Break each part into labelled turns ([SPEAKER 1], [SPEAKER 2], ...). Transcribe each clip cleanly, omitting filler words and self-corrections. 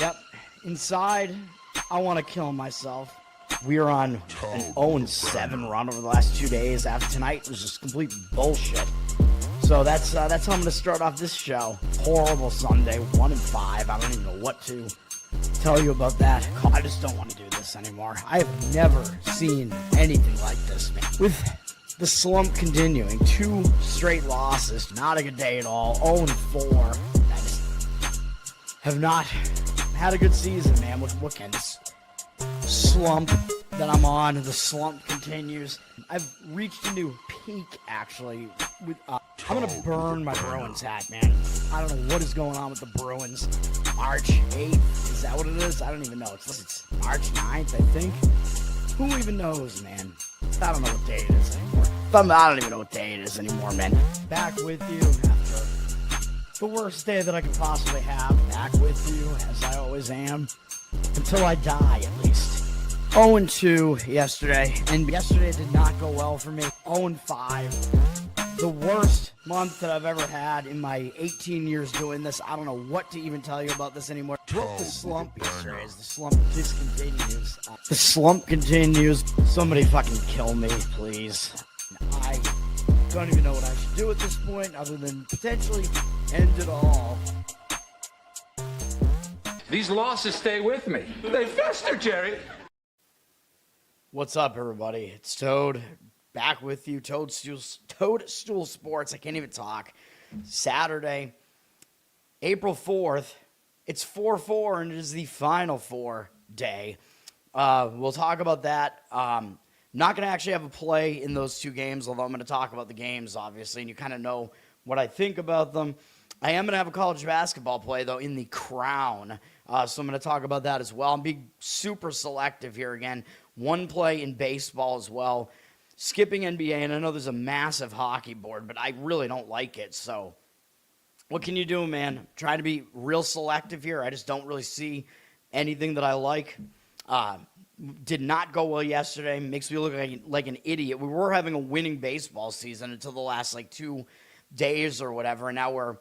[SPEAKER 1] Yep. Inside, I want to kill myself. We are on an 0-7 run over the last 2 days. After tonight was just complete bullshit. So that's how I'm going to start off this show. Horrible Sunday, 1-5. I don't even know what to tell you about that. I just don't want to do this anymore. I have never seen anything like this, man. With the slump continuing, 2 straight losses, not a good day at all. 0-4. I just have not had a good season, man. What kind of slump that I'm on? The slump continues. I've reached a new peak, actually. I'm going to burn my Bruins hat, man. I don't know what is going on with the Bruins. March 8th, is that what it is? I don't even know. It's March 9th, I think. Who even knows, man? I don't know what day it is anymore. I don't even know what day it is anymore, man. Back with you after the worst day that I could possibly have. Back with you, as I always am. Until I die, at least. 0-2 yesterday, and yesterday did not go well for me. 0-5. The worst month that I've ever had in my 18 years doing this. I don't know what to even tell you about this anymore. Broke the slump yesterday as the slump just continues. The slump continues. Somebody fucking kill me, please. I don't even know what I should do at this point other than potentially end it all.
[SPEAKER 2] These losses stay with me. They fester, Jerry.
[SPEAKER 1] What's up, everybody? It's Toad. Back with you, Toadstool Sports. I can't even talk. Saturday, April 4th. It's 4-4, and it is the Final Four day. We'll talk about that. Not going to actually have a play in those 2 games, although I'm going to talk about the games, obviously, and you kind of know what I think about them. I am going to have a college basketball play, though, in the Crown. So I'm going to talk about that as well. I'm being super selective here again. 1 play in baseball as well. Skipping NBA, and I know there's a massive hockey board, but I really don't like it. So what can you do, man? Trying to be real selective here. I just don't really see anything that I like. Did not go well yesterday. Makes me look like an idiot. We were having a winning baseball season until the last 2 days or whatever, and now we're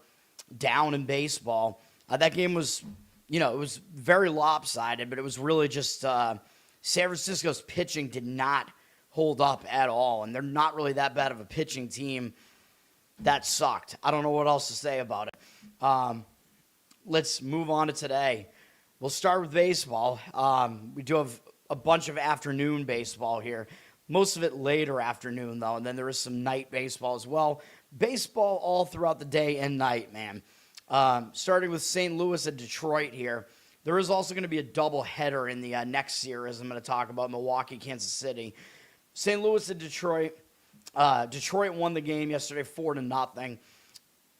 [SPEAKER 1] down in baseball. That game was, it was very lopsided, but it was really just San Francisco's pitching did not hold up at all, and they're not really that bad of a pitching team. That sucked. I don't know what else to say about it. Let's move on to today. We'll start with baseball. We do have a bunch of afternoon baseball here. Most of it later afternoon, though, and then there is some night baseball as well. Baseball all throughout the day and night, man. Starting with St. Louis and Detroit here. There is also going to be a doubleheader in the next series. I'm going to talk about Milwaukee, Kansas City. St. Louis and Detroit. Detroit won the game yesterday 4-0.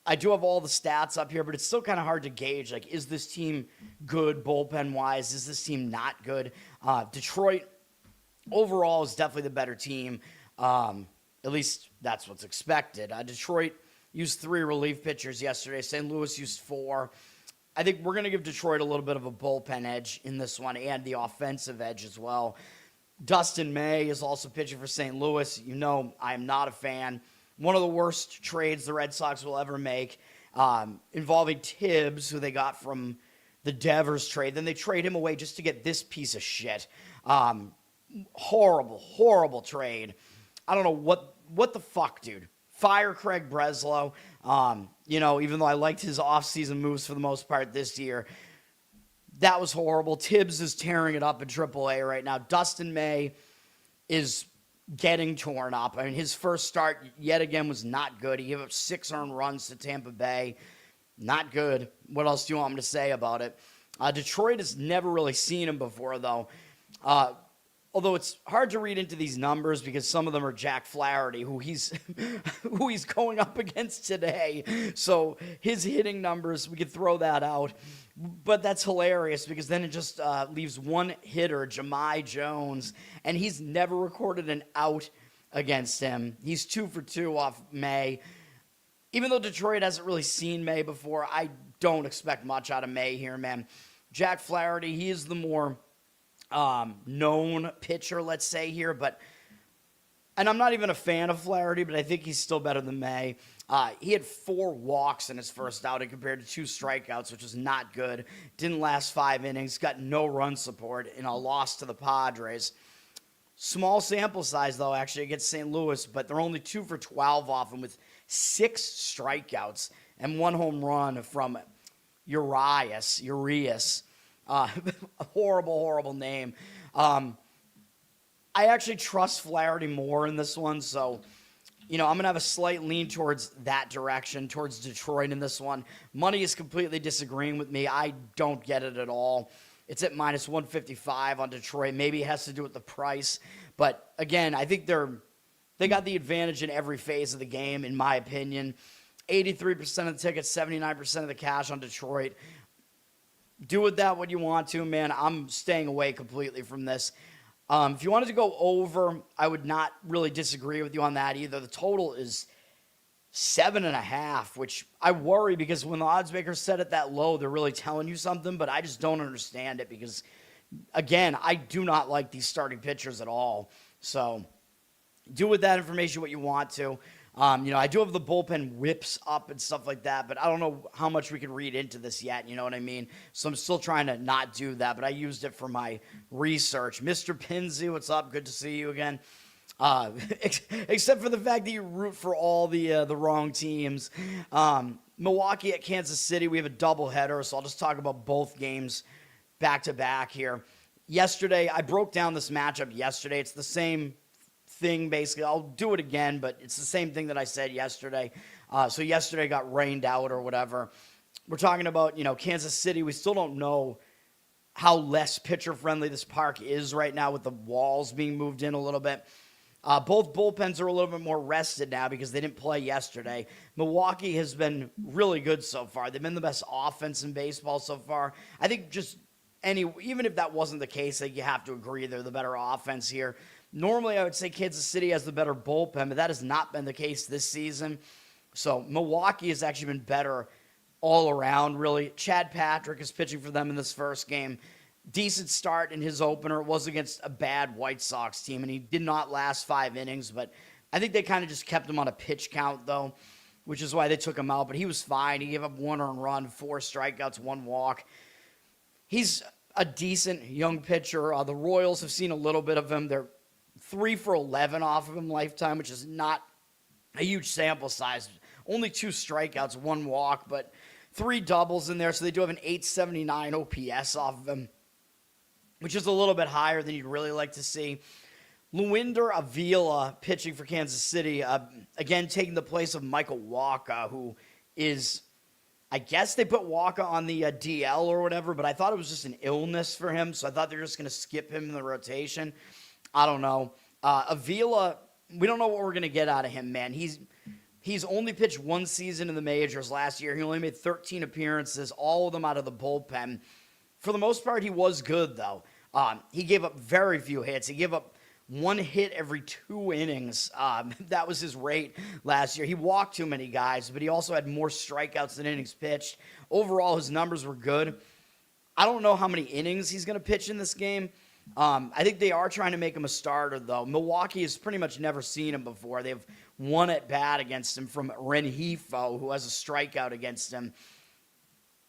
[SPEAKER 1] I do have all the stats up here, but it's still kind of hard to gauge. Is this team good bullpen-wise? Is this team not good? Detroit, overall, is definitely the better team. At least that's what's expected. Detroit used 3 relief pitchers yesterday. St. Louis used 4. I think we're going to give Detroit a little bit of a bullpen edge in this one and the offensive edge as well. Dustin May is also pitching for St. Louis. I am not a fan. One of the worst trades the Red Sox will ever make, involving Tibbs, who they got from the Devers trade. Then they trade him away just to get this piece of shit. Horrible, horrible trade. I don't know what the fuck, dude. Fire Craig Breslow. Even though I liked his offseason moves for the most part this year, that was horrible. Tibbs is tearing it up in AAA right now. Dustin May is getting torn up. I mean, his first start yet again was not good. He gave up 6 earned runs to Tampa Bay. Not good. What else do you want me to say about it? Detroit has never really seen him before, though. Although it's hard to read into these numbers because some of them are Jack Flaherty, who he's going up against today. So his hitting numbers, we could throw that out. But that's hilarious because then it just leaves one hitter, Jahmai Jones, and he's never recorded an out against him. He's 2 for 2 off May. Even though Detroit hasn't really seen May before, I don't expect much out of May here, man. Jack Flaherty, he is the more known pitcher, let's say here, but and I'm not even a fan of Flaherty, but I think he's still better than May. He had 4 walks in his first outing compared to 2 strikeouts, which is not good. Didn't last 5 innings, got no run support in a loss to the Padres. Small sample size, though, actually, against St. Louis, but they're only 2 for 12 off him with 6 strikeouts and 1 home run from Urias. Horrible name. I actually trust Flaherty more in this one, so, I'm going to have a slight lean towards that direction, towards Detroit in this one. Money is completely disagreeing with me. I don't get it at all. It's at minus 155 on Detroit. Maybe it has to do with the price. But, again, I think they got the advantage in every phase of the game, in my opinion. 83% of the tickets, 79% of the cash on Detroit. Do with that what you want to, man. I'm staying away completely from this. If you wanted to go over, I would not really disagree with you on that either. The total is 7.5, which I worry because when the odds makers set it that low, they're really telling you something, but I just don't understand it because, again, I do not like these starting pitchers at all. So do with that information what you want to. I do have the bullpen whips up and stuff like that, but I don't know how much we can read into this yet, you know what I mean? So I'm still trying to not do that, but I used it for my research. Mr. Pinsey, what's up? Good to see you again. Except for the fact that you root for all the wrong teams. Milwaukee at Kansas City, we have a doubleheader, so I'll just talk about both games back-to-back here. Yesterday, I broke down this matchup yesterday. It's the same thing, basically. I'll do it again, but it's the same thing that I said yesterday. So yesterday got rained out or whatever. We're talking about, Kansas City. We still don't know how less pitcher-friendly this park is right now with the walls being moved in a little bit. Both bullpens are a little bit more rested now because they didn't play yesterday. Milwaukee has been really good so far. They've been the best offense in baseball so far. I think even if that wasn't the case, I think you have to agree they're the better offense here. Normally, I would say Kansas City has the better bullpen, but that has not been the case this season. So Milwaukee has actually been better all around, really. Chad Patrick is pitching for them in this first game. Decent start in his opener. It was against a bad White Sox team, and he did not last 5 innings, but I think they kind of just kept him on a pitch count, though, which is why they took him out. But he was fine. He gave up 1 earned run, 4 strikeouts, 1 walk. He's a decent young pitcher. The Royals have seen a little bit of him. They're 3 for 11 off of him lifetime, which is not a huge sample size. Only 2 strikeouts, 1 walk, but 3 doubles in there, so they do have an 879 OPS off of him, which is a little bit higher than you'd really like to see. Luinder Avila pitching for Kansas City, again taking the place of Michael Wacha, who is, I guess they put Wacha on the DL or whatever, but I thought it was just an illness for him, so I thought they were just going to skip him in the rotation. I don't know. Avila, we don't know what we're going to get out of him, man. He's only pitched 1 season in the majors last year. He only made 13 appearances, all of them out of the bullpen. For the most part, he was good, though. He gave up very few hits. He gave up 1 hit every 2 innings. That was his rate last year. He walked too many guys, but he also had more strikeouts than innings pitched. Overall, his numbers were good. I don't know how many innings he's going to pitch in this game. I think they are trying to make him a starter, though. Milwaukee has pretty much never seen him before. They have 1 at bat against him from Rengifo, who has a strikeout against him.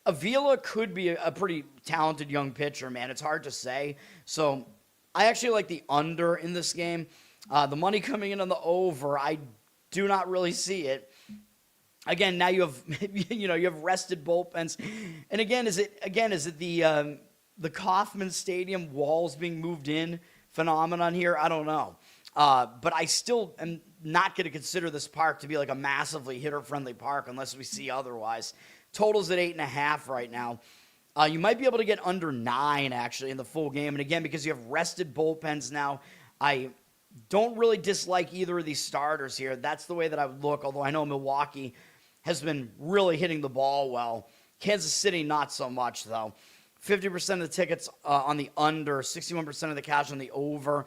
[SPEAKER 1] Avila could be a pretty talented young pitcher, man. It's hard to say. So I actually like the under in this game. The money coming in on the over, I do not really see it. Again, now you have you have rested bullpens. And again, is it the Kauffman Stadium walls being moved in phenomenon here? I don't know. But I still am not going to consider this park to be like a massively hitter-friendly park unless we see otherwise. Total's at 8.5 right now. You might be able to get under 9, actually, in the full game. And again, because you have rested bullpens now, I don't really dislike either of these starters here. That's the way that I would look, although I know Milwaukee has been really hitting the ball well. Kansas City, not so much, though. 50% of the tickets on the under, 61% of the cash on the over.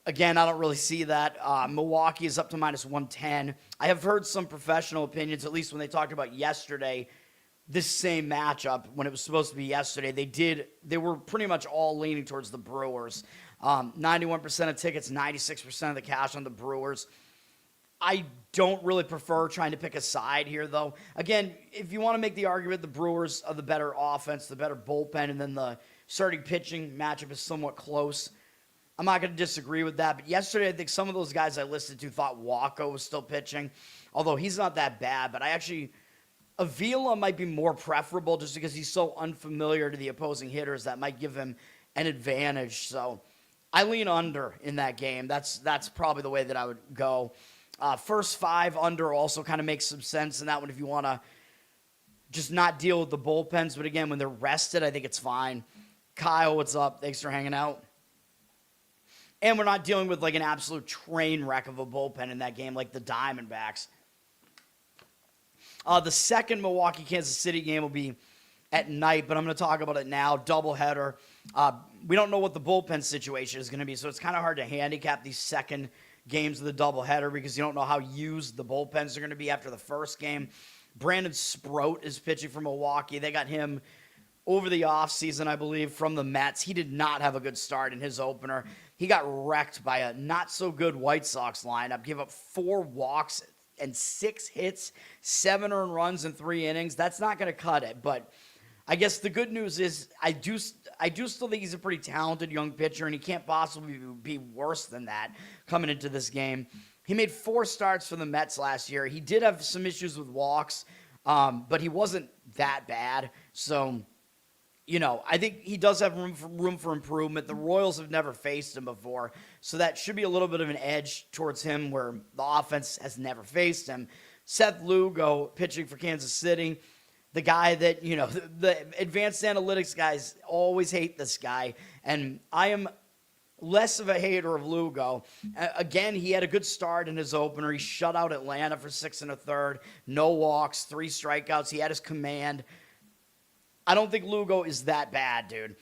[SPEAKER 1] Again, I don't really see that. Milwaukee is up to minus 110. I have heard some professional opinions, at least when they talked about yesterday, this same matchup, when it was supposed to be yesterday, they were pretty much all leaning towards the Brewers. 91% of tickets, 96% of the cash on the Brewers. I don't really prefer trying to pick a side here, though. Again, if you want to make the argument the Brewers are the better offense, the better bullpen, and then the starting pitching matchup is somewhat close, I'm not going to disagree with that. But yesterday, I think some of those guys I listed to thought Waco was still pitching, although he's not that bad. But Avila might be more preferable just because he's so unfamiliar to the opposing hitters. That might give him an advantage. So I lean under in that game. That's probably the way that I would go. First 5 under also kind of makes some sense in that one if you want to just not deal with the bullpens. But again, when they're rested, I think it's fine. Kyle, what's up? Thanks for hanging out. And we're not dealing with like an absolute train wreck of a bullpen in that game like the Diamondbacks. The second Milwaukee-Kansas City game will be at night, but I'm going to talk about it now. Doubleheader. We don't know what the bullpen situation is going to be, so it's kind of hard to handicap these second games of the doubleheader because you don't know how used the bullpens are going to be after the first game. Brandon Sproat is pitching for Milwaukee. They got him over the offseason, I believe, from the Mets. He did not have a good start in his opener. He got wrecked by a not-so-good White Sox lineup, gave up 4 walks and 6 hits, 7 earned runs in 3 innings. That's not going to cut it, but I guess the good news is I do still think he's a pretty talented young pitcher, and he can't possibly be worse than that coming into this game. He made 4 starts for the Mets last year. He did have some issues with walks, but he wasn't that bad. So, I think he does have room for improvement. The Royals have never faced him before, so that should be a little bit of an edge towards him where the offense has never faced him. Seth Lugo pitching for Kansas City. The guy that, the advanced analytics guys always hate this guy. And I am less of a hater of Lugo. Again, he had a good start in his opener. He shut out Atlanta for 6 1/3. No walks, 3 strikeouts. He had his command. I don't think Lugo is that bad, dude.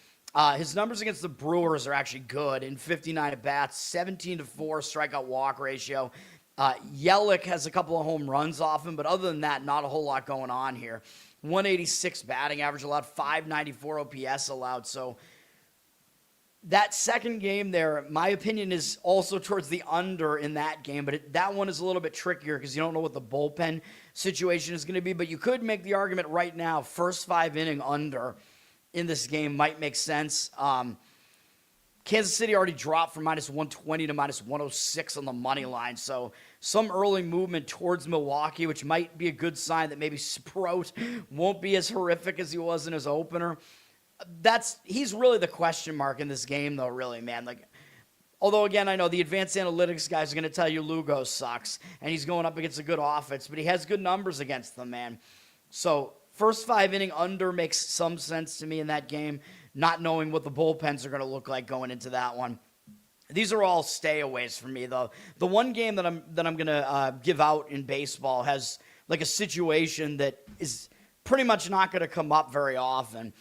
[SPEAKER 1] His numbers against the Brewers are actually good. In 59 at-bats, 17-4 strikeout walk ratio. Yelich has a couple of home runs off him, but other than that, not a whole lot going on here. 186 batting average allowed, 594 OPS allowed. So that second game there, my opinion is also towards the under in that game, but that one is a little bit trickier because you don't know what the bullpen situation is going to be. But you could make the argument right now, first 5 inning under in this game might make sense. Kansas City already dropped from -120 to -106 on the money line. So some early movement towards Milwaukee, which might be a good sign that maybe Sproat won't be as horrific as he was in his opener. He's really the question mark in this game, though, really, man. Although, again, I know the advanced analytics guys are going to tell you Lugo sucks, and he's going up against a good offense, but he has good numbers against them, man. So first 5 inning under makes some sense to me in that game, not knowing what the bullpens are going to look like going into that one. These are all stayaways for me, though. The one game that I'm going to give out in baseball has like a situation that is pretty much not going to come up very often.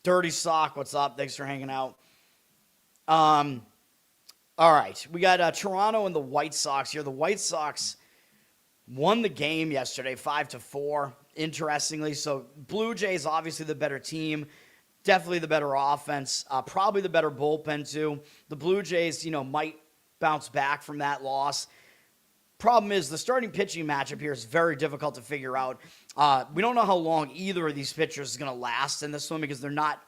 [SPEAKER 1] Dirty Sock, what's up? Thanks for hanging out. All right, we got Toronto and the White Sox here. The White Sox won the game yesterday, 5-4, interestingly. So Blue Jays, obviously the better team. Definitely the better offense, probably the better bullpen too. The Blue Jays, might bounce back from that loss. Problem is the starting pitching matchup here is very difficult to figure out. We don't know how long either of these pitchers is going to last in this one because they're not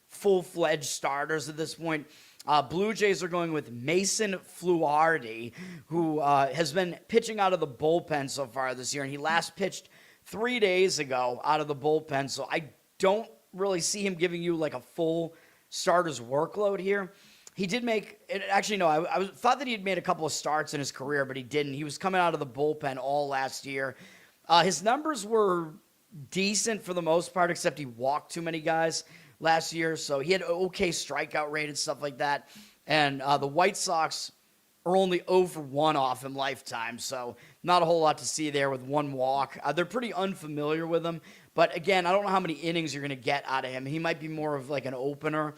[SPEAKER 1] full-fledged starters at this point. Blue Jays are going with Mason Fluharty, who has been pitching out of the bullpen so far this year, and he last pitched 3 days ago out of the bullpen, so I don't really see him giving you like a full starter's workload here. He did make – actually, no, I thought that he had made a couple of starts in his career, but he didn't. He was coming out of the bullpen all last year. His numbers were decent for the most part, except he walked too many guys last year, so he had an okay strikeout rate and stuff like that. And the White Sox are only 0-for-1 off him lifetime, so not a whole lot to see there with 1 walk. They're pretty unfamiliar with him, but again, I don't know how many innings you're going to get out of him. He might be more of like an opener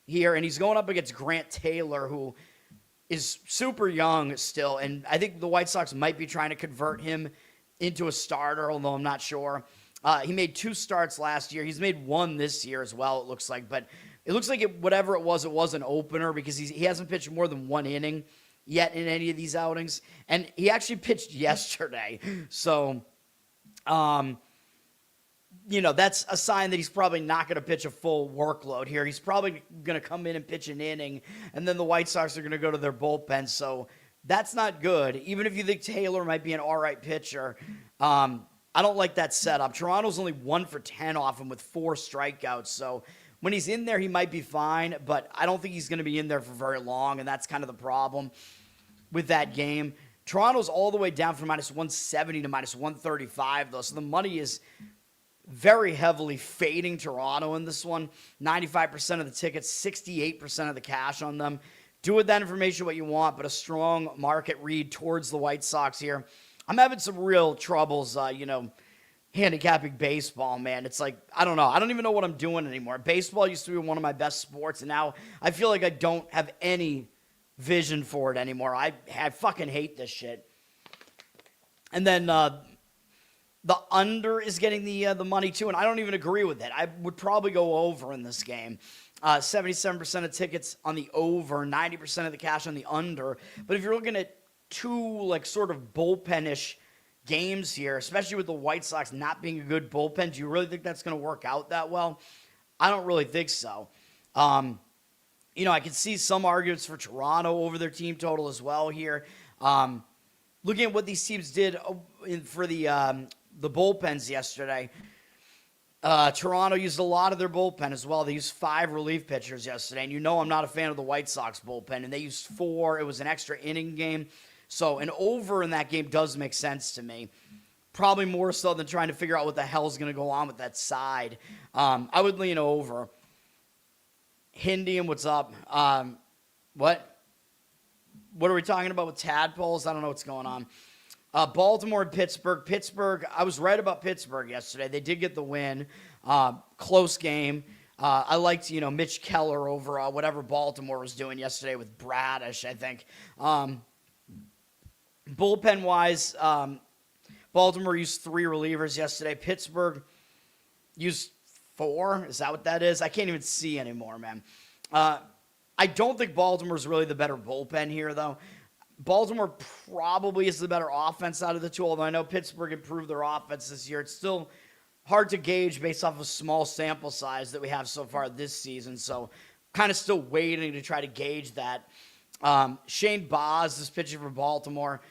[SPEAKER 1] here, and he's going up against Grant Taylor, who is super young still, and I think the White Sox might be trying to convert him into a starter, although I'm not sure. He made 2 starts last year. He's made 1 this year as well, it looks like, but It looks like whatever it was an opener because he hasn't pitched more than 1 inning yet in any of these outings. And he actually pitched yesterday. So, that's a sign that he's probably not going to pitch a full workload here. He's probably going to come in and pitch an inning, and then the White Sox are going to go to their bullpen. So that's not good. Even if you think Taylor might be an all right pitcher, I don't like that setup. Toronto's only 1 for 10 off him with 4 strikeouts. So when he's in there, he might be fine, but I don't think he's going to be in there for very long, and that's kind of the problem with that game. Toronto's all the way down from minus 170 to minus 135, though, so the money is very heavily fading Toronto in this one. 95% of the tickets, 68% of the cash on them. Do with that information what you want, but a strong market read towards the White Sox here. I'm having some real troubles, handicapping baseball, man. It's like, I don't know. I don't even know what I'm doing anymore. Baseball used to be one of my best sports, and now I feel like I don't have any vision for it anymore. I fucking hate this shit. And then the under is getting the money too, and I don't even agree with it. I would probably go over in this game. 77% of tickets on the over, 90% of the cash on the under. But if you're looking at two sort of bullpen-ish games here, especially with the White Sox not being a good bullpen, do you really think that's going to work out that well? I don't really think so. I can see some arguments for Toronto over their team total as well here. Looking at what these teams did for the bullpens yesterday, Toronto used a lot of their bullpen as well. They used 5 relief pitchers yesterday, and I'm not a fan of the White Sox bullpen, and they used 4. It was an extra inning game, so an over in that game does make sense to me. Probably more so than trying to figure out what the hell's going to go on with that side. I would lean over. Hindian, what's up? What are we talking about with tadpoles? I don't know what's going on. Baltimore and Pittsburgh. Pittsburgh, I was right about Pittsburgh yesterday. They did get the win. Close game. I liked, Mitch Keller over whatever Baltimore was doing yesterday with Bradish, I think. Bullpen-wise, Baltimore used 3 relievers yesterday. Pittsburgh used 4. Is that what that is? I can't even see anymore, man. I don't think Baltimore's really the better bullpen here, though. Baltimore probably is the better offense out of the two, although I know Pittsburgh improved their offense this year. It's still hard to gauge based off a small sample size that we have so far this season, so kind of still waiting to try to gauge that. Shane Baz is pitching for Baltimore.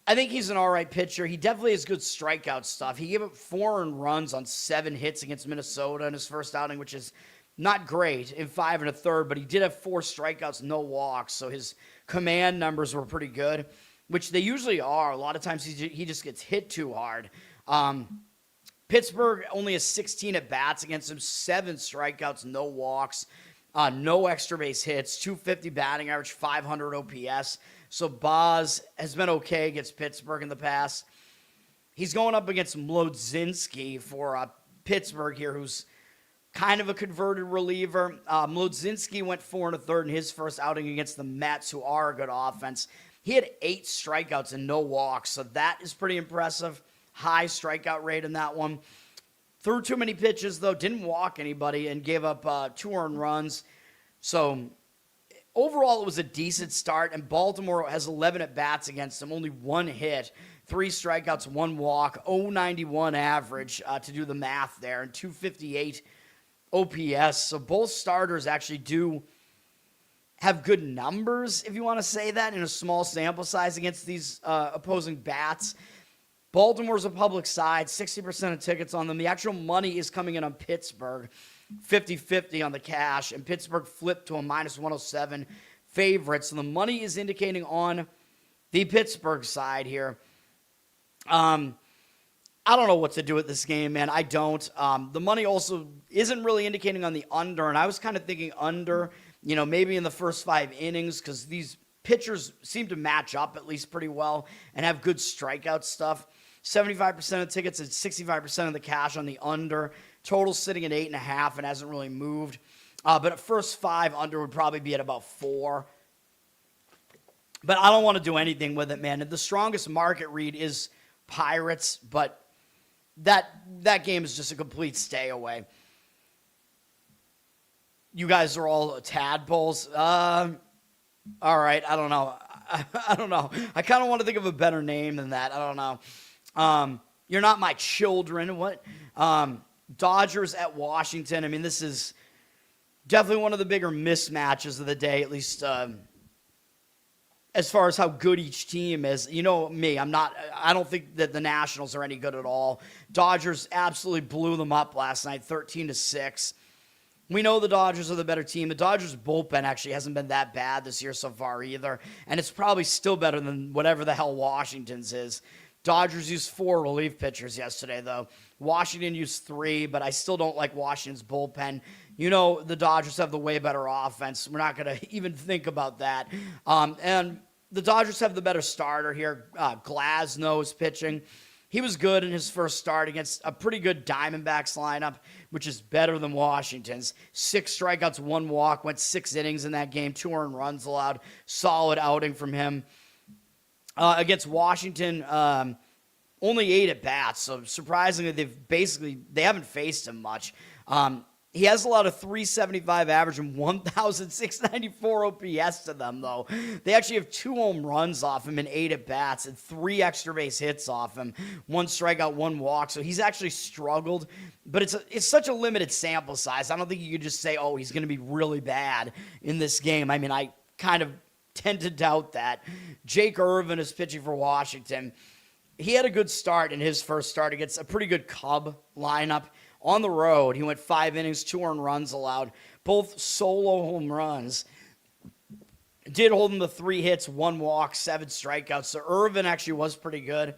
[SPEAKER 1] I think he's an all right pitcher. He definitely has good strikeout stuff. He gave up 4 earned runs on 7 hits against Minnesota in his first outing, which is not great in 5 1/3, but he did have 4 strikeouts, no walks, so his command numbers were pretty good, which they usually are. A lot of times he just gets hit too hard. Pittsburgh only has 16 at-bats against him, 7 strikeouts, no walks, no extra base hits, 250 batting average, 500 OPS. So Baz has been okay against Pittsburgh in the past. He's going up against Mlodzinski for Pittsburgh here, who's kind of a converted reliever. Mlodzinski went 4 1/3 in his first outing against the Mets, who are a good offense. He had 8 strikeouts and no walks, so that is pretty impressive. High strikeout rate in that one. Threw too many pitches, though. Didn't walk anybody and gave up 2 earned runs. So overall, it was a decent start, and Baltimore has 11 at-bats against him, only 1 hit, 3 strikeouts, 1 walk, 0.91 average to do the math there, and 258 OPS. So both starters actually do have good numbers, if you want to say that, in a small sample size against these opposing bats. Baltimore's a public side, 60% of tickets on them. The actual money is coming in on Pittsburgh, 50-50 on the cash, and Pittsburgh flipped to a minus 107 favorite. So the money is indicating on the Pittsburgh side here. I don't know what to do with this game, man. I don't. The money also isn't really indicating on the under, and I was kind of thinking under, maybe in the first 5 innings, because these pitchers seem to match up at least pretty well and have good strikeout stuff. 75% of tickets and 65% of the cash on the under. Total sitting at 8.5 and hasn't really moved. But at first 5, under would probably be at about 4. But I don't want to do anything with it, man. And the strongest market read is Pirates, but that game is just a complete stay away. you guys are all tadpoles. All right, I don't know. I don't know. I kind of want to think of a better name than that. I don't know. You're not my children. What? Dodgers at Washington. I mean, this is definitely one of the bigger mismatches of the day, at least as far as how good each team is. You know me, I don't think that the Nationals are any good at all. Dodgers absolutely blew them up last night, 13-6. We know the Dodgers are the better team. The Dodgers bullpen actually hasn't been that bad this year so far either, and it's probably still better than whatever the hell Washington's is. Dodgers used 4 relief pitchers yesterday, though. Washington used 3, but I still don't like Washington's bullpen. You know the Dodgers have the way better offense. We're not going to even think about that. And the Dodgers have the better starter here. Glasnow is pitching. He was good in his first start against a pretty good Diamondbacks lineup, which is better than Washington's. 6 strikeouts, 1 walk, went 6 innings in that game, 2 earned runs allowed. Solid outing from him. Against Washington, only 8 at bats, so surprisingly, they haven't faced him much. He has allowed a 375 average and 1,694 OPS to them, though. They actually have 2 home runs off him in 8 at bats and 3 extra base hits off him. 1 strikeout, 1 walk. So he's actually struggled, but it's such a limited sample size. I don't think you could just say, oh, he's going to be really bad in this game. I mean, I kind of tend to doubt that. Jake Irvin is pitching for Washington. He had a good start in his first start against a pretty good Cub lineup. On the road, he went 5 innings, 2 earned runs allowed, both solo home runs. Did hold him to 3 hits, 1 walk, 7 strikeouts. So Irvin actually was pretty good.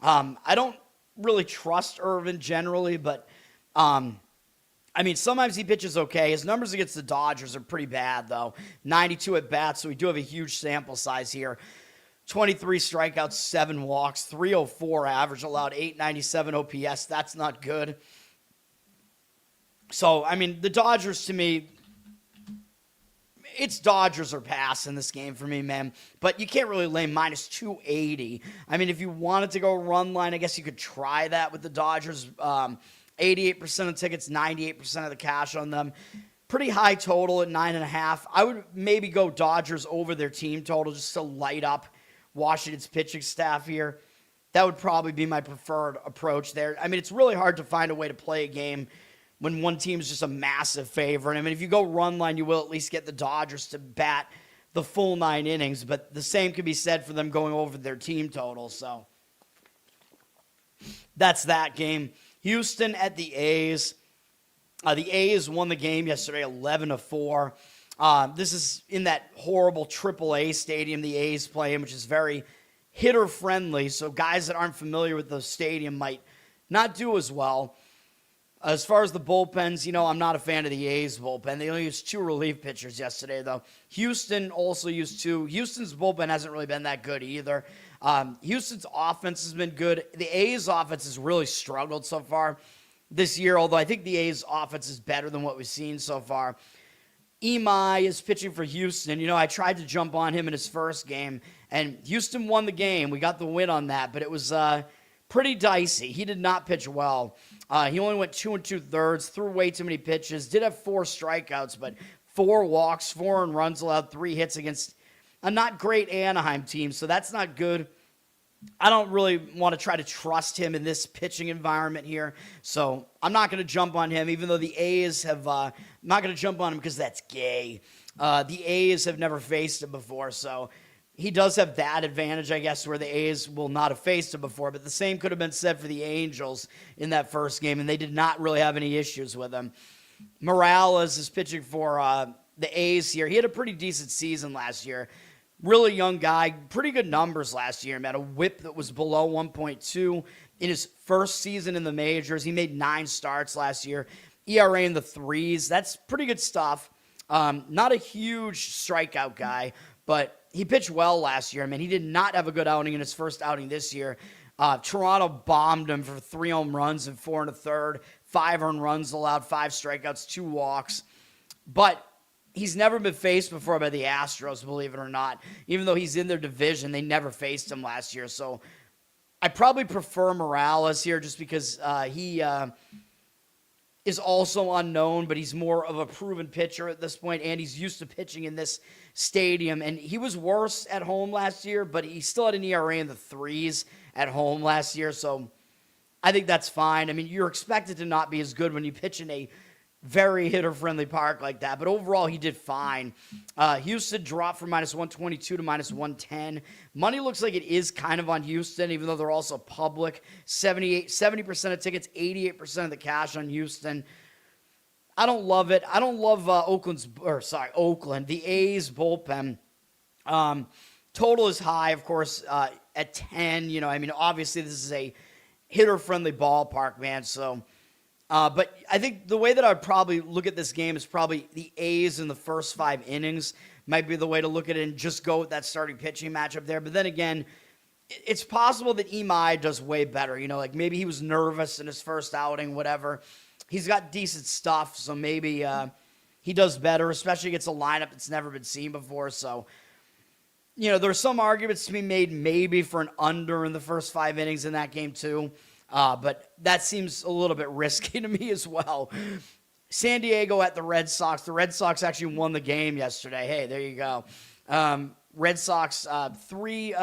[SPEAKER 1] I don't really trust Irvin generally, but I mean, sometimes he pitches okay. His numbers against the Dodgers are pretty bad, though. 92 at bats, so we do have a huge sample size here. 23 strikeouts, 7 walks, 304 average allowed, 897 OPS. That's not good. So, I mean, the Dodgers, to me, it's Dodgers or pass in this game for me, man. But you can't really lay minus 280. I mean, if you wanted to go run line, I guess you could try that with the Dodgers. 88% of tickets, 98% of the cash on them. Pretty high total at 9.5. I would maybe go Dodgers over their team total just to light up Washington's pitching staff here. That would probably be my preferred approach there. I mean, it's really hard to find a way to play a game when one team is just a massive favorite. I mean, if you go run line, you will at least get the Dodgers to bat the full 9 innings, but the same could be said for them going over their team total. So that's that game. Houston at the A's. The A's won the game yesterday 11-4. This is in that horrible AAA stadium the A's play in, which is very hitter-friendly, so guys that aren't familiar with the stadium might not do as well. As far as the bullpens, you know, I'm not a fan of the A's bullpen. They only used 2 relief pitchers yesterday, though. Houston also used 2. Houston's bullpen hasn't really been that good either. Houston's offense has been good. The A's offense has really struggled so far this year, although I think the A's offense is better than what we've seen so far. Imai is pitching for Houston. You know, I tried to jump on him in his first game, and Houston won the game. We got the win on that, but it was pretty dicey. He did not pitch well. He only went 2 2/3, threw way too many pitches, did have 4 strikeouts, but 4 walks, 4 earned runs allowed, 3 hits against a not great Anaheim team, so that's not good. I don't really want to try to trust him in this pitching environment here, so I'm not going to jump on him, even though the A's have, I'm not going to jump on him because that's gay. The A's have never faced him before, so he does have that advantage, I guess, where the A's will not have faced him before, but the same could have been said for the Angels in that first game, and they did not really have any issues with him. Morales is pitching for the A's here. He had a pretty decent season last year. Really young guy, pretty good numbers last year. Had a whip that was below 1.2 in his first season in the majors. He made 9 starts last year. ERA in the 3s. That's pretty good stuff. Not a huge strikeout guy, but he pitched well last year. I mean, he did not have a good outing in his first outing this year. Toronto bombed him for 3 home runs and 4 1/3, 5 earned runs allowed, 5 strikeouts, 2 walks. But he's never been faced before by the Astros, believe it or not. Even though he's in their division, they never faced him last year. So I probably prefer Morales here just because he is also unknown, but he's more of a proven pitcher at this point, and he's used to pitching in this stadium. And he was worse at home last year, but he still had an ERA in the threes at home last year, so I think that's fine. I mean, you're expected to not be as good when you pitch in a very hitter-friendly park like that, but overall he did fine. Houston dropped from -122 to -110. Money looks like it is kind of on Houston, even though they're also public. 70% of tickets, 88% of the cash on Houston. I don't love it. I don't love Oakland. The A's bullpen. Total is high, of course, at 10. You know, I mean, obviously this is a hitter-friendly ballpark, man, so... but I think the way that I would probably look at this game is probably the A's in the first 5 innings might be the way to look at it and just go with that starting pitching matchup there. But then again, it's possible that Imai does way better. You know, like maybe he was nervous in his first outing, whatever. He's got decent stuff, so maybe he does better, especially against a lineup that's never been seen before. So, you know, there's some arguments to be made maybe for an under in the first 5 innings in that game too. But that seems a little bit risky to me as well. San Diego at the Red Sox. The Red Sox actually won the game yesterday. Hey, there you go. Red Sox, 3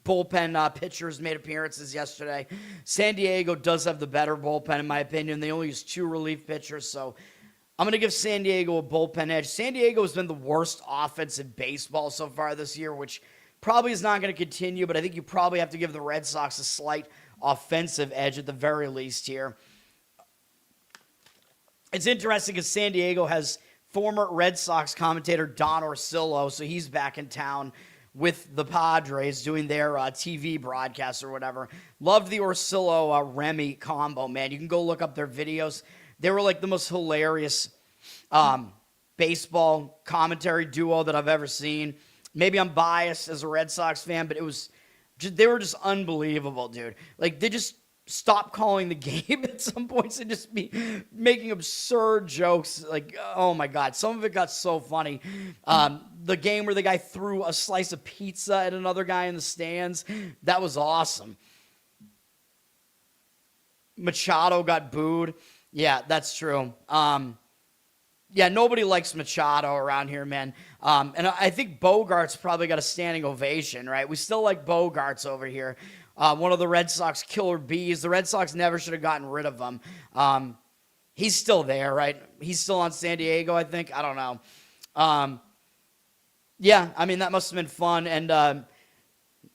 [SPEAKER 1] bullpen pitchers made appearances yesterday. San Diego does have the better bullpen, in my opinion. They only use 2 relief pitchers, so I'm going to give San Diego a bullpen edge. San Diego has been the worst offense in baseball so far this year, which probably is not going to continue, but I think you probably have to give the Red Sox a slight offensive edge at the very least here. It's interesting because San Diego has former Red Sox commentator Don Orsillo, so he's back in town with the Padres doing their TV broadcast or whatever. Loved the Orsillo-Remy combo, man. You can go look up their videos. They were like the most hilarious baseball commentary duo that I've ever seen. Maybe I'm biased as a Red Sox fan, but they were just unbelievable, dude. Like, they just stopped calling the game at some points and just be making absurd jokes. Like, oh my God, some of it got so funny. The game where the guy threw a slice of pizza at another guy in the stands, that was awesome. Machado got booed. Yeah, that's true. Yeah, nobody likes Machado around here, man. And I think Bogart's probably got a standing ovation, right? We still like Bogarts over here. One of the Red Sox killer bees. The Red Sox never should have gotten rid of him. He's still there, right? He's still on San Diego, I think. I don't know. Yeah, I mean, that must have been fun. And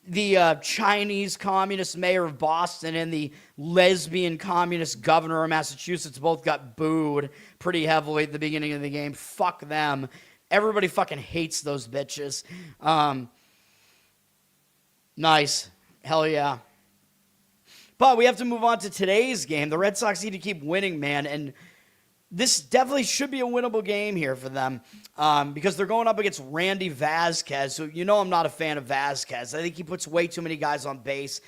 [SPEAKER 1] the Chinese communist mayor of Boston and the lesbian communist governor of Massachusetts both got booed pretty heavily at the beginning of the game. Fuck them. Everybody fucking hates those bitches. Nice. Hell yeah. But we have to move on to today's game. The Red Sox need to keep winning, man. And this definitely should be a winnable game here for them because they're going up against Randy Vasquez. So you know I'm not a fan of Vasquez. I think he puts way too many guys on base.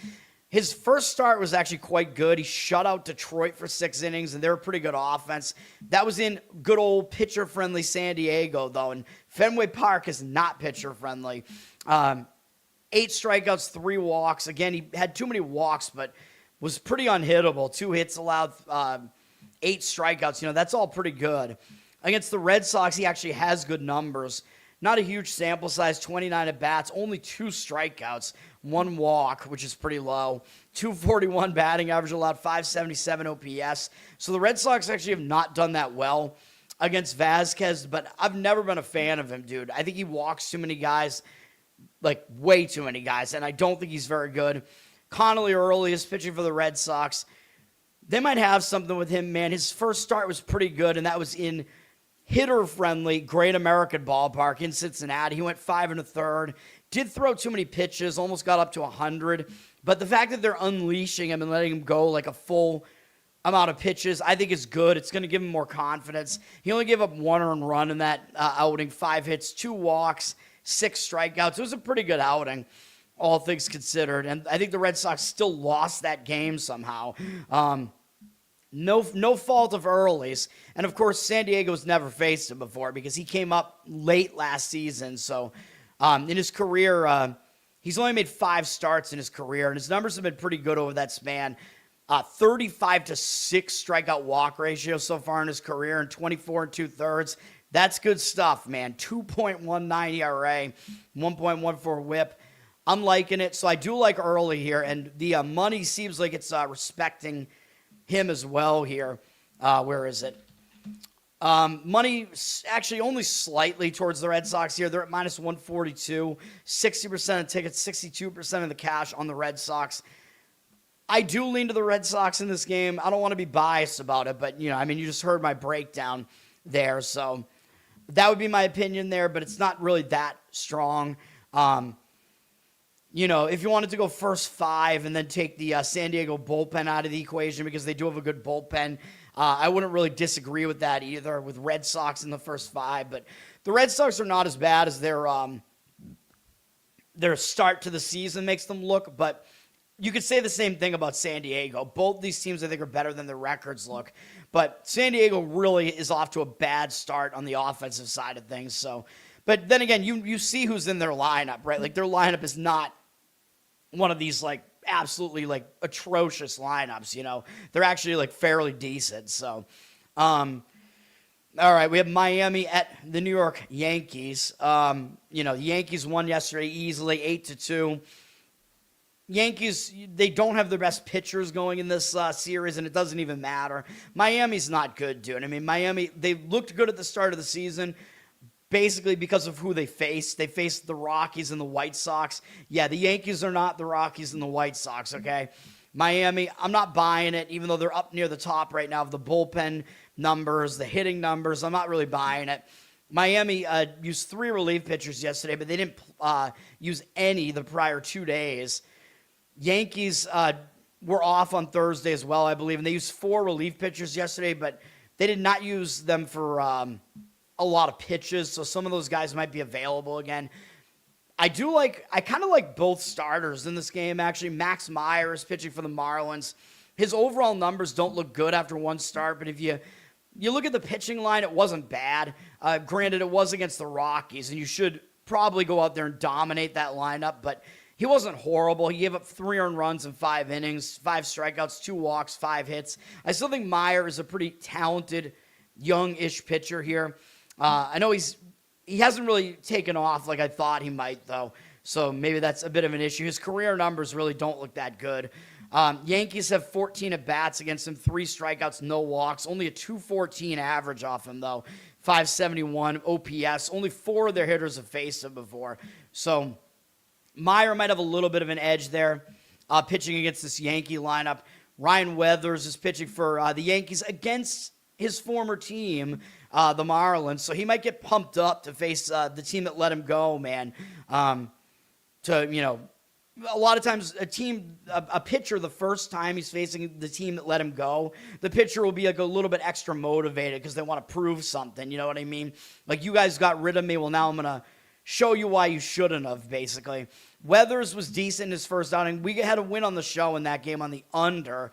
[SPEAKER 1] His first start was actually quite good. He shut out Detroit for 6 innings, and they're a pretty good offense. That was in good old pitcher-friendly San Diego, though, and Fenway Park is not pitcher-friendly. 8 strikeouts, 3 walks. Again, he had too many walks, but was pretty unhittable. 2 hits allowed, 8 strikeouts. You know, that's all pretty good. Against the Red Sox, he actually has good numbers. Not a huge sample size, 29 at-bats, only 2 strikeouts, 1 walk, which is pretty low. 241 batting average allowed, 577 OPS. So the Red Sox actually have not done that well against Vasquez, but I've never been a fan of him, dude. I think he walks too many guys, like way too many guys, and I don't think he's very good. Connolly Early is pitching for the Red Sox. They might have something with him, man. His first start was pretty good, and that was in hitter-friendly Great American Ballpark in Cincinnati. He went 5 1/3. Did throw too many pitches, almost got up to 100. But the fact that they're unleashing him and letting him go like a full amount of pitches, I think is good. It's going to give him more confidence. He only gave up 1 earned run in that outing, 5 hits, 2 walks, 6 strikeouts. It was a pretty good outing, all things considered. And I think the Red Sox still lost that game somehow. No fault of Early's. And, of course, San Diego's never faced him before because he came up late last season. So, in his career, he's only made 5 starts in his career, and his numbers have been pretty good over that span. 35-6 strikeout walk ratio so far in his career, and 24 and 2/3. That's good stuff, man. 2.19 ERA, 1.14 WHIP. I'm liking it, so I do like Early here, and the money seems like it's respecting him as well here. Where is it? Money actually only slightly towards the Red Sox here. They're at minus 142, 60% of tickets, 62% of the cash on the Red Sox. I do lean to the Red Sox in this game. I don't want to be biased about it, but, you just heard my breakdown there, so that would be my opinion there, but it's not really that strong. If you wanted to go first 5 and then take the San Diego bullpen out of the equation because they do have a good bullpen, I wouldn't really disagree with that either with Red Sox in the first 5. But the Red Sox are not as bad as their start to the season makes them look. But you could say the same thing about San Diego. Both these teams, I think, are better than their records look. But San Diego really is off to a bad start on the offensive side of things. So, but then again, you see who's in their lineup, right? Like their lineup is not one of these absolutely atrocious lineups. They're actually fairly decent. So, all right, we have Miami at the New York Yankees. The Yankees won yesterday easily, 8-2. Yankees, they don't have the best pitchers going in this series, and it doesn't even matter. Miami's not good, dude. Miami, they looked good at the start of the season, basically because of who they faced. They faced the Rockies and the White Sox. Yeah, the Yankees are not the Rockies and the White Sox, okay? Miami, I'm not buying it, even though they're up near the top right now of the bullpen numbers, the hitting numbers. I'm not really buying it. Miami used 3 relief pitchers yesterday, but they didn't use any the prior 2 days. Yankees were off on Thursday as well, I believe, and they used 4 relief pitchers yesterday, but they did not use them for a lot of pitches, so some of those guys might be available again. I kind of like both starters in this game, actually. Max Meyer is pitching for the Marlins. His overall numbers don't look good after one start, but if you look at the pitching line, it wasn't bad. Granted, it was against the Rockies, and you should probably go out there and dominate that lineup, but he wasn't horrible. He gave up 3 earned runs in 5 innings, 5 strikeouts, 2 walks, 5 hits. I still think Meyer is a pretty talented, young-ish pitcher here. I know he hasn't really taken off like I thought he might, though, so maybe that's a bit of an issue. His career numbers really don't look that good. Yankees have 14 at-bats against him, 3 strikeouts, no walks, only a 214 average off him, though, 571 OPS. Only 4 of their hitters have faced him before, so Meyer might have a little bit of an edge there pitching against this Yankee lineup. Ryan Weathers is pitching for the Yankees against his former team, the Marlins, so he might get pumped up to face the team that let him go, man. A lot of times a pitcher, the first time he's facing the team that let him go, the pitcher will be a little bit extra motivated because they want to prove something, you know what I mean? You guys got rid of me, well, now I'm going to show you why you shouldn't have, basically. Weathers was decent in his first outing. We had a win on the show in that game on the under.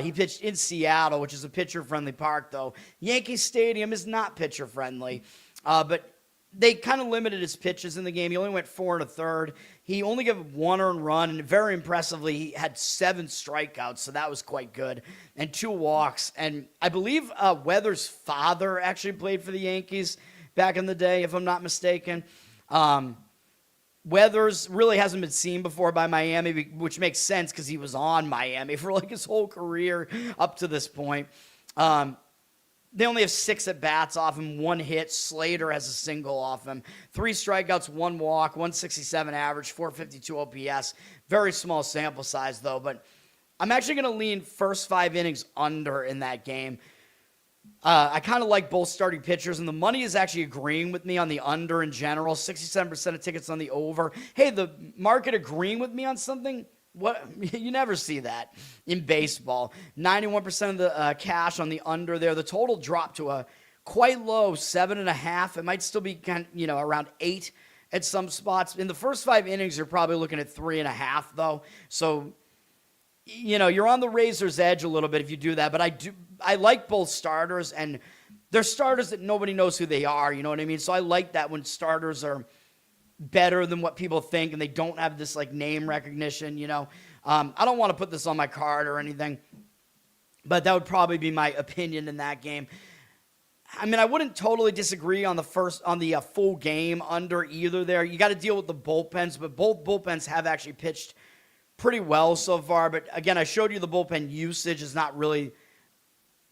[SPEAKER 1] He pitched in Seattle, which is a pitcher-friendly park, though. Yankee Stadium is not pitcher-friendly, but they kind of limited his pitches in the game. He only went 4 1/3. He only gave 1 earned run, and very impressively, he had 7 strikeouts, so that was quite good, and 2 walks. And I believe Weathers' father actually played for the Yankees back in the day, if I'm not mistaken. Weathers really hasn't been seen before by Miami, which makes sense because he was on Miami for his whole career up to this point. They only have 6 at-bats off him, 1 hit. Slater has a single off him. 3 strikeouts, 1 walk, 167 average, 452 OPS. Very small sample size, though, but I'm actually going to lean first 5 innings under in that game. I kind of like both starting pitchers, and the money is actually agreeing with me on the under in general. 67% of tickets on the over. Hey, the market agreeing with me on something? What? You never see that in baseball. 91% of the cash on the under there. The total dropped to a quite low 7.5. It might still be around 8 at some spots. In the first 5 innings, you're probably looking at 3.5 though. So you're on the razor's edge a little bit if you do that. But I like both starters, and they're starters that nobody knows who they are. You know what I mean? So I like that when starters are better than what people think, and they don't have this name recognition. I don't want to put this on my card or anything. But that would probably be my opinion in that game. I mean, I wouldn't totally disagree on the full game under either there. You got to deal with the bullpens, but both bullpens have actually pitched pretty well so far. But again, I showed you the bullpen usage is not really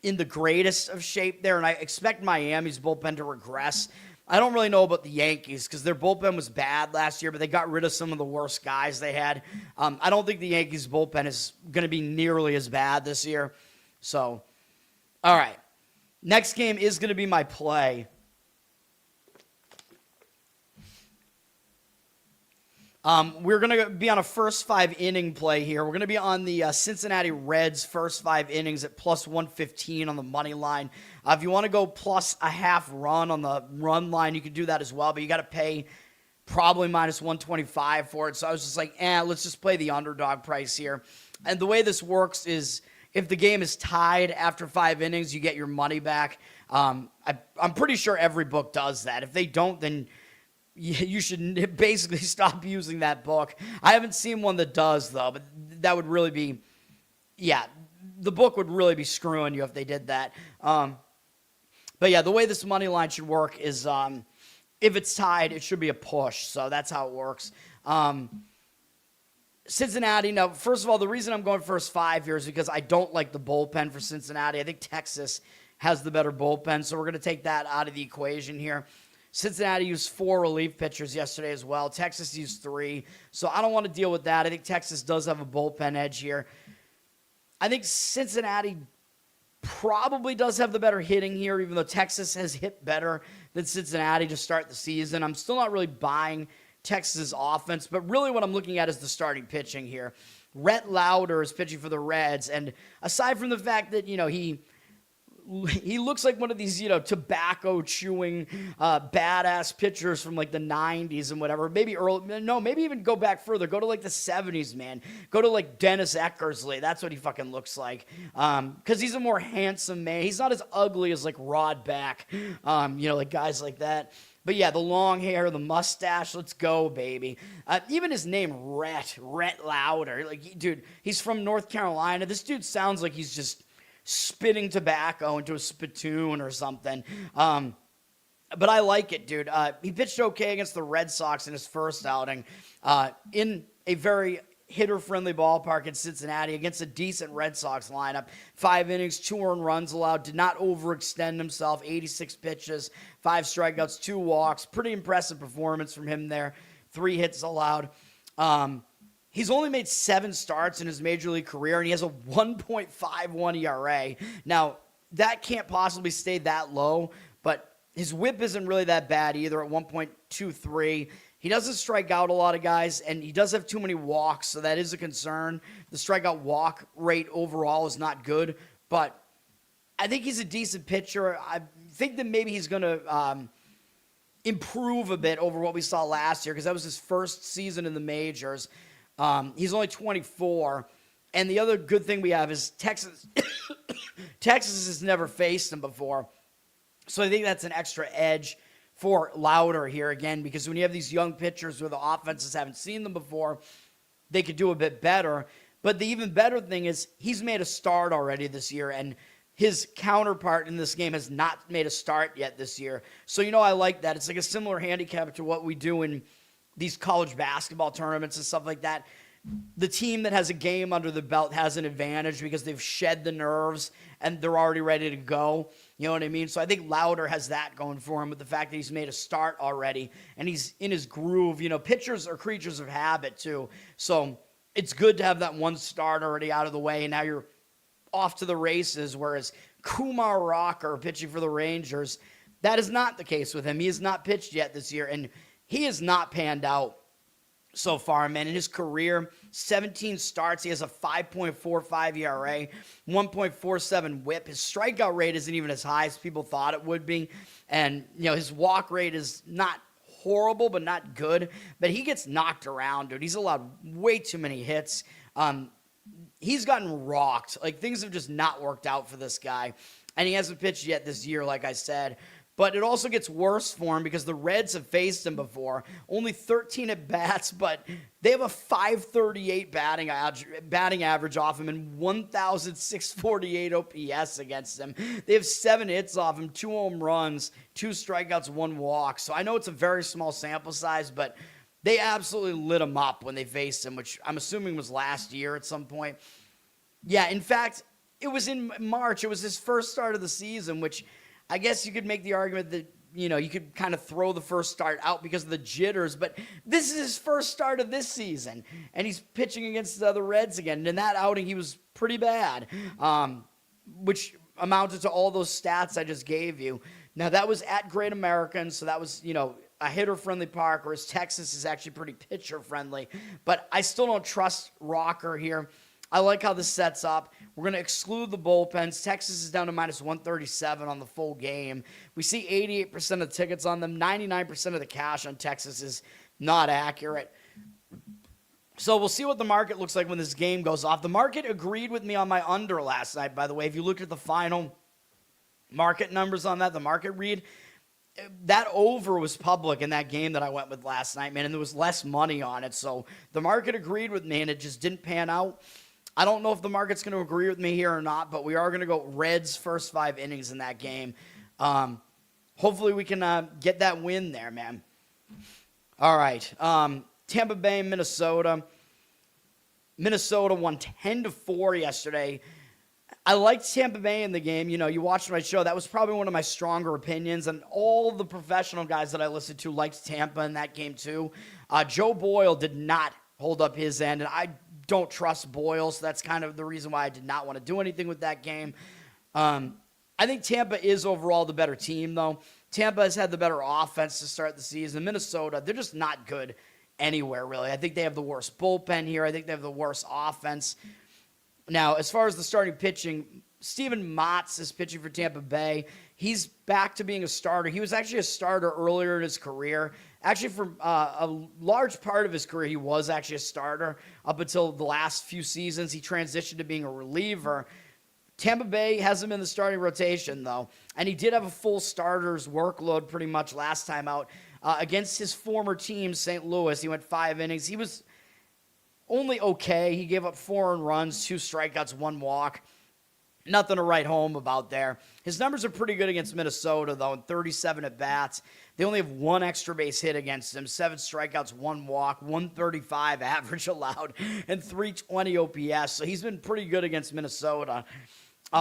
[SPEAKER 1] in the greatest of shape there, and I expect Miami's bullpen to regress. I don't really know about the Yankees because their bullpen was bad last year, but they got rid of some of the worst guys they had. I don't think the Yankees' bullpen is going to be nearly as bad this year. So, all right. Next game is going to be my play. We're going to be on a first 5 inning play here. We're going to be on the Cincinnati Reds first 5 innings at plus 115 on the money line. If you want to go plus a half run on the run line, you can do that as well, but you got to pay probably minus 125 for it. So I was just like, let's just play the underdog price here. And the way this works is if the game is tied after 5 innings, you get your money back. I'm pretty sure every book does that. If they don't, then you should basically stop using that book. I haven't seen one that does, though, but that would really be, the book would really be screwing you if they did that. But yeah, the way this money line should work is if it's tied, it should be a push. So that's how it works. Cincinnati, now, first of all, the reason I'm going first 5 here is because I don't like the bullpen for Cincinnati. I think Texas has the better bullpen, so we're going to take that out of the equation here. Cincinnati used 4 relief pitchers yesterday as well. Texas used 3, so I don't want to deal with that. I think Texas does have a bullpen edge here. I think Cincinnati probably does have the better hitting here, even though Texas has hit better than Cincinnati to start the season. I'm still not really buying Texas' offense, but really what I'm looking at is the starting pitching here. Rhett Lauder is pitching for the Reds, and aside from the fact that, he looks like one of these, tobacco chewing, badass pitchers from like the 90s and whatever. Maybe even go back further. Go to like the 70s, man. Go to like Dennis Eckersley. That's what he fucking looks like. Because he's a more handsome man. He's not as ugly as like Rod Beck, like guys like that. But yeah, the long hair, the mustache, let's go, baby. Even his name, Rhett Lauder. Like, dude, he's from North Carolina. This dude sounds like he's just spitting tobacco into a spittoon or something. But I like it, dude. He pitched okay against the Red Sox in his first outing in a very hitter-friendly ballpark in Cincinnati against a decent Red Sox lineup. 5 innings, 2 earned runs allowed, did not overextend himself, 86 pitches, 5 strikeouts, 2 walks. Pretty impressive performance from him there. 3 hits allowed. He's only made 7 starts in his major league career, and he has a 1.51 ERA. Now, that can't possibly stay that low, but his whip isn't really that bad either at 1.23. He doesn't strike out a lot of guys, and he does have too many walks, so that is a concern. The strikeout walk rate overall is not good, but I think he's a decent pitcher. I think that maybe he's going to improve a bit over what we saw last year because that was his first season in the majors. He's only 24, and the other good thing we have is Texas. Texas has never faced him before, so I think that's an extra edge for Lauder here again, because when you have these young pitchers where the offenses haven't seen them before, they could do a bit better. But the even better thing is he's made a start already this year, and his counterpart in this game has not made a start yet this year. So, I like that. It's like a similar handicap to what we do in these college basketball tournaments and stuff like that. The team that has a game under the belt has an advantage because they've shed the nerves and they're already ready to go. You know what I mean? So I think Lauder has that going for him with the fact that he's made a start already and he's in his groove. Pitchers are creatures of habit too. So it's good to have that one start already out of the way, and now you're off to the races, whereas Kumar Rocker pitching for the Rangers, that is not the case with him. He has not pitched yet this year, and he has not panned out so far, man. In his career, 17 starts, he has a 5.45 ERA, 1.47 whip. His strikeout rate isn't even as high as people thought it would be. And, his walk rate is not horrible, but not good. But he gets knocked around, dude. He's allowed way too many hits. He's gotten rocked. Like, things have just not worked out for this guy. And he hasn't pitched yet this year, like I said. But it also gets worse for him because the Reds have faced him before. Only 13 at bats, but they have a 538 batting average off him and 1,648 OPS against him. They have 7 hits off him, 2 home runs, 2 strikeouts, 1 walk. So I know it's a very small sample size, but they absolutely lit him up when they faced him, which I'm assuming was last year at some point. Yeah, in fact, it was in March. It was his first start of the season, which I guess you could make the argument that, you could kind of throw the first start out because of the jitters, but this is his first start of this season, and he's pitching against the Reds again. And in that outing, he was pretty bad, which amounted to all those stats I just gave you. Now, that was at Great American, so that was, a hitter-friendly park, whereas Texas is actually pretty pitcher-friendly. But I still don't trust Rocker here. I like how this sets up. We're going to exclude the bullpens. Texas is down to minus 137 on the full game. We see 88% of the tickets on them. 99% of the cash on Texas is not accurate. So we'll see what the market looks like when this game goes off. The market agreed with me on my under last night, by the way. If you look at the final market numbers on that, the market read, that over was public in that game that I went with last night, man, and there was less money on it. So the market agreed with me, and it just didn't pan out. I don't know if the market's going to agree with me here or not, but we are going to go Reds first 5 innings in that game. Hopefully we can get that win there, man. All right. Tampa Bay, Minnesota. Minnesota won 10-4 yesterday. I liked Tampa Bay in the game. You watched my show. That was probably one of my stronger opinions, and all the professional guys that I listened to liked Tampa in that game too. Joe Boyle did not hold up his end, and I don't trust Boyle, so that's kind of the reason why I did not want to do anything with that game. I think Tampa is overall the better team, though. Tampa has had the better offense to start the season. Minnesota, they're just not good anywhere, really. I think they have the worst bullpen here. I think they have the worst offense. Now, as far as the starting pitching, Steven Matz is pitching for Tampa Bay. He's back to being a starter. He was actually a starter earlier in his career. Actually, for a large part of his career, he was actually a starter up until the last few seasons. He transitioned to being a reliever. Tampa Bay has him in the starting rotation, though, and he did have a full starter's workload pretty much last time out. Against his former team, St. Louis, he went 5 innings. He was only okay. He gave up 4 earned runs, 2 strikeouts, 1 walk. Nothing to write home about there. His numbers are pretty good against Minnesota, though, in 37 at-bats. They only have 1 extra base hit against him, 7 strikeouts, 1 walk, 135 average allowed, and 320 OPS. So he's been pretty good against Minnesota.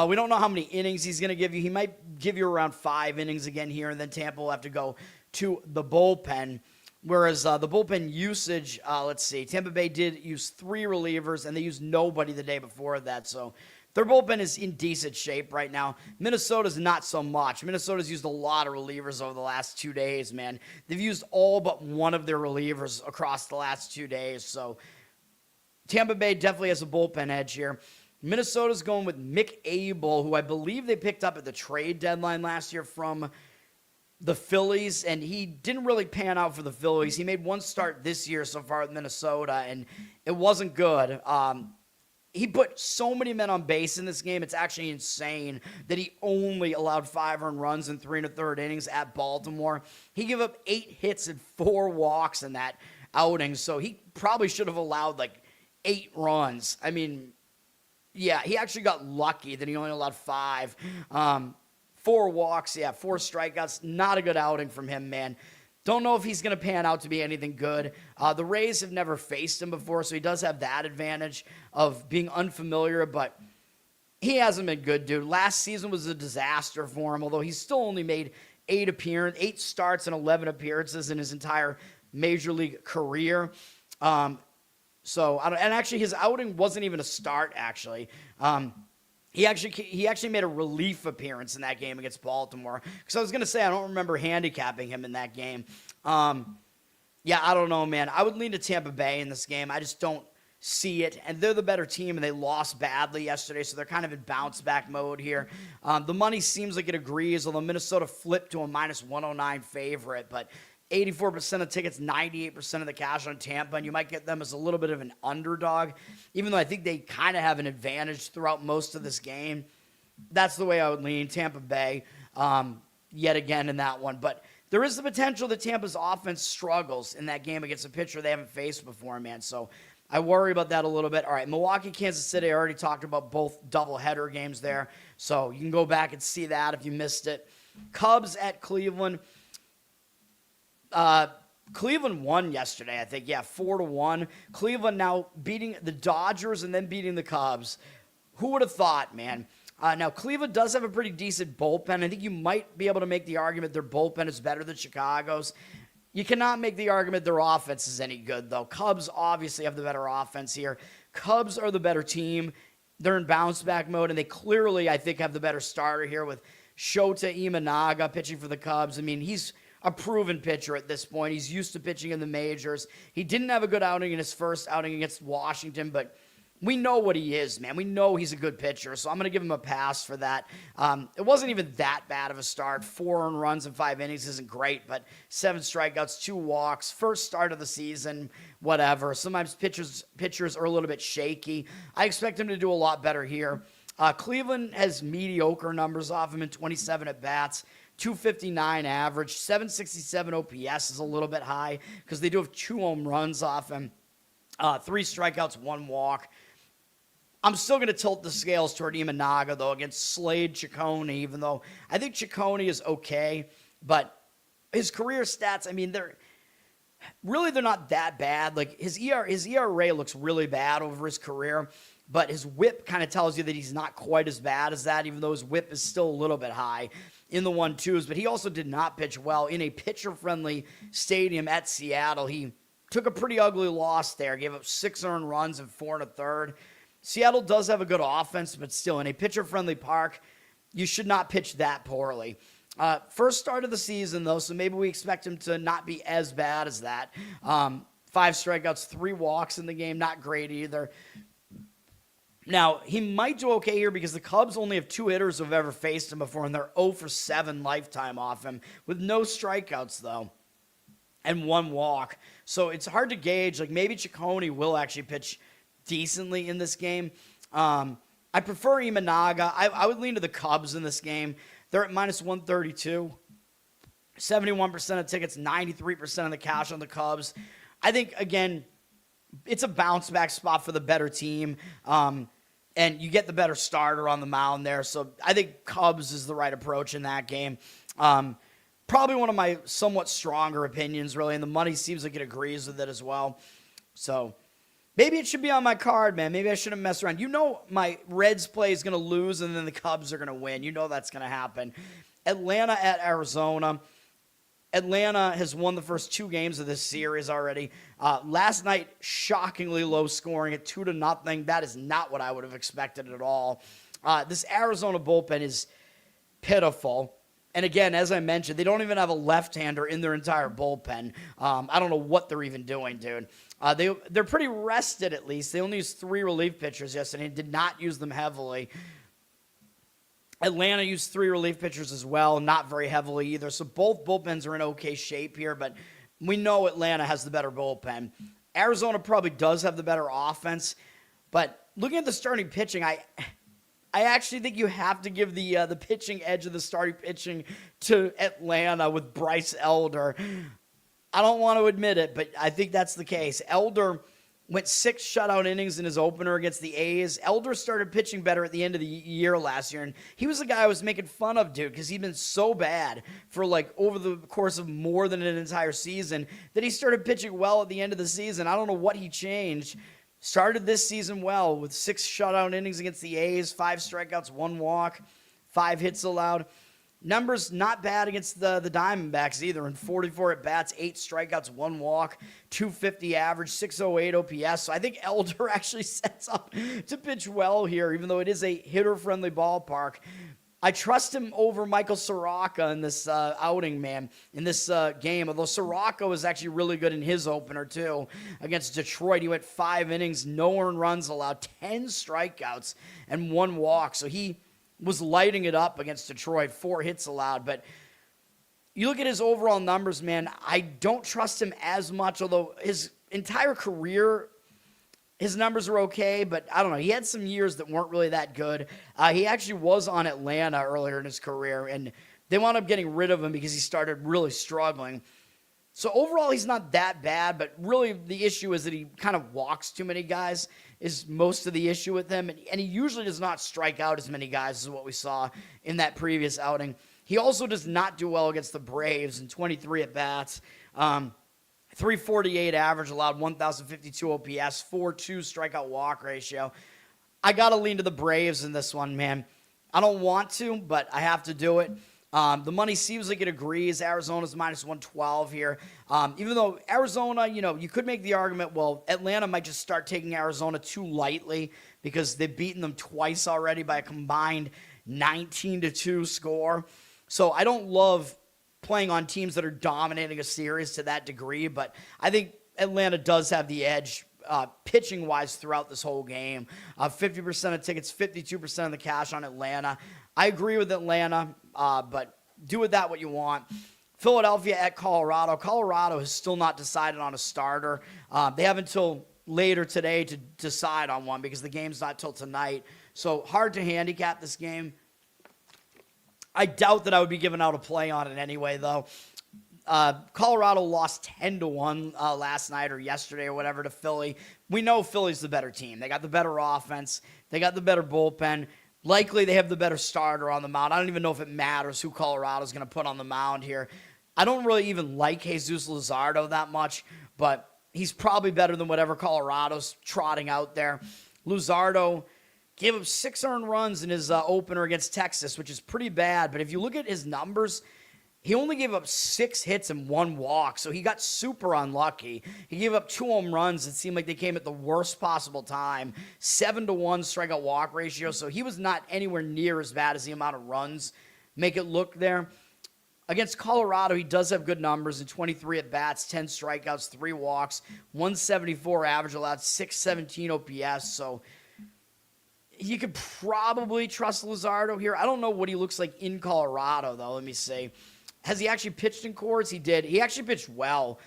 [SPEAKER 1] We don't know how many innings he's going to give you. He might give you around 5 innings again here, and then Tampa will have to go to the bullpen. Whereas the bullpen usage, let's see, Tampa Bay did use 3 relievers, and they used nobody the day before that. So their bullpen is in decent shape right now. Minnesota's not so much. Minnesota's used a lot of relievers over the last 2 days, man. They've used all but one of their relievers across the last 2 days. So Tampa Bay definitely has a bullpen edge here. Minnesota's going with Mick Abel, who I believe they picked up at the trade deadline last year from the Phillies, and he didn't really pan out for the Phillies. He made 1 start this year so far with Minnesota, and it wasn't good. He put so many men on base in this game, it's actually insane that he only allowed 5 earned runs in 3 1/3 innings at Baltimore. He gave up 8 hits and 4 walks in that outing, so he probably should have allowed like 8 runs. I mean, yeah, he actually got lucky that he only allowed 5. 4 walks, 4 strikeouts. Not a good outing from him, man. Don't know if he's going to pan out to be anything good. The Rays have never faced him before, so he does have that advantage of being unfamiliar, but he hasn't been good, dude. Last season was a disaster for him, although he's still only made 8 starts and 11 appearances in his entire major league career. And actually his outing wasn't even a start, actually. He actually made a relief appearance in that game against Baltimore. Because I was going to say, I don't remember handicapping him in that game. I don't know, man. I would lean to Tampa Bay in this game. I just don't see it. And they're the better team, and they lost badly yesterday, so they're kind of in bounce-back mode here. The money seems like it agrees, although Minnesota flipped to a minus 109 favorite. But 84% of tickets, 98% of the cash on Tampa, and you might get them as a little bit of an underdog, even though I think they kind of have an advantage throughout most of this game. That's the way I would lean, Tampa Bay. yet again in that one. But there is the potential that Tampa's offense struggles in that game against a pitcher they haven't faced before, man. So I worry about that a little bit. All right, Milwaukee, Kansas City, I already talked about both doubleheader games there. So you can go back and see that if you missed it. Cubs at Cleveland. Cleveland won yesterday, I think. Yeah, 4-1. Cleveland now beating the Dodgers and then beating the Cubs. Who would have thought, man? Now, Cleveland does have a pretty decent bullpen. I think you might be able to make the argument their bullpen is better than Chicago's. You cannot make the argument their offense is any good, though. Cubs obviously have the better offense here. Cubs are the better team. They're in bounce-back mode, and they clearly, I think, have the better starter here with Shota Imanaga pitching for the Cubs. I mean, he's a proven pitcher at this point. He's used to pitching in the majors. He didn't have a good outing in his first outing against Washington, but we know what he is, man. We know he's a good pitcher, so I'm going to give him a pass for that. It wasn't even that bad of a start. 4 earned runs in 5 innings isn't great, but 7 strikeouts, 2 walks, first start of the season, whatever. Sometimes pitchers are a little bit shaky. I expect him to do a lot better here. Cleveland has mediocre numbers off him in 27 at-bats. 259 average, 767 OPS is a little bit high because they do have 2 home runs off him, 3 strikeouts, 1 walk. I'm still going to tilt the scales toward Imanaga, though, against Slade Ciccone, even though I think Ciccone is okay, but his career stats, I mean, they're not that bad. Like, his ERA looks really bad over his career, but his whip kind of tells you that he's not quite as bad as that, even though his whip is still a little bit high in the 1-2s. But he also did not pitch well in a pitcher-friendly stadium at Seattle. He took a pretty ugly loss there, gave up 6 earned runs and 4 1/3. Seattle does have a good offense, but still, in a pitcher-friendly park, you should not pitch that poorly. First start of the season, though, so maybe we expect him to not be as bad as that. 5 strikeouts, 3 walks in the game, not great either. Now, he might do okay here because the Cubs only have 2 hitters who have ever faced him before, and they're 0 for 7 lifetime off him, with no strikeouts, though, and 1 walk. So it's hard to gauge. Like, maybe Ciccone will actually pitch decently in this game. I prefer Imanaga. I would lean to the Cubs in this game. They're at minus 132. 71% of tickets, 93% of the cash on the Cubs. I think, again, it's a bounce-back spot for the better team. And you get the better starter on the mound there. So I think Cubs is the right approach in that game. Probably one of my somewhat stronger opinions, really, and the money seems like it agrees with it as well. So maybe it should be on my card, man. Maybe I shouldn't mess around. You know my Reds play is going to lose, and then the Cubs are going to win. You know that's going to happen. Atlanta at Arizona. Atlanta has won the first 2 games of this series already. Last night, shockingly low scoring at 2-0. That is not what I would have expected at all. This Arizona bullpen is pitiful. And again, as I mentioned, they don't even have a left-hander in their entire bullpen. I don't know what they're even doing, dude. They're pretty rested, at least. They only used 3 relief pitchers yesterday and did not use them heavily. Atlanta used 3 relief pitchers as well, not very heavily either. So both bullpens are in okay shape here, but we know Atlanta has the better bullpen. Arizona probably does have the better offense, but looking at the starting pitching, I actually think you have to give the pitching edge of the starting pitching to Atlanta with Bryce Elder. I don't want to admit it, but I think that's the case. Elder went 6 shutout innings in his opener against the A's. Elder started pitching better at the end of the year last year, and he was the guy I was making fun of, dude, because he'd been so bad for, like, over the course of more than an entire season that he started pitching well at the end of the season. I don't know what he changed. Started this season well with 6 shutout innings against the A's, 5 strikeouts, 1 walk, 5 hits allowed. Numbers not bad against the Diamondbacks either. In 44 at-bats, 8 strikeouts, 1 walk, 250 average, 608 OPS. So I think Elder actually sets up to pitch well here, even though it is a hitter-friendly ballpark. I trust him over Michael Soroka in this outing, man, in this game. Although Soroka was actually really good in his opener, too, against Detroit. He went 5 innings, no earned runs allowed, 10 strikeouts, and 1 walk. So he was lighting it up against Detroit, 4 hits allowed. But you look at his overall numbers, man, I don't trust him as much, although his entire career, his numbers are okay, but I don't know. He had some years that weren't really that good. He actually was on Atlanta earlier in his career, and They wound up getting rid of him because he started really struggling. So overall, he's not that bad, but really the issue is that he kind of walks too many guys is most of the issue with him. And he usually does not strike out as many guys as what we saw in that previous outing. He also does not do well against the Braves in 23 at-bats. 348 average, allowed 1,052 OPS, 4.2 strikeout walk ratio. I got to lean to the Braves in this one, man. I don't want to, but I have to do it. The money seems like it agrees. Arizona's minus 112 here. Even though Arizona, you could make the argument, well, Atlanta might just start taking Arizona too lightly because they've beaten them twice already by a combined 19-2 score. So I don't love playing on teams that are dominating a series to that degree, but I think Atlanta does have the edge pitching-wise throughout this whole game. 50% of tickets, 52% of the cash on Atlanta. I agree with Atlanta, but do with that what you want. Philadelphia at Colorado. Colorado has still not decided on a starter. They have until later today to decide on one because the game's not till tonight. So hard to handicap this game. I doubt that I would be giving out a play on it anyway, though. Colorado lost 10-1 last night or yesterday or whatever to Philly. We know Philly's the better team. They got the better offense. They got the better bullpen. Likely they have the better starter on the mound. I don't even know if it matters who Colorado's going to put on the mound here. I don't really even like Jesus Luzardo that much, but he's probably better than whatever Colorado's trotting out there. Luzardo gave up 6 earned runs in his opener against Texas, which is pretty bad. But if you look at his numbers, he only gave up 6 hits and 1 walk, so he got super unlucky. He gave up 2 home runs. It seemed like they came at the worst possible time. 7-1 strikeout walk ratio, so he was not anywhere near as bad as the amount of runs make it look there. Against Colorado, he does have good numbers in 23 at-bats, 10 strikeouts, 3 walks, 174 average, allowed 617 OPS, so you could probably trust Luzardo here. I don't know what he looks like in Colorado, though. Let me see. Has he actually pitched in Coors? He did. He actually pitched well.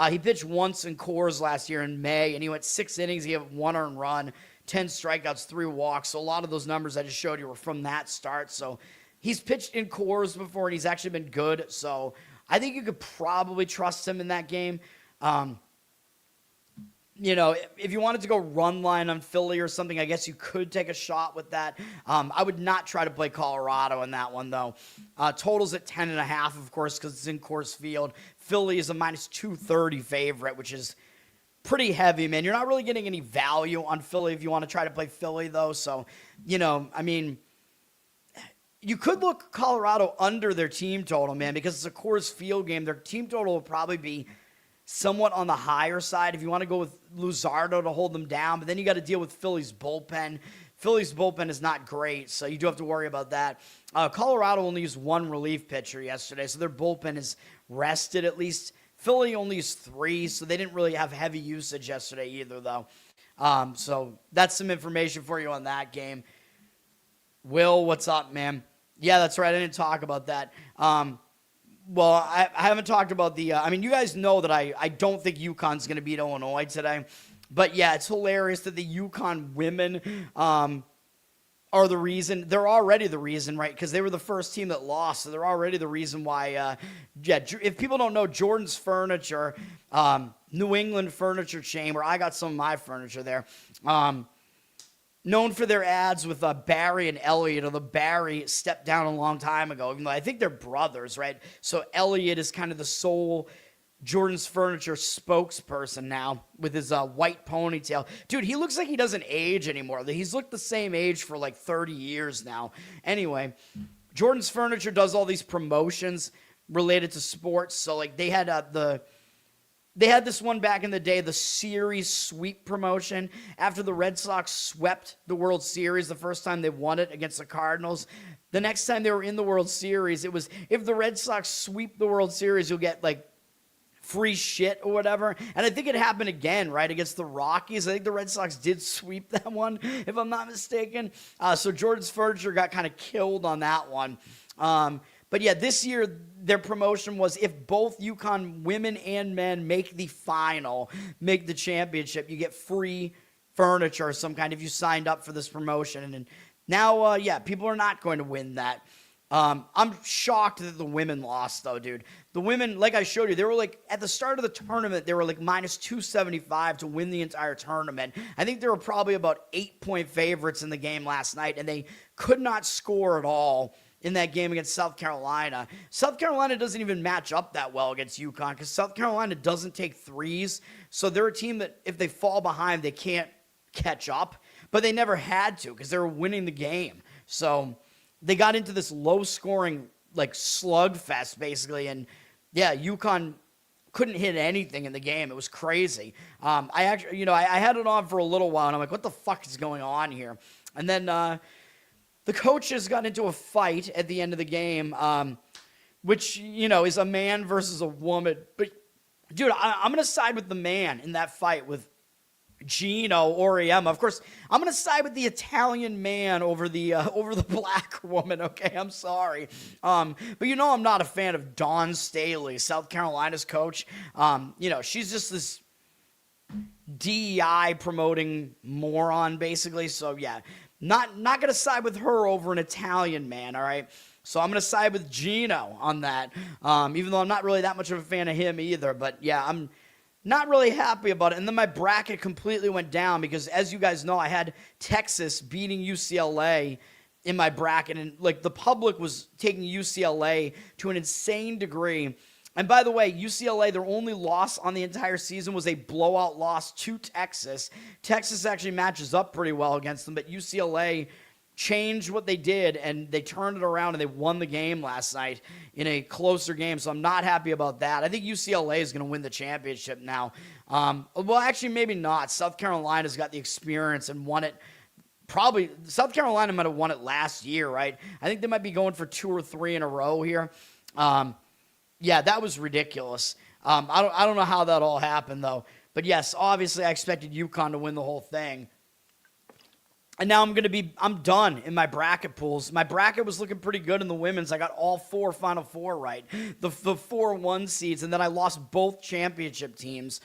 [SPEAKER 1] He pitched once in Coors last year in May, and he went 6 innings. He had 1 earned run, 10 strikeouts, 3 walks. So a lot of those numbers I just showed you were from that start. So he's pitched in Coors before, and he's actually been good. So I think you could probably trust him in that game. If you wanted to go run line on Philly or something, I guess you could take a shot with that. I would not try to play Colorado in that one, though. Totals at 10.5, of course, because it's in Coors Field. Philly is a minus 230 favorite, which is pretty heavy, man. You're not really getting any value on Philly if you want to try to play Philly, though. So, you could look Colorado under their team total, man, because it's a Coors Field game. Their team total will probably be somewhat on the higher side if you want to go with Luzardo to hold them down, but then you got to deal with Philly's bullpen. Philly's bullpen is not great, so you do have to worry about that. Colorado only used 1 relief pitcher yesterday, so their bullpen is rested at least. Philly only used 3, so they didn't really have heavy usage yesterday either, though. So that's some information for you on that game. Will, what's up, man? Yeah, that's right. I didn't talk about that. Well, I haven't talked about the you guys know that I don't think UConn's going to beat Illinois today. But, yeah, it's hilarious that the UConn women are the reason. They're already the reason, right? Because they were the first team that lost. So they're already the reason why. If people don't know, Jordan's Furniture, New England furniture chain, where I got some of my furniture there, known for their ads with Barry and Elliot, although Barry stepped down a long time ago, even though I think they're brothers, right? So Elliot is kind of the sole Jordan's Furniture spokesperson now with his white ponytail. Dude, he looks like he doesn't age anymore. He's looked the same age for like 30 years now. Anyway, Jordan's Furniture does all these promotions related to sports. So like they had They had this one back in the day, the series sweep promotion. After the Red Sox swept the World Series the first time they won it against the Cardinals, the next time they were in the World Series, it was, if the Red Sox sweep the World Series, you'll get like free shit or whatever. And I think it happened again, right, against the Rockies. I think the Red Sox did sweep that one, if I'm not mistaken. So Jordan's Furniture got kind of killed on that one. But yeah, this year, their promotion was if both UConn women and men make the final, make the championship, you get free furniture of some kind if you signed up for this promotion. And now, people are not going to win that. I'm shocked that the women lost, though, dude. The women, like I showed you, they were like, at the start of the tournament, they were like minus 275 to win the entire tournament. I think they were probably about 8-point favorites in the game last night, and they could not score at all in that game against South Carolina. South Carolina doesn't even match up that well against UConn because South Carolina doesn't take threes. So they're a team that if they fall behind, they can't catch up. But they never had to because they were winning the game. So they got into this low-scoring, like, slugfest, basically. And, yeah, UConn couldn't hit anything in the game. It was crazy. I actually, I had it on for a little while, and I'm like, what the fuck is going on here? And then the coaches got into a fight at the end of the game, which, is a man versus a woman. But, dude, I'm going to side with the man in that fight with Gino Auriemma. Of course, I'm going to side with the Italian man over the black woman, okay? I'm sorry. But I'm not a fan of Dawn Staley, South Carolina's coach. She's just this DEI promoting moron, basically. So, yeah, not going to side with her over an Italian man, all right? So I'm going to side with Gino on that, even though I'm not really that much of a fan of him either. But, yeah, I'm not really happy about it. And then my bracket completely went down because, as you guys know, I had Texas beating UCLA in my bracket. And, the public was taking UCLA to an insane degree. And, by the way, UCLA, their only loss on the entire season was a blowout loss to Texas. Texas actually matches up pretty well against them, but UCLA changed what they did, and they turned it around, and they won the game last night in a closer game, so I'm not happy about that. I think UCLA is going to win the championship now. Well, actually, maybe not. South Carolina's got the experience and won it. Probably, South Carolina might have won it last year, right? I think they might be going for 2 or 3 in a row here. Yeah, that was ridiculous. I don't know how that all happened, though. But, yes, obviously I expected UConn to win the whole thing. And now I'm done in my bracket pools. My bracket was looking pretty good in the women's. I got all 4 Final Four right. The 4 1 seeds, and then I lost both championship teams.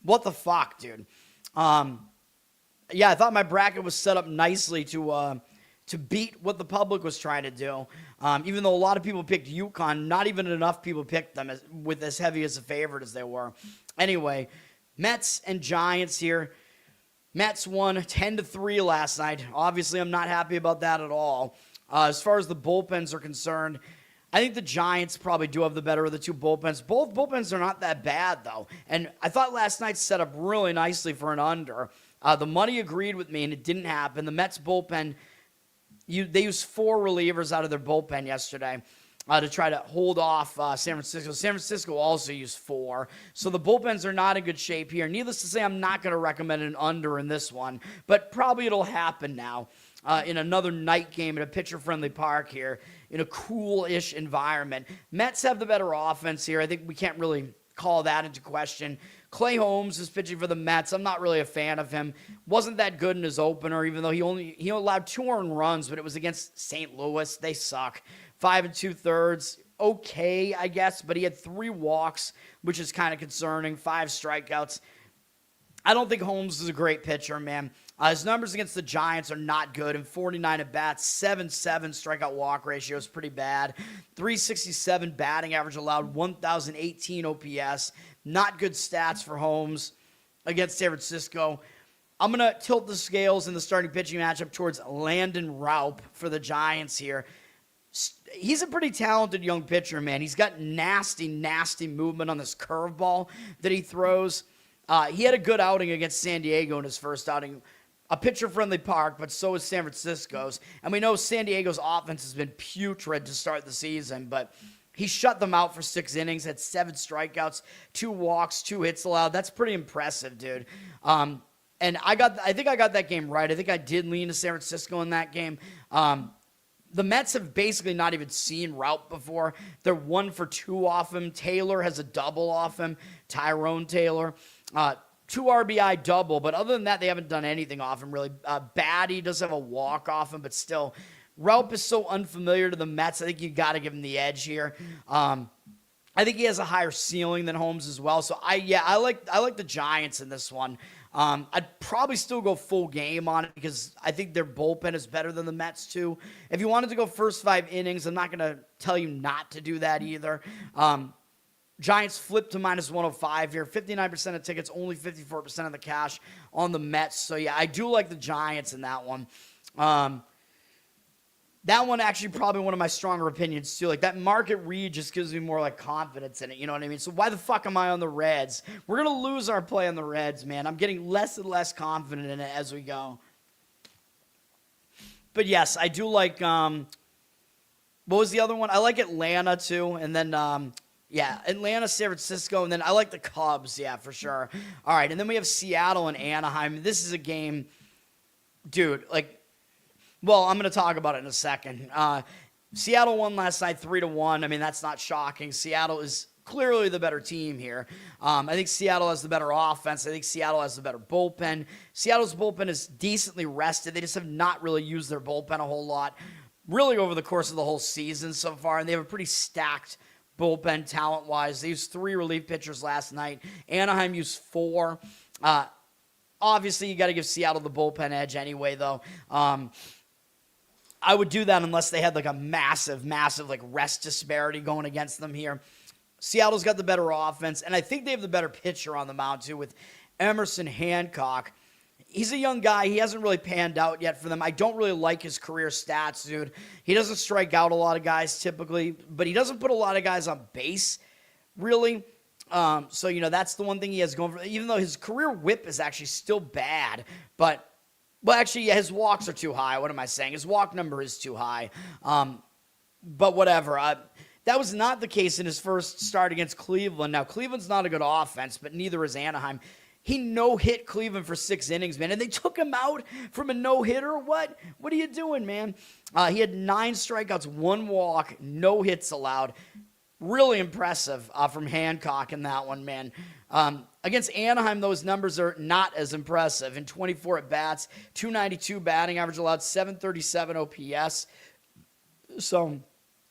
[SPEAKER 1] What the fuck, dude? Yeah, I thought my bracket was set up nicely to beat what the public was trying to do. Even though a lot of people picked UConn, not even enough people picked them with as heavy as a favorite as they were. Anyway, Mets and Giants here. Mets won 10-3 last night. Obviously, I'm not happy about that at all. As far as the bullpens are concerned, I think the Giants probably do have the better of the 2 bullpens. Both bullpens are not that bad, though. And I thought last night set up really nicely for an under. The money agreed with me, and it didn't happen. The Mets bullpen, they used 4 relievers out of their bullpen yesterday to try to hold off San Francisco. San Francisco also used 4. So the bullpens are not in good shape here. Needless to say, I'm not going to recommend an under in this one, but probably it'll happen now in another night game at a pitcher-friendly park here in a cool-ish environment. Mets have the better offense here. I think we can't really call that into question. Clay Holmes is pitching for the Mets. I'm not really a fan of him. Wasn't that good in his opener, even though he allowed 2 earned runs, but it was against St. Louis. They suck. 5 2/3. Okay, I guess, but he had 3 walks, which is kind of concerning. 5 strikeouts. I don't think Holmes is a great pitcher, man. His numbers against the Giants are not good. In 49 at-bats, 7.7 strikeout walk ratio is pretty bad. 367 batting average allowed, 1,018 OPS. Not good stats for Holmes against San Francisco. I'm going to tilt the scales in the starting pitching matchup towards Landon Raup for the Giants here. He's a pretty talented young pitcher, man. He's got nasty, nasty movement on this curveball that he throws. He had a good outing against San Diego in his first outing. A pitcher-friendly park, but so is San Francisco's. And we know San Diego's offense has been putrid to start the season, but he shut them out for 6 innings, had 7 strikeouts, 2 walks, 2 hits allowed. That's pretty impressive, dude. And I think I got that game right. I think I did lean to San Francisco in that game. The Mets have basically not even seen Raup before. They're 1 for 2 off him. Taylor has a double off him. Tyrone Taylor. 2 RBI double, but other than that, they haven't done anything off him, really. Batty does have a walk off him, but still, Raup is so unfamiliar to the Mets. I think you got to give him the edge here. I think he has a higher ceiling than Holmes as well. So I like the Giants in this one. I'd probably still go full game on it because I think their bullpen is better than the Mets too. If you wanted to go first 5 innings, I'm not going to tell you not to do that either. Giants flip to minus 105 here. 59% of tickets, only 54% of the cash on the Mets. So, yeah, I do like the Giants in that one. That one actually probably one of my stronger opinions, too. Like, that market read just gives me more, like, confidence in it. You know what I mean? So, why the fuck am I on the Reds? We're going to lose our play on the Reds, man. I'm getting less and less confident in it as we go. But, yes, I do like, what was the other one? I like Atlanta, too. And then, yeah, Atlanta, San Francisco, and then I like the Cubs, yeah, for sure. All right, and then we have Seattle and Anaheim. This is a game, dude, like, well, I'm going to talk about it in a second. Seattle won last night 3-1. I mean, that's not shocking. Seattle is clearly the better team here. I think Seattle has the better offense. I think Seattle has the better bullpen. Seattle's bullpen is decently rested. They just have not really used their bullpen a whole lot, really over the course of the whole season so far, and they have a pretty stacked bullpen talent-wise. They used 3 relief pitchers last night. Anaheim used 4. Obviously, you got to give Seattle the bullpen edge anyway, though. I would do that unless they had like a massive like rest disparity going against them here. Seattle's got the better offense, and I think they have the better pitcher on the mound, too, with Emerson Hancock. He's a young guy. He hasn't really panned out yet for them. I don't really like his career stats, dude. He doesn't strike out a lot of guys typically, but he doesn't put a lot of guys on base, really. So, you know, that's the one thing he has going for him. Even though his career whip is actually still bad, but, well, actually, yeah, his walks are too high. What am I saying? His walk number is too high. But whatever. That was not the case in his first start against Cleveland. Now, Cleveland's not a good offense, but neither is Anaheim. He no-hit Cleveland for 6 innings, man, and they took him out from a no-hitter? What? What are you doing, man? He had 9 strikeouts, 1 walk, no hits allowed. Really impressive from Hancock in that one, man. Against Anaheim, those numbers are not as impressive. In 24 at-bats, 292 batting average allowed, 737 OPS. So,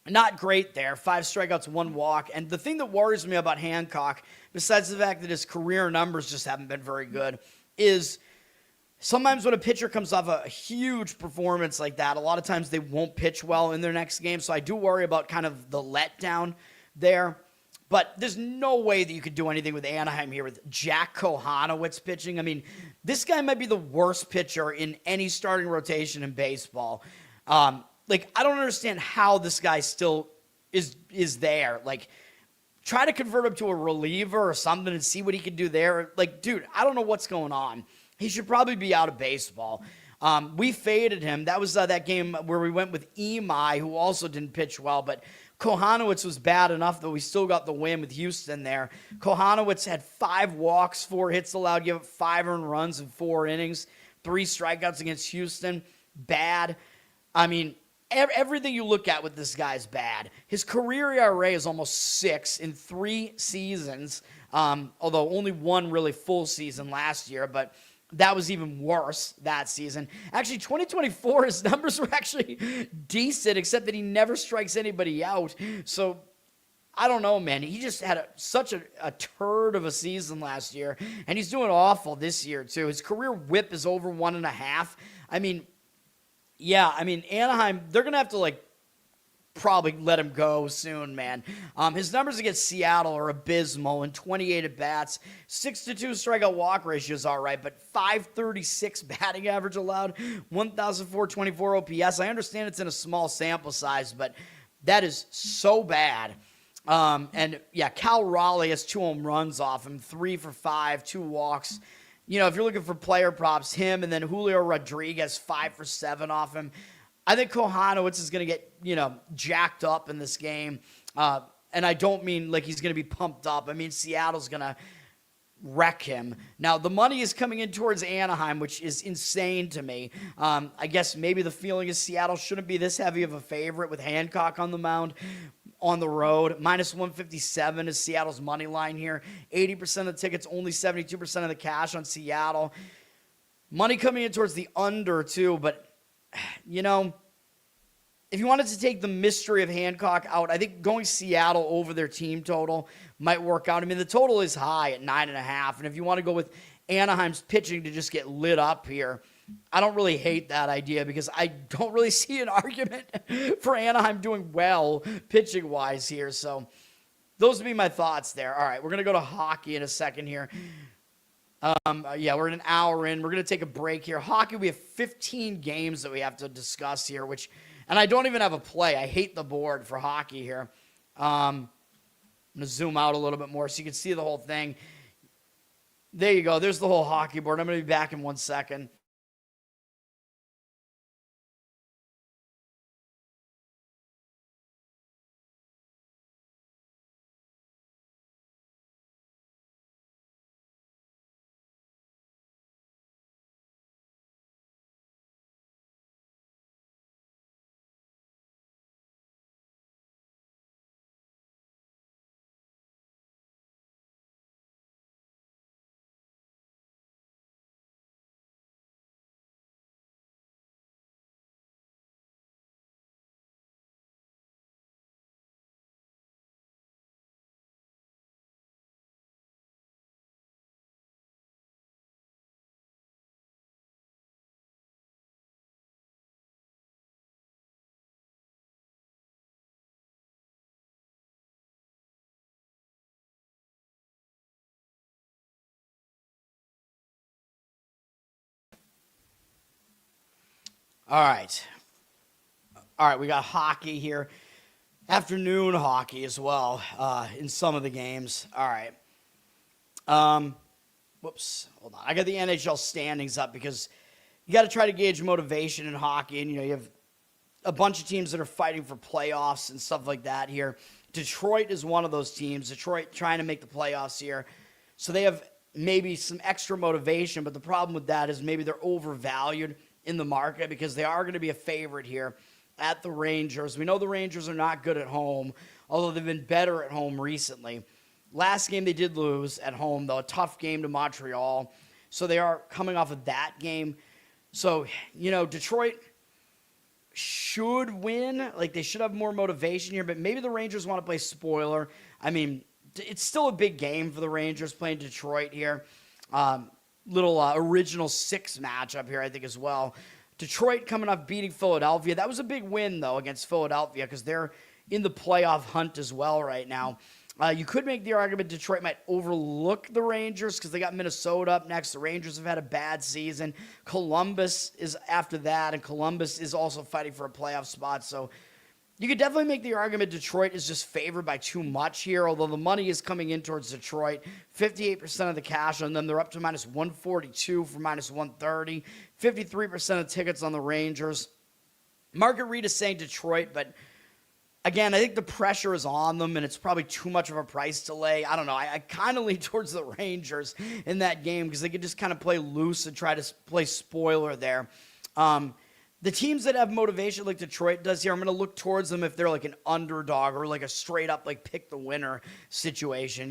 [SPEAKER 1] not great there. 5 strikeouts, 1 walk. And the thing that worries me about Hancock, besides the fact that his career numbers just haven't been very good, is sometimes when a pitcher comes off a huge performance like that, a lot of times they won't pitch well in their next game. So I do worry about kind of the letdown there. But there's no way that you could do anything with Anaheim here with Jack Kohanowitz pitching. I mean, this guy might be the worst pitcher in any starting rotation in baseball. Like, I don't understand how this guy still is there. Like, try to convert him to a reliever or something and see what he can do there. Like, dude, I don't know what's going on. He should probably be out of baseball. We faded him. That was that game where we went with Imai, who also didn't pitch well, but Kohanowitz was bad enough that we still got the win with Houston there. Kohanowitz had 5 walks, 4 hits allowed, gave up 5 earned runs in 4 innings, 3 strikeouts against Houston. Bad. I mean, everything you look at with this guy is bad. His career ERA is almost 6 in 3 seasons, although only 1 really full season last year, but that was even worse that season. Actually, 2024, his numbers were actually decent, except that he never strikes anybody out. So, I don't know, man. He just had such a turd of a season last year, and he's doing awful this year, too. His career whip is over 1.5. I mean, yeah, I mean, Anaheim, they're going to have to, like, probably let him go soon, man. His numbers against Seattle are abysmal in 28 at-bats. 6-2 strikeout walk ratio is all right, but 536 batting average allowed, 1,424 OPS. I understand it's in a small sample size, but that is so bad. And, yeah, Cal Raleigh has 2 home runs off him, 3 for 5, 2 walks. You know, if you're looking for player props, him and then Julio Rodriguez, 5 for 7 off him. I think Kohanowitz is going to get, you know, jacked up in this game. And I don't mean like he's going to be pumped up. I mean, Seattle's going to wreck him. Now, the money is coming in towards Anaheim, which is insane to me. I guess maybe the feeling is Seattle shouldn't be this heavy of a favorite with Hancock on the mound on the road. Minus 157 is Seattle's money line here. 80% of the tickets, only 72% of the cash on Seattle. Money coming in towards the under, too, but you know, if you wanted to take the mystery of Hancock out, I think going Seattle over their team total might work out. I mean, the total is high at 9.5. And if you want to go with Anaheim's pitching to just get lit up here. I don't really hate that idea because I don't really see an argument for Anaheim doing well pitching-wise here. So those would be my thoughts there. All right, we're going to go to hockey in a second here. Yeah, we're an hour in. We're going to take a break here. Hockey, we have 15 games that we have to discuss here, and I don't even have a play. I hate the board for hockey here. I'm going to zoom out a little bit more so you can see the whole thing. There you go. There's the whole hockey board. I'm going to be back in 1 second. All right. All right, we got hockey here. Afternoon hockey as well in some of the games. All right. Whoops. Hold on. I got the NHL standings up because you got to try to gauge motivation in hockey. And, you have a bunch of teams that are fighting for playoffs and stuff like that here. Detroit is one of those teams. Detroit trying to make the playoffs here. So they have maybe some extra motivation, but the problem with that is maybe they're overvalued in the market because they are going to be a favorite here at the Rangers. We know the Rangers are not good at home, although they've been better at home recently. Last game they did lose at home, though, a tough game to Montreal. So they are coming off of that game. So, Detroit should win. Like, they should have more motivation here, but maybe the Rangers want to play spoiler. I mean, it's still a big game for the Rangers playing Detroit here. Little original six matchup here, I think, as well. Detroit coming off beating Philadelphia. That was a big win, though, against Philadelphia because they're in the playoff hunt as well right now. You could make the argument Detroit might overlook the Rangers because they got Minnesota up next. The Rangers have had a bad season. Columbus is after that, and Columbus is also fighting for a playoff spot. So you could definitely make the argument Detroit is just favored by too much here, although the money is coming in towards Detroit. 58% of the cash on them. They're up to minus 142 for minus 130. 53% of tickets on the Rangers. Market read is saying Detroit, but again, I think the pressure is on them, and it's probably too much of a price to lay. I don't know. I kind of lean towards the Rangers in that game because they could just kind of play loose and try to play spoiler there. The teams that have motivation like Detroit does here, I'm going to look towards them if they're like an underdog or like a straight-up like pick the winner situation,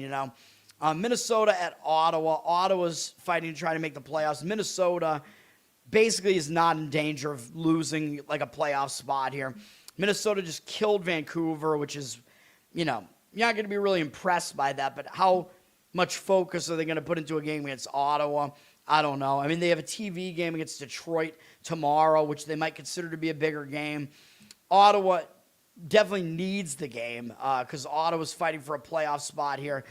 [SPEAKER 1] Minnesota at Ottawa. Ottawa's fighting to try to make the playoffs. Minnesota basically is not in danger of losing like a playoff spot here. Minnesota just killed Vancouver, which is, you're not going to be really impressed by that, but how much focus are they going to put into a game against Ottawa? I don't know. I mean, they have a TV game against Detroit tomorrow, which they might consider to be a bigger game. Ottawa definitely needs the game because Ottawa's fighting for a playoff spot here.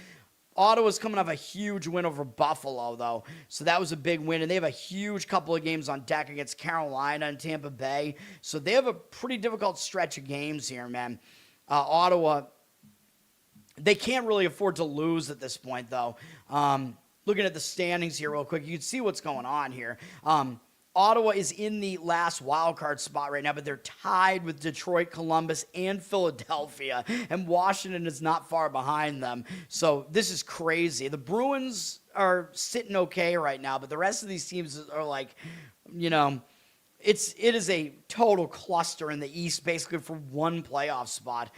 [SPEAKER 1] Ottawa's coming off a huge win over Buffalo, though, so that was a big win, and they have a huge couple of games on deck against Carolina and Tampa Bay, so they have a pretty difficult stretch of games here, man. Ottawa, they can't really afford to lose at this point, though. Looking at the standings here real quick, you can see what's going on here. Ottawa is in the last wild card spot right now, but they're tied with Detroit, Columbus, and Philadelphia, and Washington is not far behind them. So this is crazy. The Bruins are sitting okay right now, but the rest of these teams are like, it is a total cluster in the East, basically for one playoff spot.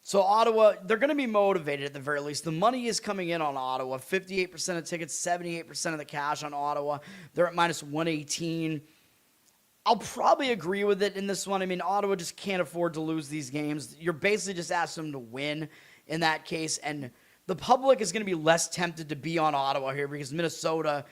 [SPEAKER 1] So Ottawa, they're going to be motivated at the very least. The money is coming in on Ottawa. 58% of tickets, 78% of the cash on Ottawa. They're at minus 118. I'll probably agree with it in this one. I mean, Ottawa just can't afford to lose these games. You're basically just asking them to win in that case. And the public is going to be less tempted to be on Ottawa here because Minnesota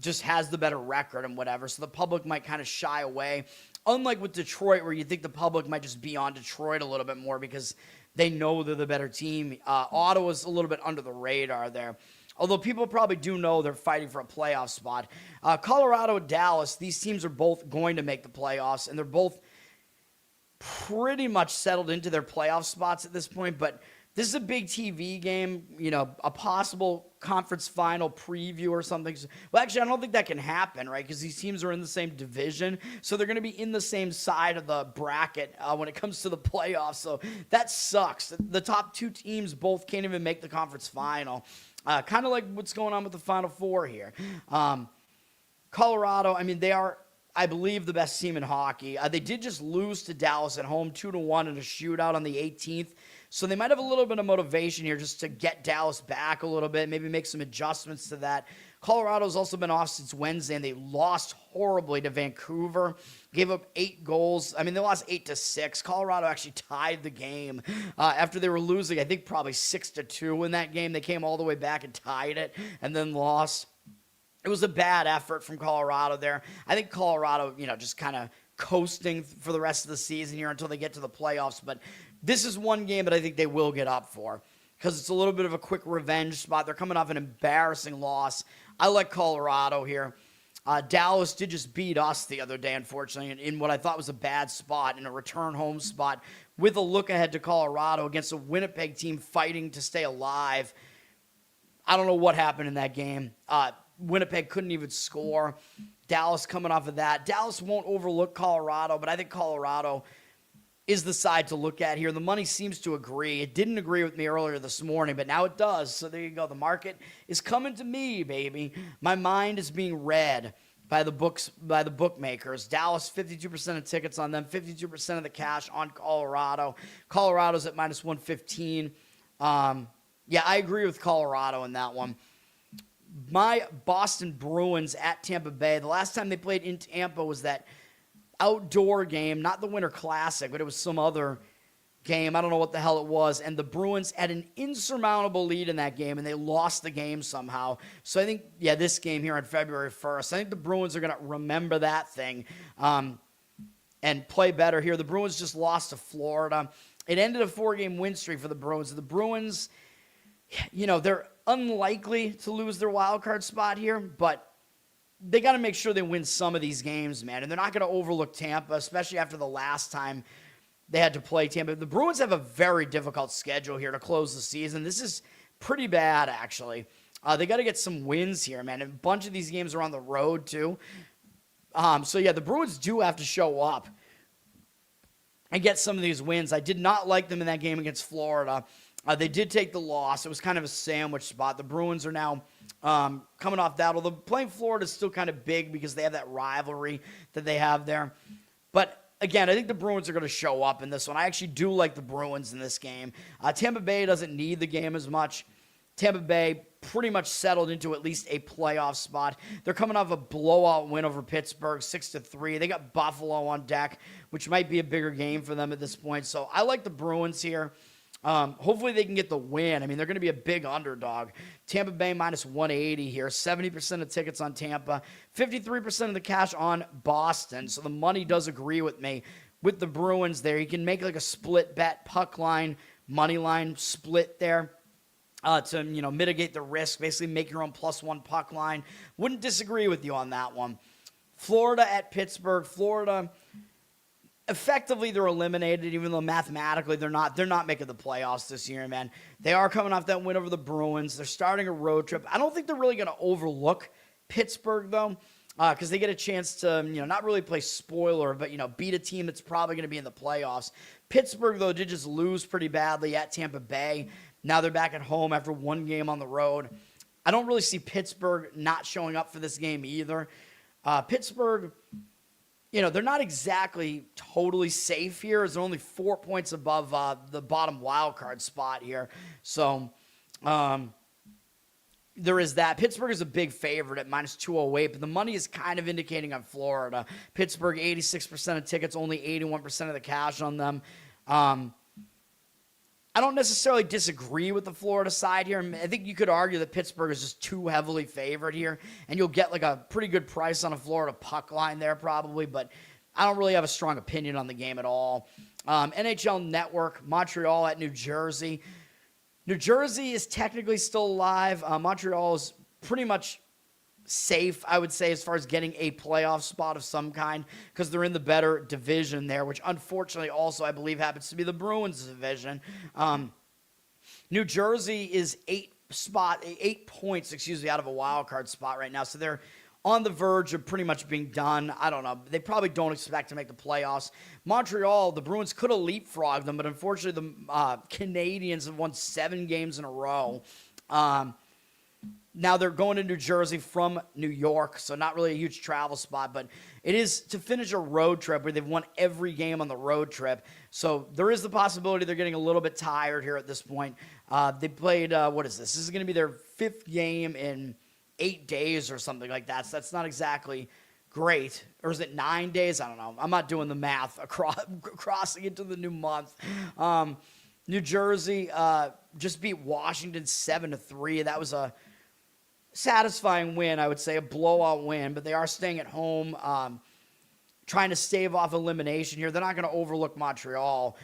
[SPEAKER 1] just has the better record and whatever. So the public might kind of shy away. Unlike with Detroit, where you think the public might just be on Detroit a little bit more because they know they're the better team. Ottawa's a little bit under the radar there. Although people probably do know they're fighting for a playoff spot. Colorado, Dallas, these teams are both going to make the playoffs, and they're both pretty much settled into their playoff spots at this point. But this is a big TV game, a possible conference final preview or something. Well, actually, I don't think that can happen, right? Because these teams are in the same division. So they're going to be in the same side of the bracket when it comes to the playoffs. So that sucks. The top two teams both can't even make the conference final. Kind of like what's going on with the Final Four here. Colorado, they are, I believe, the best team in hockey. They did just lose to Dallas at home 2-1 in a shootout on the 18th. So they might have a little bit of motivation here just to get Dallas back a little bit, maybe make some adjustments to that. Colorado's also been off since Wednesday, and they lost horribly to Vancouver. Gave up 8 goals. They lost 8-6. Colorado actually tied the game after they were losing, I think, probably 6-2 in that game. They came all the way back and tied it and then lost. It was a bad effort from Colorado there. I think Colorado, just kind of coasting for the rest of the season here until they get to the playoffs. But this is one game that I think they will get up for because it's a little bit of a quick revenge spot. They're coming off an embarrassing loss. I like Colorado here. Dallas did just beat us the other day, unfortunately, in what I thought was a bad spot, in a return home spot, with a look ahead to Colorado against a Winnipeg team fighting to stay alive. I don't know what happened in that game. Winnipeg couldn't even score. Dallas coming off of that. Dallas won't overlook Colorado, but I think Colorado is the side to look at here. The money seems to agree. It didn't agree with me earlier this morning, but now it does. So there you go. The market is coming to me, baby. My mind is being read by the bookmakers. Dallas, 52% of tickets on them, 52% of the cash on Colorado. Colorado's at minus 115. Yeah, I agree with Colorado in that one. My Boston Bruins at Tampa Bay, the last time they played in Tampa was that outdoor game, not the Winter Classic, but it was some other game. I don't know what the hell it was. And the Bruins had an insurmountable lead in that game, and they lost the game somehow. So I think, this game here on February 1st, I think the Bruins are going to remember that thing and play better here. The Bruins just lost to Florida. It ended a 4-game win streak for the Bruins. The Bruins, they're unlikely to lose their wild card spot here, but they got to make sure they win some of these games, man. And they're not going to overlook Tampa, especially after the last time they had to play Tampa. The Bruins have a very difficult schedule here to close the season. This is pretty bad, actually. They got to get some wins here, man. And a bunch of these games are on the road, too. The Bruins do have to show up and get some of these wins. I did not like them in that game against Florida. They did take the loss. It was kind of a sandwich spot. The Bruins are now coming off that, although playing Florida is still kind of big because they have that rivalry that they have there. But again, I think the Bruins are going to show up in this one. I actually do like the Bruins in this game. Tampa Bay doesn't need the game as much. Tampa Bay pretty much settled into at least a playoff spot. They're coming off a blowout win over Pittsburgh, 6-3. They got Buffalo on deck, which might be a bigger game for them at this point. So I like the Bruins here. Hopefully they can get the win. They're going to be a big underdog. Tampa Bay minus 180 here. 70% of tickets on Tampa. 53% of the cash on Boston. So the money does agree with me with the Bruins there. You can make like a split bet, puck line, money line split there. To mitigate the risk, basically make your own +1 puck line. Wouldn't disagree with you on that one. Florida at Pittsburgh. Florida, effectively they're eliminated, even though mathematically they're not. They're not making the playoffs this year, man. They are coming off that win over the Bruins. They're starting a road trip. I don't think they're really going to overlook Pittsburgh though, because they get a chance to not really play spoiler, but beat a team that's probably going to be in the playoffs. Pittsburgh though did just lose pretty badly at Tampa Bay. Now they're back at home after one game on the road. I don't really see Pittsburgh not showing up for this game either. Pittsburgh, they're not exactly totally safe here. They're only 4 points above the bottom wild card spot here. So there is that. Pittsburgh is a big favorite at minus 208, but the money is kind of indicating on Florida. Pittsburgh, 86% of tickets, only 81% of the cash on them. I don't necessarily disagree with the Florida side here. I think you could argue that Pittsburgh is just too heavily favored here, and you'll get like a pretty good price on a Florida puck line there probably, but I don't really have a strong opinion on the game at all. NHL Network, Montreal at New Jersey. New Jersey is technically still alive. Montreal is pretty much safe, I would say, as far as getting a playoff spot of some kind, because they're in the better division there, which unfortunately also I believe happens to be the Bruins division. New Jersey is 8 points, out of a wild card spot right now, so they're on the verge of pretty much being done. I don't know. They probably don't expect to make the playoffs. Montreal, the Bruins could have leapfrogged them, but unfortunately the Canadians have won 7 games in a row. Now they're going to New Jersey from New York, so not really a huge travel spot, but it is to finish a road trip where they've won every game on the road trip. So there is the possibility they're getting a little bit tired here at this point. They played, what is this? This is going to be their 5th game in 8 days or something like that. So that's not exactly great. Or is it 9 days? I don't know. I'm not doing the math crossing into the new month. New Jersey just beat Washington 7-3. That was a satisfying win, I would say, a blowout win, but they are staying at home, trying to stave off elimination here. They're not going to overlook Montreal.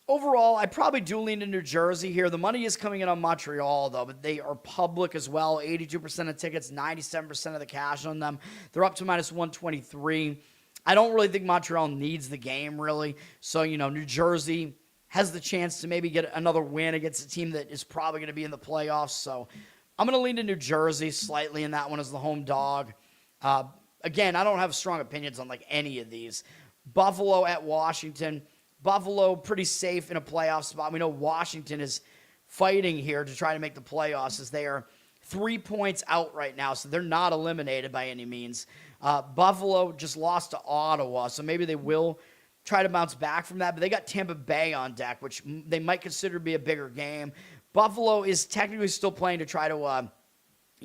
[SPEAKER 1] Overall, I probably do lean to New Jersey here. The money is coming in on Montreal, though, but they are public as well. 82% of tickets, 97% of the cash on them. They're up to -123. I don't really think Montreal needs the game, really. So, New Jersey has the chance to maybe get another win against a team that is probably going to be in the playoffs. So I'm going to lean to New Jersey slightly in that one as the home dog. Again, I don't have strong opinions on any of these. Buffalo at Washington. Buffalo pretty safe in a playoff spot. We know Washington is fighting here to try to make the playoffs as they are 3 points out right now, so they're not eliminated by any means. Buffalo just lost to Ottawa, so maybe they will try to bounce back from that, but they got Tampa Bay on deck, which they might consider to be a bigger game. Buffalo is technically still playing to try to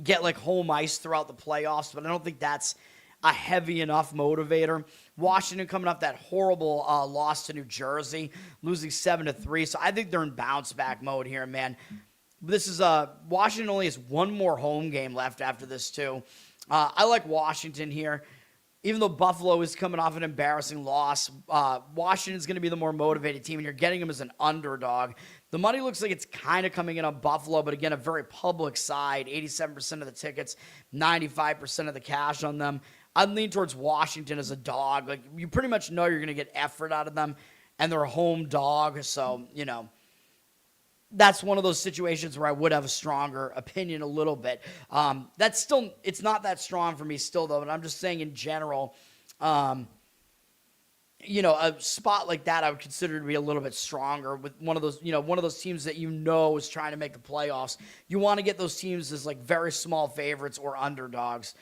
[SPEAKER 1] get home ice throughout the playoffs, but I don't think that's a heavy enough motivator. Washington coming off that horrible loss to New Jersey, losing 7-3. So I think they're in bounce back mode here, man. This is Washington only has one more home game left after this too. I like Washington here. Even though Buffalo is coming off an embarrassing loss, Washington's going to be the more motivated team, and you're getting them as an underdog. The money looks like it's kind of coming in on Buffalo, but again, a very public side. 87% of the tickets, 95% of the cash on them. I'd lean towards Washington as a dog. You pretty much know you're going to get effort out of them, and they're a home dog, so, that's one of those situations where I would have a stronger opinion a little bit. That's still, it's not that strong for me still, though, but I'm just saying in general, a spot like that I would consider to be a little bit stronger with one of those teams that is trying to make the playoffs. You want to get those teams as very small favorites or underdogs.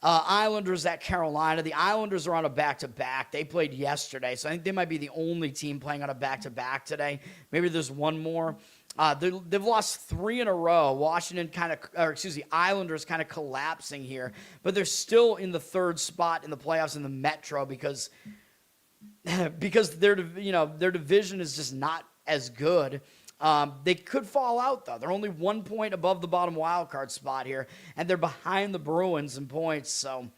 [SPEAKER 1] Islanders at Carolina. The Islanders are on a back-to-back. They played yesterday, so I think they might be the only team playing on a back-to-back today. Maybe there's one more. They've lost 3 in a row. Islanders kind of collapsing here, but they're still in the 3rd spot in the playoffs in the Metro because their division is just not as good. They could fall out, though. They're only 1 point above the bottom wild card spot here, and they're behind the Bruins in points. So,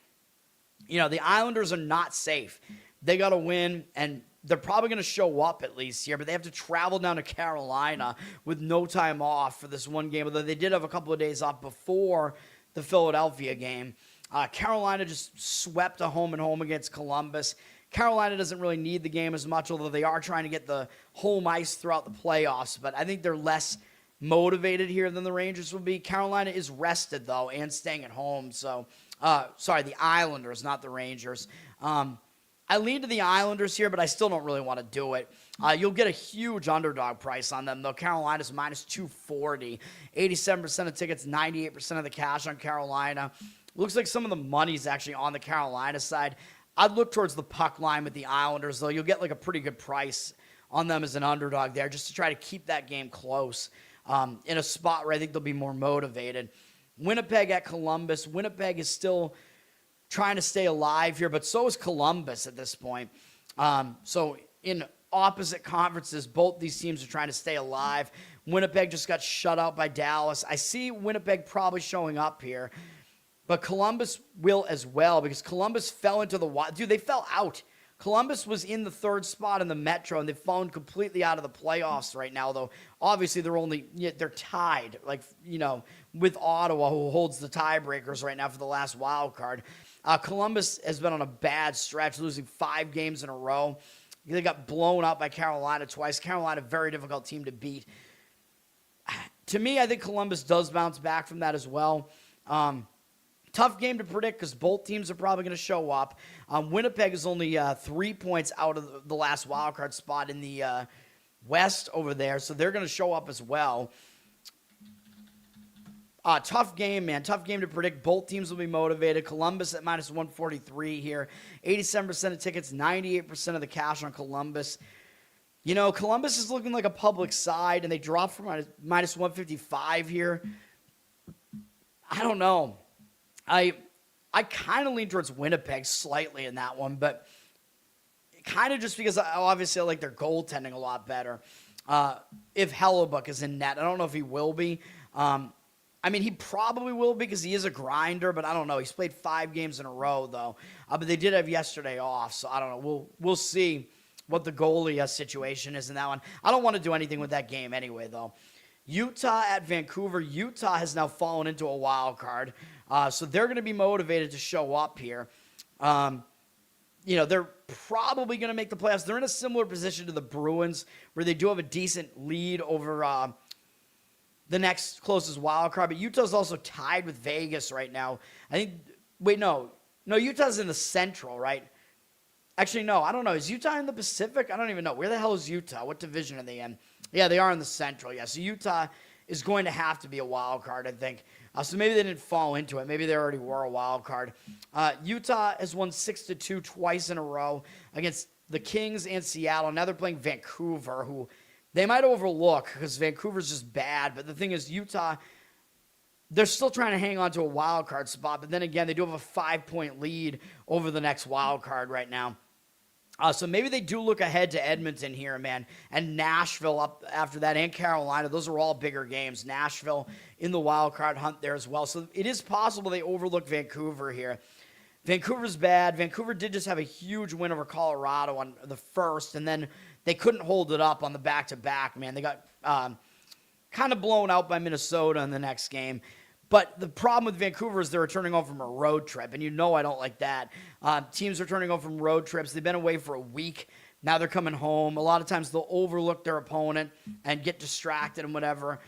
[SPEAKER 1] the Islanders are not safe. They got to win, and they're probably going to show up at least here, but they have to travel down to Carolina with no time off for this one game, although they did have a couple of days off before the Philadelphia game. Carolina just swept a home-and-home against Columbus. Carolina doesn't really need the game as much, although they are trying to get the home ice throughout the playoffs. But I think they're less motivated here than the Rangers will be. Carolina is rested, though, and staying at home. So, the Islanders, not the Rangers. I lean to the Islanders here, but I still don't really want to do it. You'll get a huge underdog price on them, though. Carolina's -240. 87% of tickets, 98% of the cash on Carolina. Looks like some of the money's actually on the Carolina side. I'd look towards the puck line with the Islanders, though. You'll get a pretty good price on them as an underdog there just to try to keep that game close in a spot where I think they'll be more motivated. Winnipeg at Columbus. Winnipeg is still trying to stay alive here, but so is Columbus at this point. So in opposite conferences. Both these teams are trying to stay alive. Winnipeg just got shut out by Dallas. I see Winnipeg probably showing up here, but Columbus will as well, because Columbus fell into the wild. Dude, they fell out. Columbus was in the third spot in the Metro, and they've fallen completely out of the playoffs right now, though. Obviously, they're tied, with Ottawa, who holds the tiebreakers right now for the last wild card. Columbus has been on a bad stretch, losing 5 games in a row. They got blown out by Carolina twice. Carolina, very difficult team to beat. To me, I think Columbus does bounce back from that as well. Tough game to predict because both teams are probably going to show up. Winnipeg is only 3 points out of the last wildcard spot in the West over there, so they're going to show up as well. Tough game, man. Tough game to predict. Both teams will be motivated. Columbus at minus 143 here. 87% of tickets, 98% of the cash on Columbus. Columbus is looking like a public side, and they dropped from minus 155 here. I don't know. I kind of lean towards Winnipeg slightly in that one, but kind of just because obviously I like their goaltending a lot better. If Hellebuck is in net, I don't know if he will be. He probably will be because he is a grinder, but I don't know. He's played 5 games in a row, though. But they did have yesterday off, so I don't know. We'll see what the goalie situation is in that one. I don't want to do anything with that game anyway, though. Utah at Vancouver. Utah has now fallen into a wild card, so they're going to be motivated to show up here. They're probably going to make the playoffs. They're in a similar position to the Bruins, where they do have a decent lead over the next closest wild card. But Utah's also tied with Vegas right now. No, Utah's in the Central, right? Actually, no, I don't know. Is Utah in the Pacific? I don't even know. Where the hell is Utah? What division are they in? Yeah, they are in the Central. Yeah, so Utah is going to have to be a wild card, I think. So maybe they didn't fall into it. Maybe they already were a wild card. Utah has won 6-2 twice in a row against the Kings and Seattle. Now they're playing Vancouver, who they might overlook because Vancouver's just bad. But the thing is, Utah, they're still trying to hang on to a wild card spot. But then again, they do have a 5-point lead over the next wild card right now. So maybe they do look ahead to Edmonton here, man, and Nashville up after that, and Carolina. Those are all bigger games. Nashville in the wild card hunt there as well. So it is possible they overlook Vancouver here. Vancouver's bad. Vancouver did just have a huge win over Colorado on the first, and then they couldn't hold it up on the back-to-back, man. They got kind of blown out by Minnesota in the next game. But the problem with Vancouver is they're returning home from a road trip, and I don't like that. Teams are returning home from road trips. They've been away for a week. Now they're coming home. A lot of times they'll overlook their opponent and get distracted and whatever.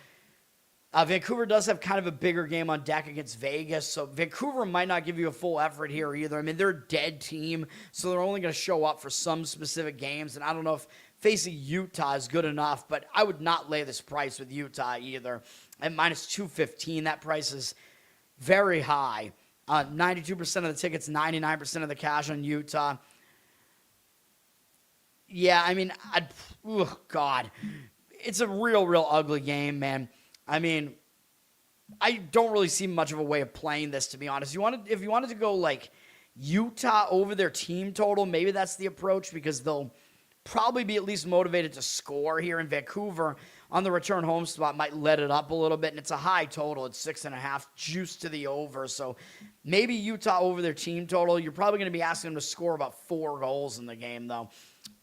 [SPEAKER 1] Vancouver does have kind of a bigger game on deck against Vegas, so Vancouver might not give you a full effort here either. They're a dead team, so they're only going to show up for some specific games, and I don't know if facing Utah is good enough, but I would not lay this price with Utah either. At minus 215, that price is very high. 92% of the tickets, 99% of the cash on Utah. Yeah, God. It's a real ugly game, man. I don't really see much of a way of playing this, to be honest. If you wanted to go like Utah over their team total, maybe that's the approach, because they'll probably be at least motivated to score here. In Vancouver on the return home spot might let it up a little bit, and it's a high total. It's 6.5, juice to the over. So maybe Utah over their team total. You're probably going to be asking them to score about 4 goals in the game, though,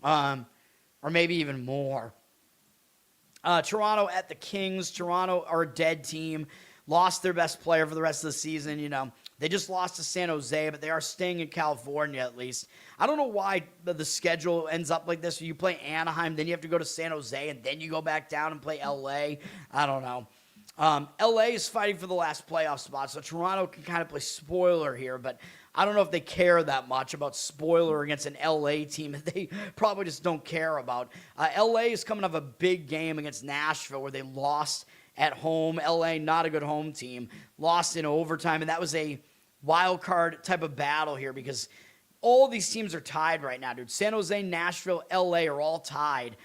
[SPEAKER 1] or maybe even more. Toronto at the Kings. Toronto are a dead team. Lost their best player for the rest of the season. They just lost to San Jose, but they are staying in California at least. I don't know why the schedule ends up like this. You play Anaheim, then you have to go to San Jose, and then you go back down and play LA. I don't know. LA is fighting for the last playoff spot, so Toronto can kind of play spoiler here, but I don't know if they care that much about spoiler against an LA team that they probably just don't care about. LA is coming off a big game against Nashville where they lost at home. LA, not a good home team, lost in overtime, and that was a wild card type of battle here because all these teams are tied right now, dude. San Jose, Nashville, LA are all tied,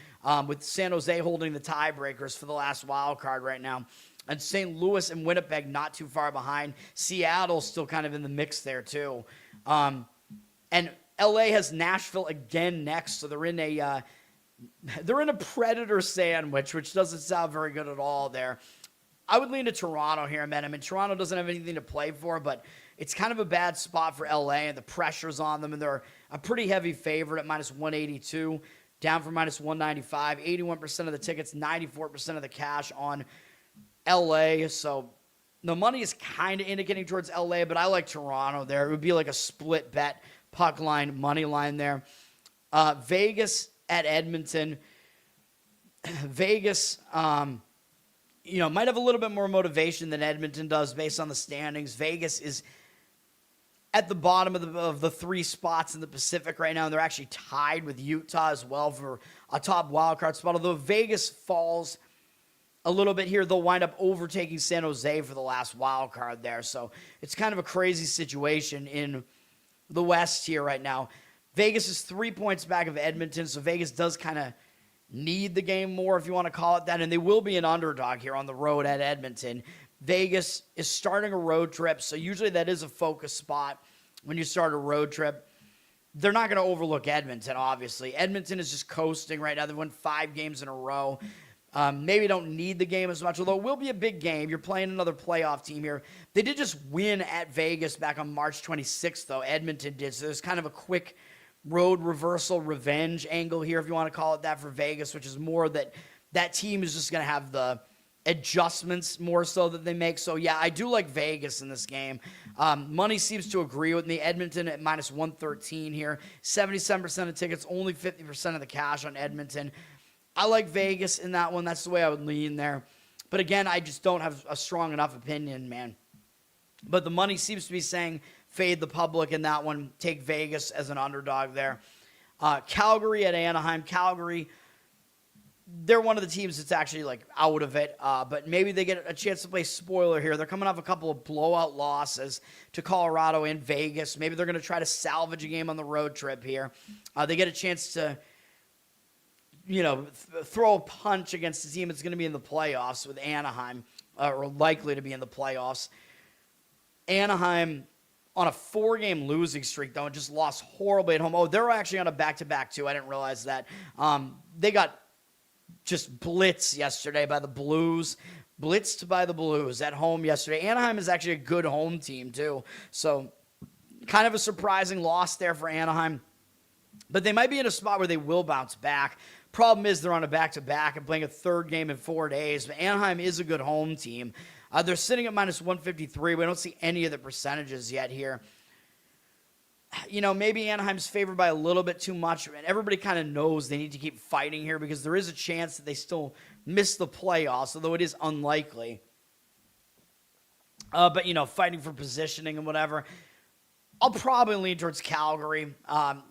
[SPEAKER 1] with San Jose holding the tiebreakers for the last wild card right now. And St. Louis and Winnipeg not too far behind. Seattle still kind of in the mix there too. And LA has Nashville again next, so they're in a They're in a Predator sandwich, which doesn't sound very good at all there. I would lean to Toronto here, man. I mean, Toronto doesn't have anything to play for, but it's kind of a bad spot for LA, and the pressure's on them, and they're a pretty heavy favorite at minus 182, down from minus 195. 81% of the tickets, 94% of the cash on LA. So the money is kind of indicating towards LA, but I like Toronto there. It would be like a split bet, puck line, money line there. Vegas at Edmonton. Vegas, might have a little bit more motivation than Edmonton does based on the standings. Vegas is at the bottom of the three spots in the Pacific right now, and they're actually tied with Utah as well for a top wildcard spot. Although Vegas falls a little bit here, they'll wind up overtaking San Jose for the last wildcard there. So it's kind of a crazy situation in the West here right now. Vegas is 3 points back of Edmonton, so Vegas does kind of need the game more, if you want to call it that, and they will be an underdog here on the road at Edmonton. Vegas is starting a road trip, so usually that is a focus spot when you start a road trip. They're not going to overlook Edmonton, obviously. Edmonton is just coasting right now. They've won 5 games in a row. Maybe don't need the game as much, although it will be a big game. You're playing another playoff team here. They did just win at Vegas back on March 26th, though. Edmonton did, so there's kind of a quick road reversal revenge angle here, if you want to call it that, for Vegas, which is more that team is just going to have the adjustments more so that they make. So, yeah, I do like Vegas in this game. Money seems to agree with me. Edmonton at minus 113 here. 77% of tickets, only 50% of the cash on Edmonton. I like Vegas in that one. That's the way I would lean there. But, again, I just don't have a strong enough opinion, man. But the money seems to be saying fade the public in that one. Take Vegas as an underdog there. Calgary at Anaheim. Calgary, they're one of the teams that's actually like out of it, but maybe they get a chance to play spoiler here. They're coming off a couple of blowout losses to Colorado and Vegas. Maybe they're going to try to salvage a game on the road trip here. They get a chance to, throw a punch against a team that's going to be in the playoffs with Anaheim, or likely to be in the playoffs. Anaheim on a 4-game losing streak, though, and just lost horribly at home. Oh, they're actually on a back-to-back, too. I didn't realize that. They got just blitzed yesterday by the Blues. Blitzed by the Blues at home yesterday. Anaheim is actually a good home team, too. So kind of a surprising loss there for Anaheim. But they might be in a spot where they will bounce back. Problem is they're on a back-to-back and playing a third game in 4 days. But Anaheim is a good home team. They're sitting at minus 153. We don't see any of the percentages yet here. Maybe Anaheim's favored by a little bit too much, and everybody kind of knows they need to keep fighting here because there is a chance that they still miss the playoffs, although it is unlikely. But, fighting for positioning and whatever. I'll probably lean towards Calgary.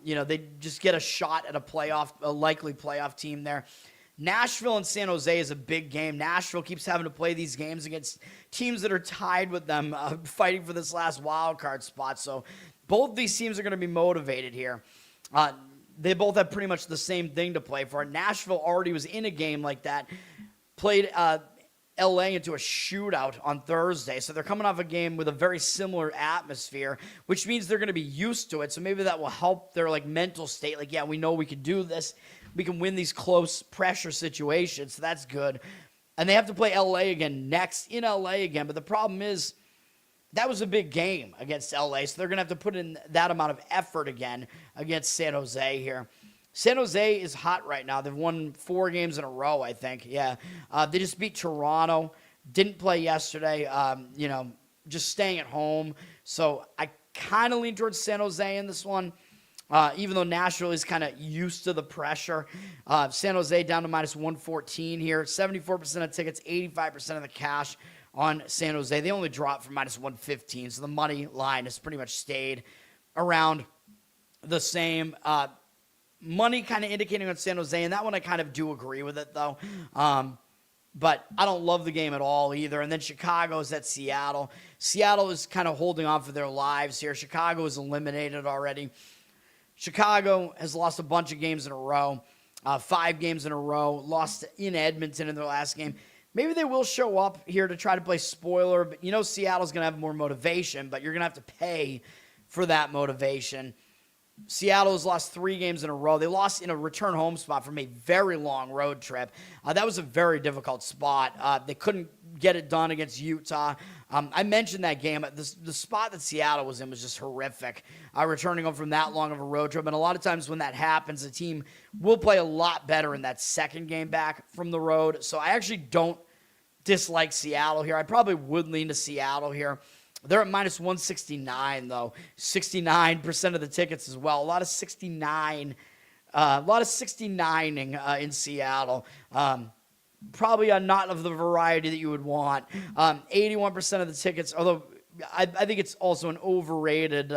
[SPEAKER 1] They just get a shot at a likely playoff team there. Nashville and San Jose is a big game. Nashville keeps having to play these games against teams that are tied with them, fighting for this last wild card spot. So both these teams are going to be motivated here. They both have pretty much the same thing to play for. Nashville already was in a game like that, played LA into a shootout on Thursday. So they're coming off a game with a very similar atmosphere, which means they're going to be used to it. So maybe that will help their mental state. Yeah, we know we can do this. We can win these close pressure situations, so that's good. And they have to play LA again next, in LA again. But the problem is that was a big game against LA, so they're going to have to put in that amount of effort again against San Jose here. San Jose is hot right now. They've won 4 games in a row, I think. Yeah, they just beat Toronto. Didn't play yesterday. Just staying at home. So I kind of lean towards San Jose in this one. Even though Nashville is kind of used to the pressure. San Jose down to minus 114 here. 74% of tickets, 85% of the cash on San Jose. They only dropped from minus 115, so the money line has pretty much stayed around the same. Money kind of indicating on San Jose, and that one I kind of do agree with it, though. But I don't love the game at all either. And then Chicago's at Seattle. Seattle is kind of holding on for their lives here. Chicago is eliminated already. Chicago has lost a bunch of games in a row, 5 games in a row, lost in Edmonton in their last game. Maybe they will show up here to try to play spoiler, but Seattle's going to have more motivation, but you're going to have to pay for that motivation. Seattle has lost 3 games in a row. They lost in a return home spot from a very long road trip. That was a very difficult spot. They couldn't get it done against Utah. I mentioned that game. The spot that Seattle was in was just horrific, returning home from that long of a road trip. And a lot of times when that happens, the team will play a lot better in that second game back from the road. So I actually don't dislike Seattle here. I probably would lean to Seattle here. They're at minus 169, though. 69% of the tickets as well. A lot of 69ing in Seattle. Probably not of the variety that you would want. 81% of the tickets, although I think it's also an overrated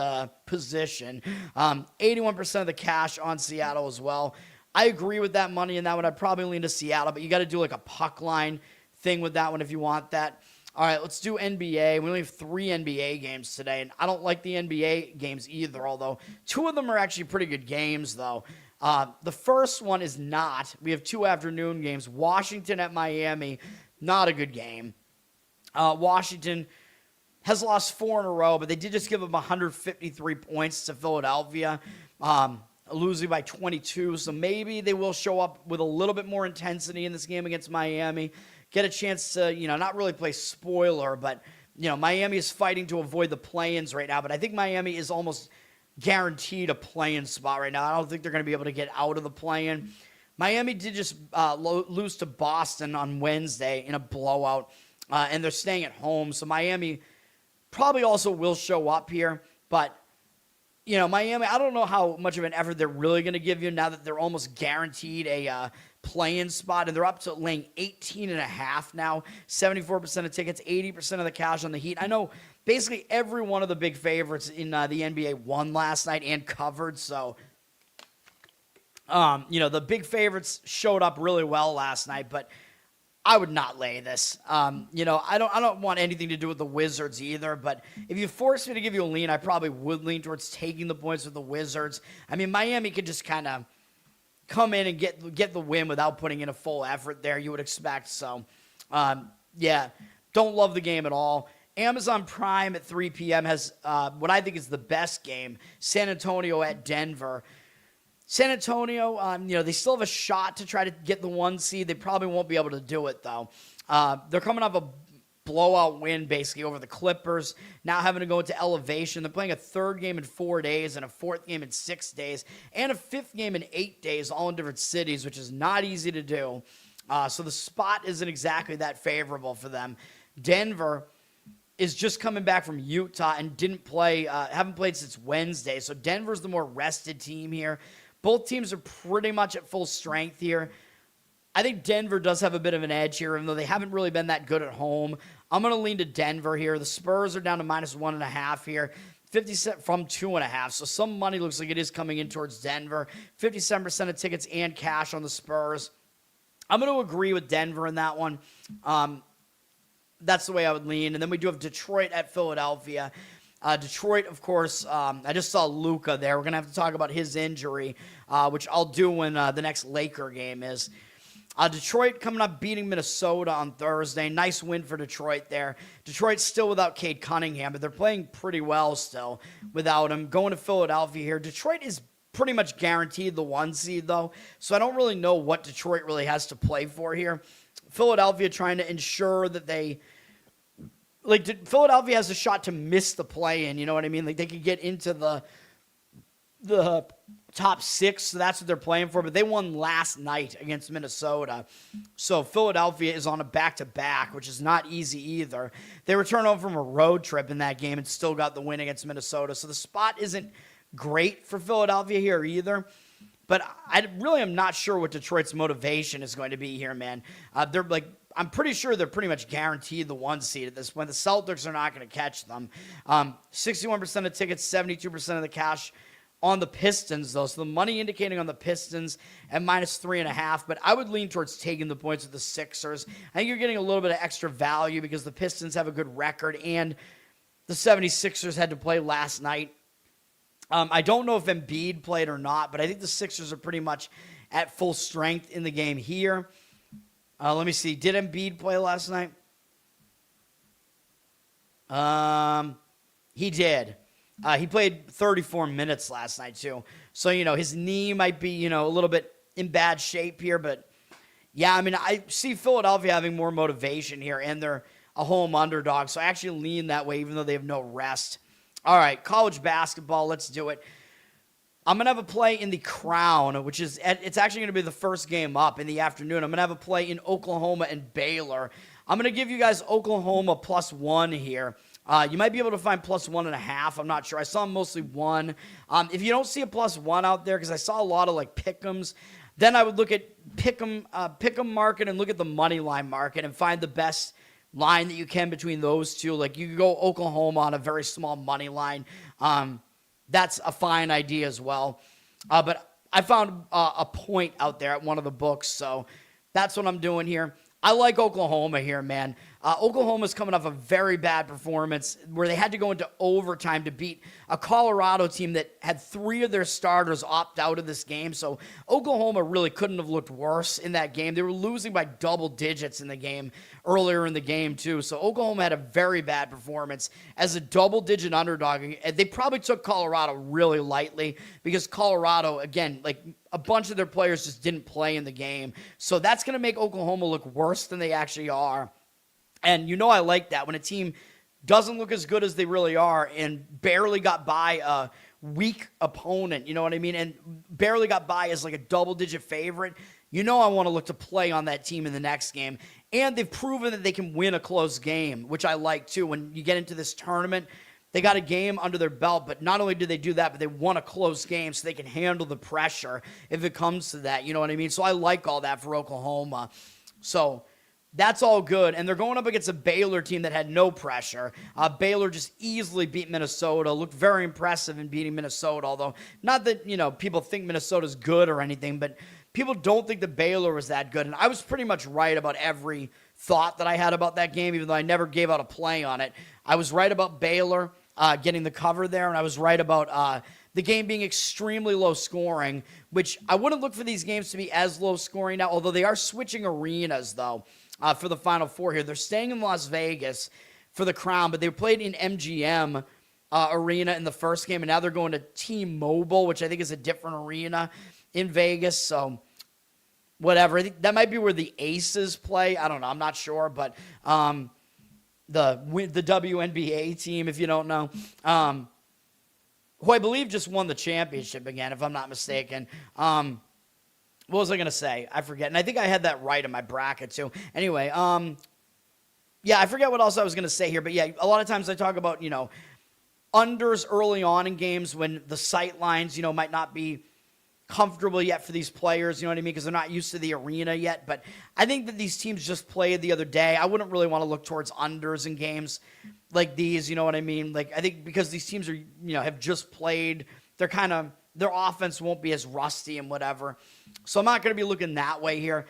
[SPEAKER 1] position. 81% of the cash on Seattle as well. I agree with that money in that one. I'd probably lean to Seattle, but you got to do like a puck line thing with that one if you want that. All right, let's do NBA. We only have 3 NBA games today, and I don't like the NBA games either, although 2 of them are actually pretty good games, though. The first one is not. We have 2 afternoon games. Washington at Miami, not a good game. Washington has lost 4 in a row, but they did just give them 153 points to Philadelphia, losing by 22, so maybe they will show up with a little bit more intensity in this game against Miami. Get a chance to, not really play spoiler, but, Miami is fighting to avoid the play-ins right now, but I think Miami is almost guaranteed a play-in spot right now. I don't think they're going to be able to get out of the play-in. Miami did just lose to Boston on Wednesday in a blowout, and they're staying at home, so Miami probably also will show up here, but Miami, I don't know how much of an effort they're really going to give you now that they're almost guaranteed a play-in spot, and they're up to laying 18.5 now. 74% of tickets, 80% of the cash on the Heat. I know basically every one of the big favorites in the NBA won last night and covered, so the big favorites showed up really well last night, but I would not lay this. I don't want anything to do with the Wizards either, but if you force me to give you a lean, I probably would lean towards taking the points with the Wizards. I mean, Miami could just kind of come in and get the win without putting in a full effort there, you would expect. So, don't love the game at all. Amazon Prime at 3 p.m. has what I think is the best game, San Antonio at Denver. San Antonio, they still have a shot to try to get the 1 seed. They probably won't be able to do it, though. They're coming off a blowout win, basically, over the Clippers, now having to go into elevation. They're playing a 3rd game in 4 days and a 4th game in 6 days and a 5th game in 8 days, all in different cities, which is not easy to do. So the spot isn't exactly that favorable for them. Denver is just coming back from Utah and haven't played since Wednesday. So Denver's the more rested team here. Both teams are pretty much at full strength here. I think Denver does have a bit of an edge here, even though they haven't really been that good at home. I'm going to lean to Denver here. The Spurs are down to minus 1.5 here. 50% from 2.5. So some money looks like it is coming in towards Denver. 57% of tickets and cash on the Spurs. I'm going to agree with Denver in that one. That's the way I would lean. And then we do have Detroit at Philadelphia. Detroit, of course, I just saw Luka there. We're going to have to talk about his injury, which I'll do when the next Laker game is. Detroit coming up beating Minnesota on Thursday. Nice win for Detroit there. Detroit's still without Cade Cunningham, but they're playing pretty well still without him. Going to Philadelphia here. Detroit is pretty much guaranteed the 1 seed, though, so I don't really know what Detroit really has to play for here. Philadelphia trying to ensure that Philadelphia has a shot to miss the play-in, you know what I mean? Like, they could get into the top 6, so that's what they're playing for, but they won last night against Minnesota. So Philadelphia is on a back-to-back, which is not easy either. They returned home from a road trip in that game and still got the win against Minnesota, so the spot isn't great for Philadelphia here either. But I really am not sure what Detroit's motivation is going to be here, man. I'm pretty sure they're pretty much guaranteed the 1 seed at this point. The Celtics are not going to catch them. 61% of tickets, 72% of the cash on the Pistons, though. So the money indicating on the Pistons at minus 3.5. But I would lean towards taking the points with the Sixers. I think you're getting a little bit of extra value because the Pistons have a good record and the 76ers had to play last night. I don't know if Embiid played or not, but I think the Sixers are pretty much at full strength in the game here. Let me see. Did Embiid play last night? He did. He played 34 minutes last night, too. So, his knee might be, a little bit in bad shape here. But, yeah, I mean, I see Philadelphia having more motivation here, and they're a home underdog. So I actually lean that way, even though they have no rest. All right, college basketball, let's do it. I'm going to have a play in the Crown, which is, it's actually going to be the first game up in the afternoon. I'm going to have a play in Oklahoma and Baylor. I'm going to give you guys Oklahoma +1 here. You might be able to find +1.5. I'm not sure. I saw mostly 1. If you don't see a +1 out there, because I saw a lot of like pick'ems, then I would look at pick'em market and look at the money line market and find the best line that you can between those two. Like you could go Oklahoma on a very small money line. That's a fine idea as well. But I found a point out there at one of the books, so that's what I'm doing here. I like Oklahoma here, man. Oklahoma's coming off a very bad performance where they had to go into overtime to beat a Colorado team that had 3 of their starters opt out of this game. So Oklahoma really couldn't have looked worse in that game. They were losing by double digits in the game earlier in the game, too. So Oklahoma had a very bad performance as a double-digit underdog. They probably took Colorado really lightly because Colorado, again, like a bunch of their players just didn't play in the game. So that's going to make Oklahoma look worse than they actually are. And I like that when a team doesn't look as good as they really are and barely got by a weak opponent, you know what I mean? And barely got by as like a double-digit favorite. I want to look to play on that team in the next game. And they've proven that they can win a close game, which I like too. When you get into this tournament, they got a game under their belt, but not only did they do that, but they won a close game so they can handle the pressure if it comes to that, you know what I mean? So I like all that for Oklahoma. So that's all good. And they're going up against a Baylor team that had no pressure. Baylor just easily beat Minnesota, looked very impressive in beating Minnesota, although not that, people think Minnesota's good or anything, but people don't think that Baylor was that good. And I was pretty much right about every thought that I had about that game, even though I never gave out a play on it. I was right about Baylor getting the cover there, and I was right about the game being extremely low scoring, which I wouldn't look for these games to be as low scoring now, although they are switching arenas, though. For the Final Four here. They're staying in Las Vegas for the Crown, but they played in MGM arena in the first game, and now they're going to T-Mobile, which I think is a different arena in Vegas. So, whatever. I think that might be where the Aces play. I don't know. I'm not sure, but the WNBA team, if you don't know, who I believe just won the championship again, if I'm not mistaken. What was I going to say? I forget. And I think I had that right in my bracket, too. Anyway, yeah, I forget what else I was going to say here. But, yeah, a lot of times I talk about, unders early on in games when the sight lines, might not be comfortable yet for these players, you know what I mean? Because they're not used to the arena yet. But I think that these teams just played the other day. I wouldn't really want to look towards unders in games like these, you know what I mean? Like, I think because these teams are, have just played, their offense won't be as rusty and whatever. So I'm not going to be looking that way here.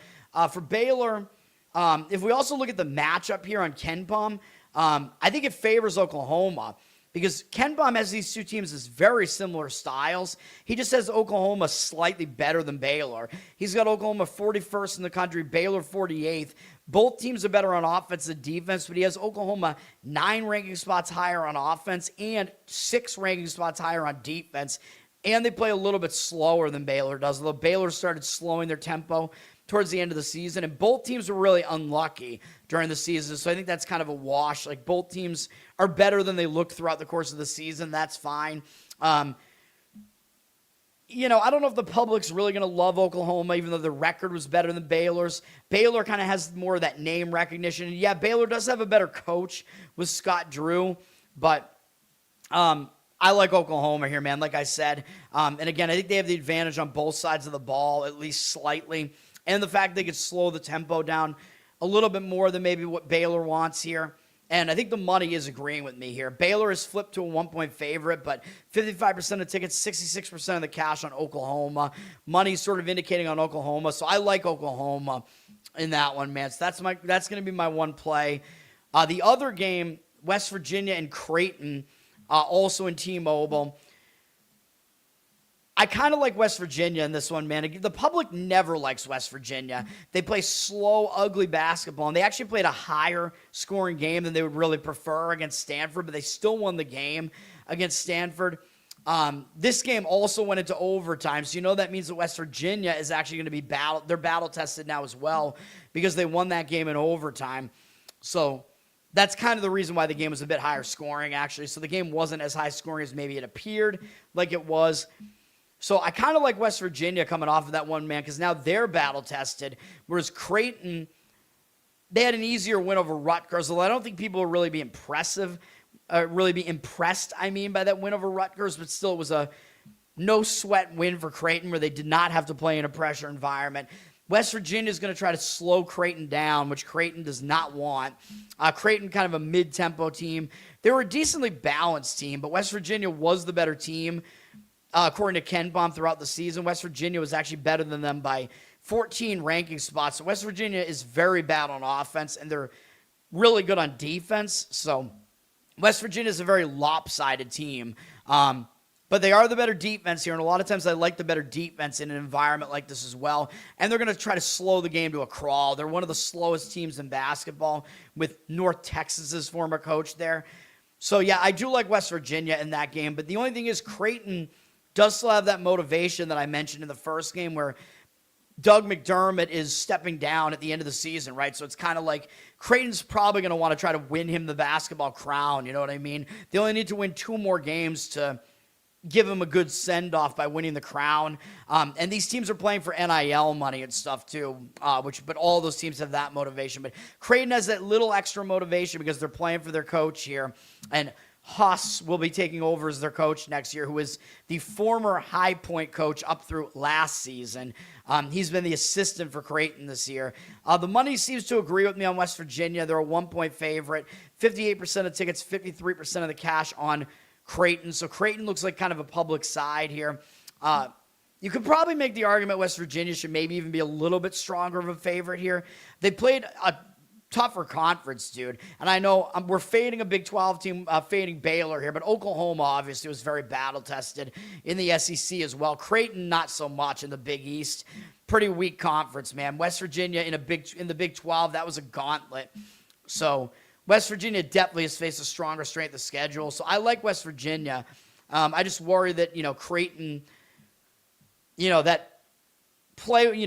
[SPEAKER 1] For Baylor, if we also look at the matchup here on KenPom, I think it favors Oklahoma because KenPom has these two teams as very similar styles. He just has Oklahoma slightly better than Baylor. He's got Oklahoma 41st in the country, Baylor 48th. Both teams are better on offense than defense, but he has Oklahoma 9 ranking spots higher on offense and 6 ranking spots higher on defense. And they play a little bit slower than Baylor does, although Baylor started slowing their tempo towards the end of the season. And both teams were really unlucky during the season, so I think that's kind of a wash. Like, both teams are better than they looked throughout the course of the season. That's fine. I don't know if the public's really going to love Oklahoma, even though the record was better than Baylor's. Baylor kind of has more of that name recognition. And yeah, Baylor does have a better coach with Scott Drew, but I like Oklahoma here, man, like I said. And again, I think they have the advantage on both sides of the ball, at least slightly. And the fact they could slow the tempo down a little bit more than maybe what Baylor wants here. And I think the money is agreeing with me here. Baylor is flipped to a 1-point favorite, but 55% of tickets, 66% of the cash on Oklahoma. Money's sort of indicating on Oklahoma. So I like Oklahoma in that one, man. So that's going to be my one play. The other game, West Virginia and Creighton, also in T-Mobile. I kind of like West Virginia in this one, man. The public never likes West Virginia. They play slow, ugly basketball, and they actually played a higher scoring game than they would really prefer against Stanford, but they still won the game against Stanford. This game also went into overtime, so you know that means that West Virginia is actually going to be they're battle-tested now as well because they won that game in overtime. So that's kind of the reason why the game was a bit higher scoring, actually. So the game wasn't as high scoring as maybe it appeared like it was. So I kind of like West Virginia coming off of that one, man, because now they're battle-tested, whereas Creighton, they had an easier win over Rutgers, although I don't think people will really be impressed, by that win over Rutgers, but still it was a no-sweat win for Creighton where they did not have to play in a pressure environment. West Virginia is going to try to slow Creighton down, which Creighton does not want. Creighton kind of a mid-tempo team. They were a decently balanced team, but West Virginia was the better team. According to KenPom throughout the season, West Virginia was actually better than them by 14 ranking spots. So West Virginia is very bad on offense, and they're really good on defense. So West Virginia is a very lopsided team. But they are the better defense here, and a lot of times I like the better defense in an environment like this as well. And they're going to try to slow the game to a crawl. They're one of the slowest teams in basketball with North Texas's former coach there. So, yeah, I do like West Virginia in that game. But the only thing is Creighton does still have that motivation that I mentioned in the first game where Doug McDermott is stepping down at the end of the season, right? So it's kind of like Creighton's probably going to want to try to win him the basketball crown, you know what I mean? They only need to win 2 more games to give him a good send-off by winning the crown. And these teams are playing for NIL money and stuff too, but all those teams have that motivation. But Creighton has that little extra motivation because they're playing for their coach here. And Huss will be taking over as their coach next year, who is the former High Point coach up through last season. He's been the assistant for Creighton this year. The money seems to agree with me on West Virginia. They're a 1-point favorite. 58% of tickets, 53% of the cash on Creighton. So Creighton looks like kind of a public side here. You could probably make the argument West Virginia should maybe even be a little bit stronger of a favorite here. They played a tougher conference, dude. And I know we're fading a Big 12 team, fading Baylor here, but Oklahoma obviously was very battle-tested in the SEC as well. Creighton, not so much in the Big East. Pretty weak conference, man. West Virginia in the Big 12, that was a gauntlet. So West Virginia definitely has faced a stronger strength of schedule. So I like West Virginia. I just worry that, Creighton, that play,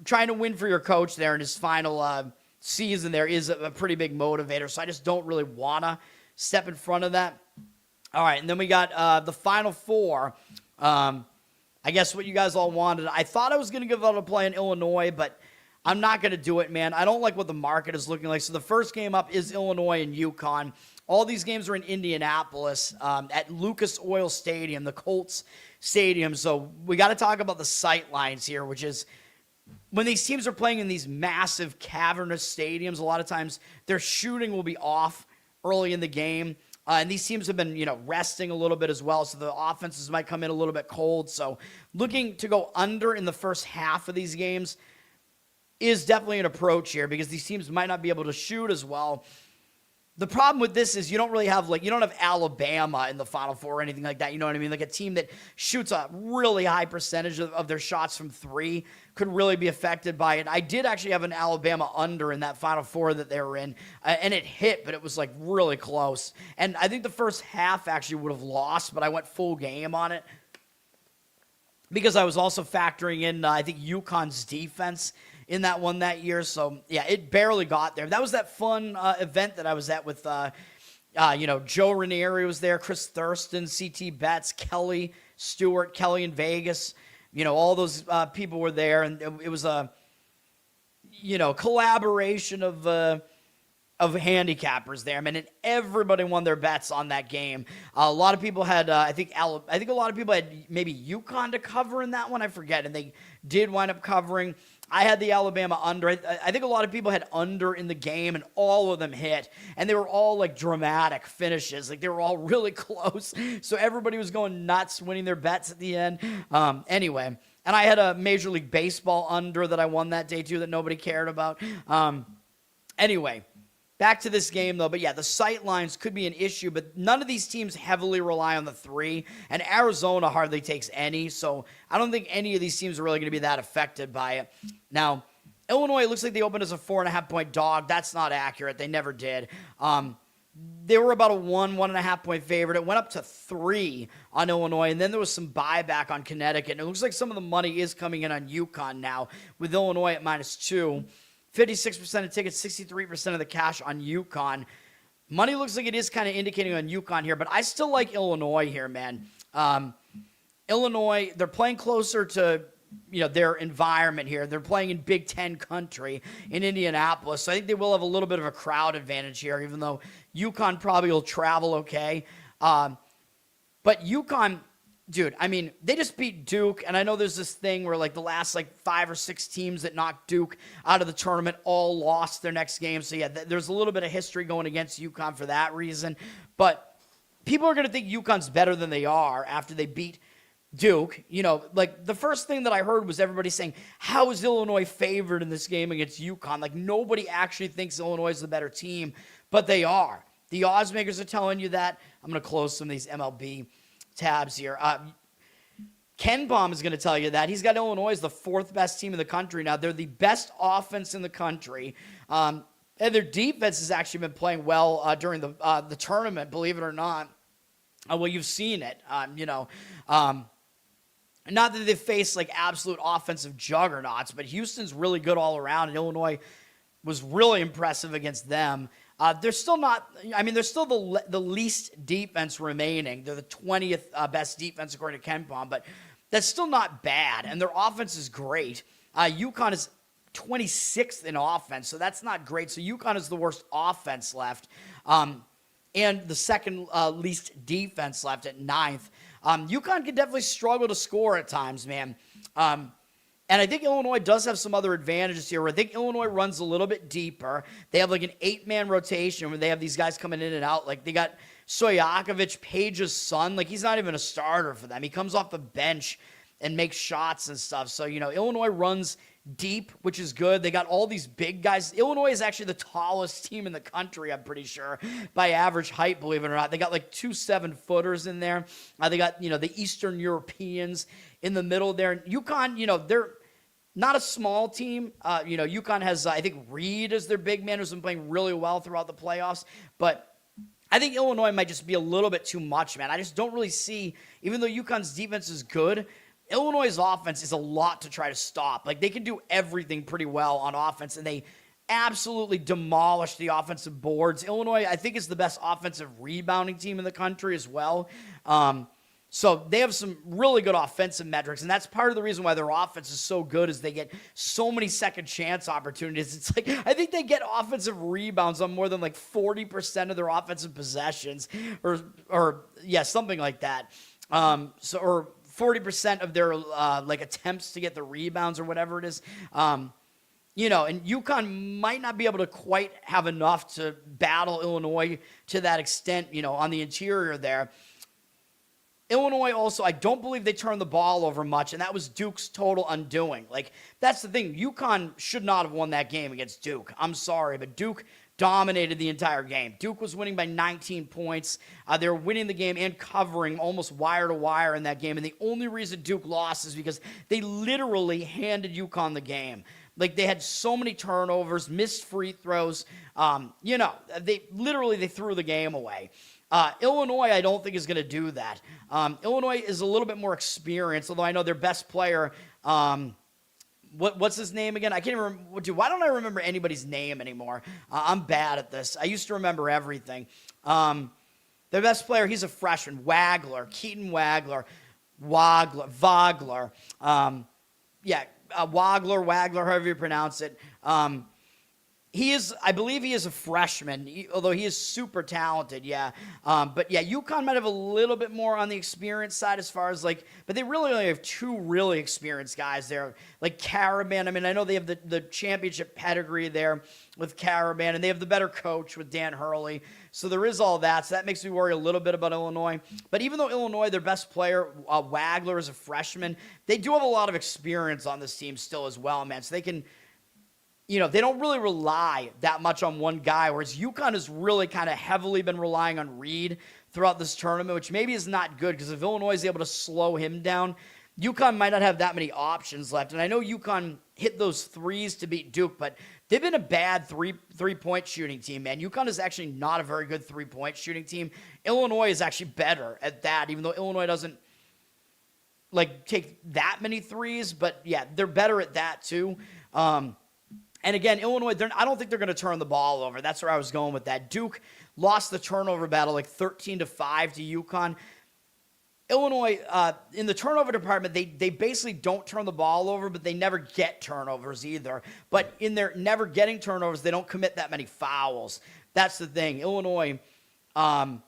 [SPEAKER 1] trying to win for your coach there in his final season there is a pretty big motivator. So I just don't really want to step in front of that. All right, and then we got the Final Four. I guess what you guys all wanted. I thought I was going to give out a play in Illinois, but I'm not going to do it, man. I don't like what the market is looking like. So the first game up is Illinois and UConn. All these games are in Indianapolis at Lucas Oil Stadium, the Colts Stadium. So we got to talk about the sight lines here, which is when these teams are playing in these massive cavernous stadiums, a lot of times their shooting will be off early in the game. And these teams have been, resting a little bit as well, so the offenses might come in a little bit cold. So looking to go under in the first half of these games is definitely an approach here because these teams might not be able to shoot as well. The problem with this is you don't really have, you don't have Alabama in the Final Four or anything like that. You know what I mean? Like a team that shoots a really high percentage of their shots from three could really be affected by it. I did actually have an Alabama under in that Final Four that they were in, and it hit, but it was, really close. And I think the first half actually would have lost, but I went full game on it because I was also factoring in, I think, UConn's defense in that one that year. So, yeah, it barely got there. That was that fun event that I was at with, Joe Ranieri was there, Chris Thurston, C.T. Betts, Kelly Stewart, Kelly in Vegas. All those people were there, and it was a, collaboration of handicappers there, man, and everybody won their bets on that game. A lot of people had, I think a lot of people had maybe UConn to cover in that one. I forget, and they did wind up covering. I had the Alabama under. I think a lot of people had under in the game, and all of them hit. And they were all, dramatic finishes. They were all really close. So everybody was going nuts, winning their bets at the end. Anyway, and I had a Major League Baseball under that I won that day, too, that nobody cared about. Anyway, back to this game, though. But yeah, the sight lines could be an issue, but none of these teams heavily rely on the three, and Arizona hardly takes any. So I don't think any of these teams are really going to be that affected by it. Now, Illinois, it looks like they opened as a 4.5-point dog. That's not accurate. They never did. They were about a 1.5 point favorite. It went up to 3 on Illinois, and then there was some buyback on Connecticut. And it looks like some of the money is coming in on UConn now, with Illinois at -2. 56% of tickets, 63% of the cash on UConn. Money looks like it is kind of indicating on UConn here, but I still like Illinois here, man. Illinois, they're playing closer to their environment here. They're playing in Big Ten country in Indianapolis, so I think they will have a little bit of a crowd advantage here, even though UConn probably will travel okay. But UConn, dude, I mean, they just beat Duke, and I know there's this thing where like the last 5 or 6 teams that knocked Duke out of the tournament all lost their next game. So yeah, there's a little bit of history going against UConn for that reason. But people are going to think UConn's better than they are after they beat Duke. The first thing that I heard was everybody saying, how is Illinois favored in this game against UConn? Like, nobody actually thinks Illinois is the better team, but they are. The odds makers are telling you that. I'm going to close some of these MLB tabs here. Ken Baum is going to tell you that. He's got Illinois as the 4th best team in the country now. They're the best offense in the country. And their defense has actually been playing well during the tournament, believe it or not. Well, you've seen it, not that they've faced absolute offensive juggernauts, but Houston's really good all around, and Illinois was really impressive against them. They're still not, they're still the least defense remaining. They're the 20th best defense according to Ken Baum, but that's still not bad, and their offense is great. UConn is 26th in offense, so that's not great. So UConn is the worst offense left, and the second least defense left at 9th. UConn can definitely struggle to score at times, man. And I think Illinois does have some other advantages here. I think Illinois runs a little bit deeper. They have an 8-man rotation where they have these guys coming in and out. They got Stojakovic, Page's son. He's not even a starter for them. He comes off the bench and makes shots and stuff. So, Illinois runs deep, which is good. They got all these big guys. Illinois is actually the tallest team in the country, I'm pretty sure, by average height, believe it or not. They got 2 7-footers in there. They got, the Eastern Europeans in the middle there. UConn, they're not a small team. UConn has, I think, Reed as their big man, who's been playing really well throughout the playoffs. But I think Illinois might just be a little bit too much, man. I just don't really see, even though UConn's defense is good, Illinois' offense is a lot to try to stop. They can do everything pretty well on offense, and they absolutely demolish the offensive boards. Illinois, I think, is the best offensive rebounding team in the country as well. So they have some really good offensive metrics, and that's part of the reason why their offense is so good is they get so many second chance opportunities. It's I think they get offensive rebounds on more than 40% of their offensive possessions, or something like that. Or 40% of their attempts to get the rebounds or whatever it is. And UConn might not be able to quite have enough to battle Illinois to that extent, on the interior there. Illinois also, I don't believe they turned the ball over much, and that was Duke's total undoing. That's the thing. UConn should not have won that game against Duke. I'm sorry, but Duke dominated the entire game. Duke was winning by 19 points. They were winning the game and covering almost wire to wire in that game. And the only reason Duke lost is because they literally handed UConn the game. They had so many turnovers, missed free throws. They threw the game away. Illinois, I don't think, is going to do that. Illinois is a little bit more experienced, although I know their best player, what's his name again? I can't remember. Dude, why don't I remember anybody's name anymore? I'm bad at this. I used to remember everything. Their best player, he's a freshman, Keaton Wagler. Wagler, however you pronounce it. I believe he is a freshman, although he is super talented, yeah. But yeah, UConn might have a little bit more on the experience side as far as but they really only have 2 really experienced guys there. Karaban, I know they have the championship pedigree there with Karaban, and they have the better coach with Dan Hurley. So there is all that. So that makes me worry a little bit about Illinois. But even though Illinois, their best player, Wagler, is a freshman, they do have a lot of experience on this team still as well, man. So they can they don't really rely that much on one guy, whereas UConn has really kind of heavily been relying on Reed throughout this tournament, which maybe is not good because if Illinois is able to slow him down, UConn might not have that many options left. And I know UConn hit those threes to beat Duke, but they've been a bad three-point shooting team, man. UConn is actually not a very good three-point shooting team. Illinois is actually better at that, even though Illinois doesn't take that many threes. But yeah, they're better at that too. And again, Illinois, I don't think they're going to turn the ball over. That's where I was going with that. Duke lost the turnover battle 13-5 to UConn. Illinois, in the turnover department, they basically don't turn the ball over, but they never get turnovers either. But in their never getting turnovers, they don't commit that many fouls. That's the thing. Illinois, I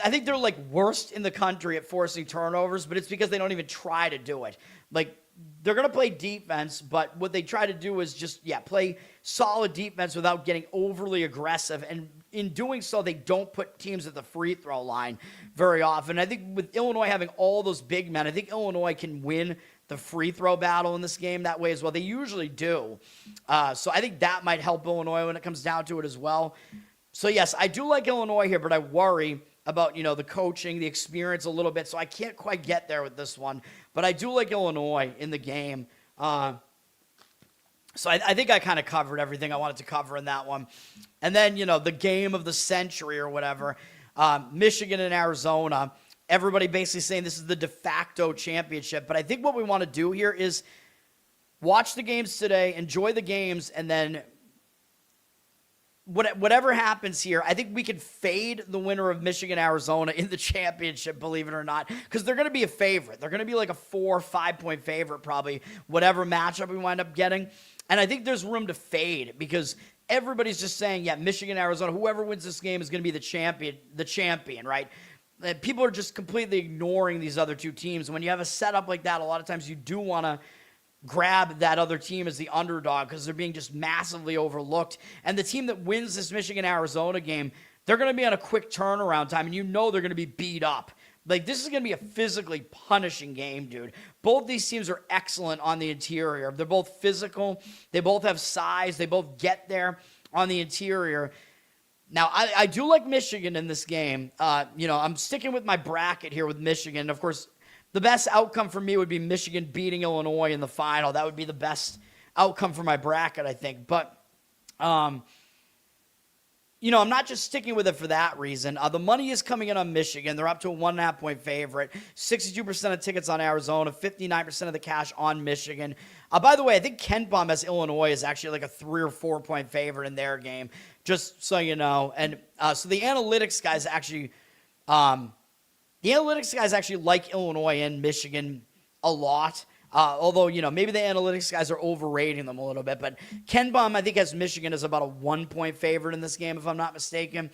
[SPEAKER 1] think they're worst in the country at forcing turnovers, but it's because they don't even try to do it. They're going to play defense, but what they try to do is just, play solid defense without getting overly aggressive. And in doing so, they don't put teams at the free throw line very often. I think with Illinois having all those big men, I think Illinois can win the free throw battle in this game that way as well. They usually do. So I think that might help Illinois when it comes down to it as well. So yes, I do like Illinois here, but I worry about, the coaching, the experience a little bit. So I can't quite get there with this one. But I do like Illinois in the game. So I think I kind of covered everything I wanted to cover in that one. And then, the game of the century or whatever, Michigan and Arizona. Everybody basically saying this is the de facto championship. But I think what we want to do here is watch the games today, enjoy the games, and then whatever happens here, I think we can fade the winner of Michigan-Arizona in the championship, believe it or not, because they're going to be a favorite. They're going to be a 4 or 5 point favorite probably, whatever matchup we wind up getting. And I think there's room to fade because everybody's just saying, Michigan-Arizona, whoever wins this game is going to be the champion, right? People are just completely ignoring these other two teams. When you have a setup like that, a lot of times you do want to grab that other team as the underdog because they're being just massively overlooked. And the team that wins this Michigan-Arizona game, they're going to be on a quick turnaround time, and they're going to be beat up. This is going to be a physically punishing game, dude. Both these teams are excellent on the interior. They're both physical. They both have size. They both get there on the interior. Now, I do like Michigan in this game. I'm sticking with my bracket here with Michigan. Of course, the best outcome for me would be Michigan beating Illinois in the final. That would be the best outcome for my bracket, I think. But, I'm not just sticking with it for that reason. The money is coming in on Michigan. They're up to a 1.5 point favorite. 62% of tickets on Arizona, 59% of the cash on Michigan. By the way, I think KenPom has Illinois is actually a 3 or 4 point favorite in their game, just so you know. And so the analytics guys actually like Illinois and Michigan a lot. Although, maybe the analytics guys are overrating them a little bit. But KenPom, I think, has Michigan as about a 1 point favorite in this game, if I'm not mistaken.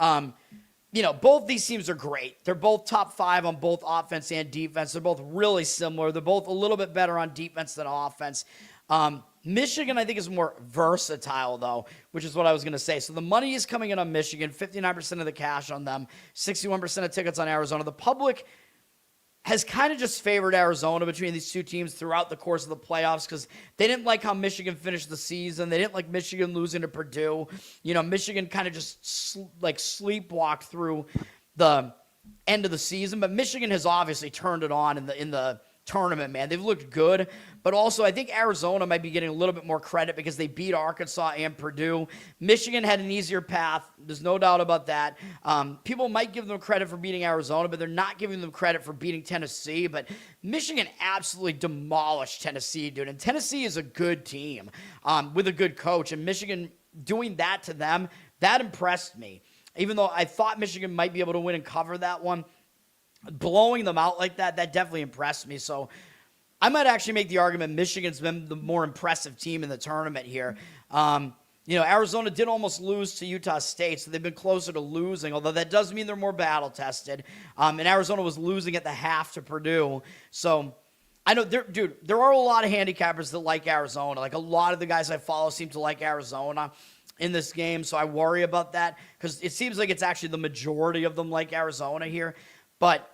[SPEAKER 1] Both these teams are great. They're both top 5 on both offense and defense. They're both really similar. They're both a little bit better on defense than offense. Michigan, I think, is more versatile, though, which is what I was going to say. So the money is coming in on Michigan, 59% of the cash on them, 61% of tickets on Arizona. The public has kind of just favored Arizona between these two teams throughout the course of the playoffs because they didn't like how Michigan finished the season. They didn't like Michigan losing to Purdue. Michigan kind of just sleepwalked through the end of the season, but Michigan has obviously turned it on in the tournament, man. They've looked good, but also I think Arizona might be getting a little bit more credit because they beat Arkansas and Purdue. Michigan had an easier path. There's no doubt about that. People might give them credit for beating Arizona, but they're not giving them credit for beating Tennessee. But Michigan absolutely demolished Tennessee, dude. And Tennessee is a good team with a good coach. And Michigan doing that to them, that impressed me. Even though I thought Michigan might be able to win and cover that one, blowing them out like that definitely impressed me. So I might actually make the argument Michigan's been the more impressive team in the tournament here. Arizona did almost lose to Utah State, so they've been closer to losing, although that does mean they're more battle-tested. And Arizona was losing at the half to Purdue. So I know, there are a lot of handicappers that like Arizona. A lot of the guys I follow seem to like Arizona in this game, so I worry about that because it seems like it's actually the majority of them like Arizona here. But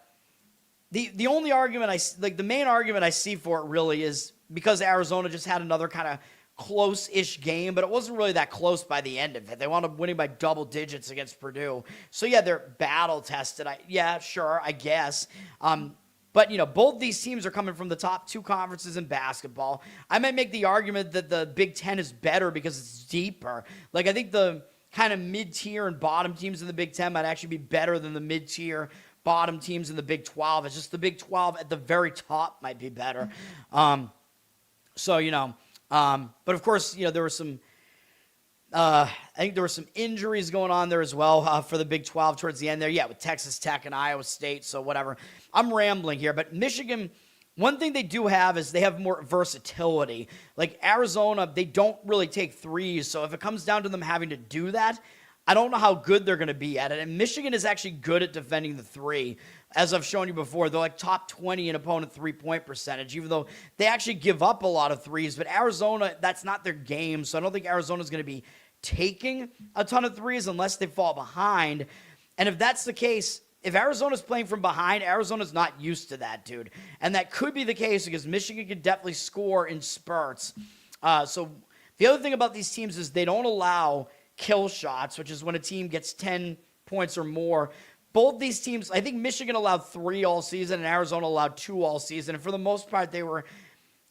[SPEAKER 1] the only argument the main argument I see for it really is because Arizona just had another kind of close-ish game, but it wasn't really that close by the end of it. They wound up winning by double digits against Purdue. So, yeah, they're battle-tested. Yeah, sure, I guess. But, both these teams are coming from the top two conferences in basketball. I might make the argument that the Big Ten is better because it's deeper. Like, I think the kind of mid-tier and bottom teams in the Big Ten might actually be better than the mid-tier bottom teams in the Big 12. It's just the Big 12 at the very top might be better. But of course, there were some, I think there were some injuries going on there as well for the Big 12 towards the end there. Yeah, with Texas Tech and Iowa State, so whatever. I'm rambling here, but Michigan, one thing they do have is they have more versatility. Like Arizona, they don't really take threes, so if it comes down to them having to do that, I don't know how good they're going to be at it. And Michigan is actually good at defending the three. As I've shown you before, they're like top 20 in opponent three-point percentage, even though they actually give up a lot of threes. But Arizona, that's not their game, so I don't think Arizona's going to be taking a ton of threes unless they fall behind. And if that's the case, if Arizona's playing from behind, Arizona's not used to that, dude. And that could be the case because Michigan could definitely score in spurts. So the other thing about these teams is they don't allow kill shots, which is when a team gets 10 points or more. Both these teams, I think Michigan allowed 3 all season and Arizona allowed 2 all season. And for the most part, they were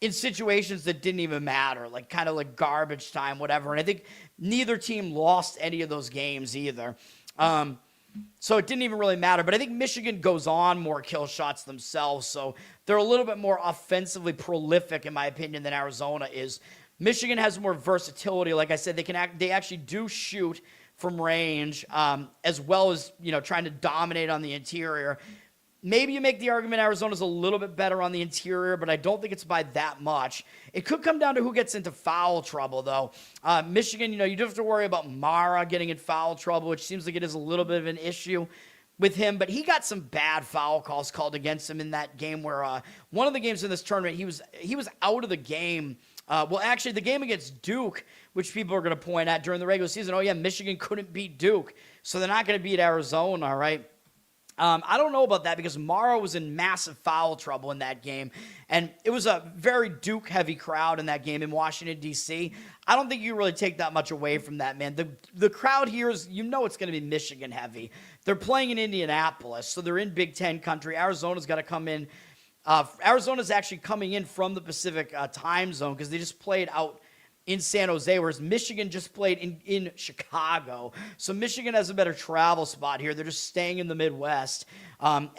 [SPEAKER 1] in situations that didn't even matter, like kind of like garbage time, whatever. And I think neither team lost any of those games either. So it didn't even really matter. But I think Michigan goes on more kill shots themselves. So they're a little bit more offensively prolific, in my opinion, than Arizona is. Michigan has more versatility. Like I said, they actually do shoot from range, as well as, trying to dominate on the interior. Maybe you make the argument Arizona's a little bit better on the interior, but I don't think it's by that much. It could come down to who gets into foul trouble, though. Michigan, you don't have to worry about Mara getting in foul trouble, which seems like it is a little bit of an issue with him, but he got some bad foul calls called against him in that game where one of the games in this tournament, he was out of the game. Well, actually, the game against Duke, which people are going to point at during the regular season, oh, yeah, Michigan couldn't beat Duke, so they're not going to beat Arizona, right? I don't know about that because Mara was in massive foul trouble in that game, and it was a very Duke-heavy crowd in that game in Washington, D.C. I don't think you really take that much away from that, man. The crowd here is, it's going to be Michigan-heavy. They're playing in Indianapolis, so they're in Big Ten country. Arizona's got to come in. Arizona's actually coming in from the Pacific time zone because they just played out in San Jose, whereas Michigan just played in Chicago. So Michigan has a better travel spot here. They're just staying in the Midwest.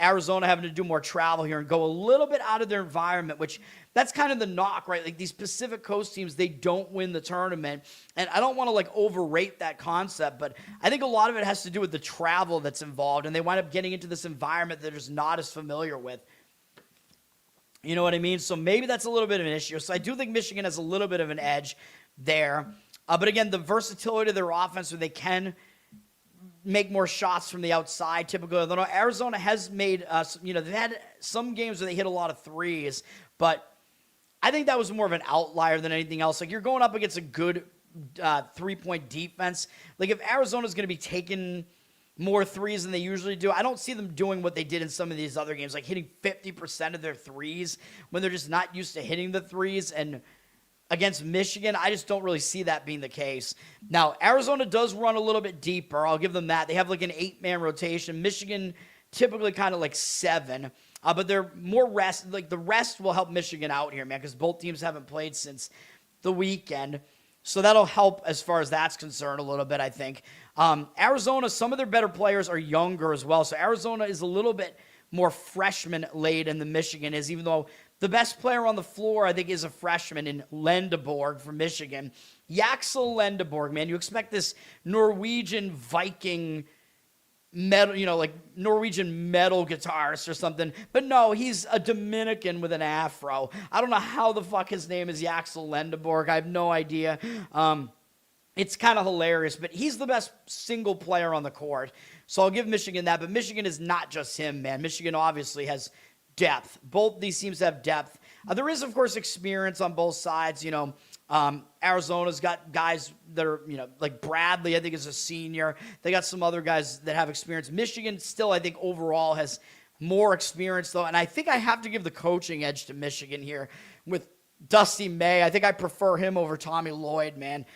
[SPEAKER 1] Arizona having to do more travel here and go a little bit out of their environment, which that's kind of the knock, right? Like these Pacific Coast teams, they don't win the tournament. And I don't want to overrate that concept, but I think a lot of it has to do with the travel that's involved. And they wind up getting into this environment that they're just not as familiar with. You know what I mean? So maybe that's a little bit of an issue. So I do think Michigan has a little bit of an edge there. But again, the versatility of their offense where they can make more shots from the outside typically. Although Arizona has made, they've had some games where they hit a lot of threes, but I think that was more of an outlier than anything else. Like you're going up against a good three-point defense. Like if Arizona's going to be taking more threes than they usually do, I don't see them doing what they did in some of these other games, like hitting 50% of their threes when they're just not used to hitting the threes. And against Michigan, I just don't really see that being the case. Now, Arizona does run a little bit deeper. I'll give them that. They have like an 8-man rotation. Michigan typically kind of like 7. But they're more rest. Like the rest will help Michigan out here, man, because both teams haven't played since the weekend. So that'll help as far as that's concerned a little bit, I think. Arizona, some of their better players are younger as well. So Arizona is a little bit more freshman-laden than Michigan is, even though the best player on the floor, I think, is a freshman in Lendeborg from Michigan. Yaxel Lendeborg, man. You expect this Norwegian Viking metal, like Norwegian metal guitarist or something. But no, he's a Dominican with an afro. I don't know how the fuck his name is Yaxel Lendeborg. I have no idea. It's kind of hilarious, but he's the best single player on the court. So I'll give Michigan that, but Michigan is not just him, man. Michigan obviously has depth. Both these teams have depth. There is, of course, experience on both sides. Arizona's got guys that are, like Bradley, I think, is a senior. They got some other guys that have experience. Michigan still, I think, overall has more experience, though. And I think I have to give the coaching edge to Michigan here with Dusty May. I think I prefer him over Tommy Lloyd, man.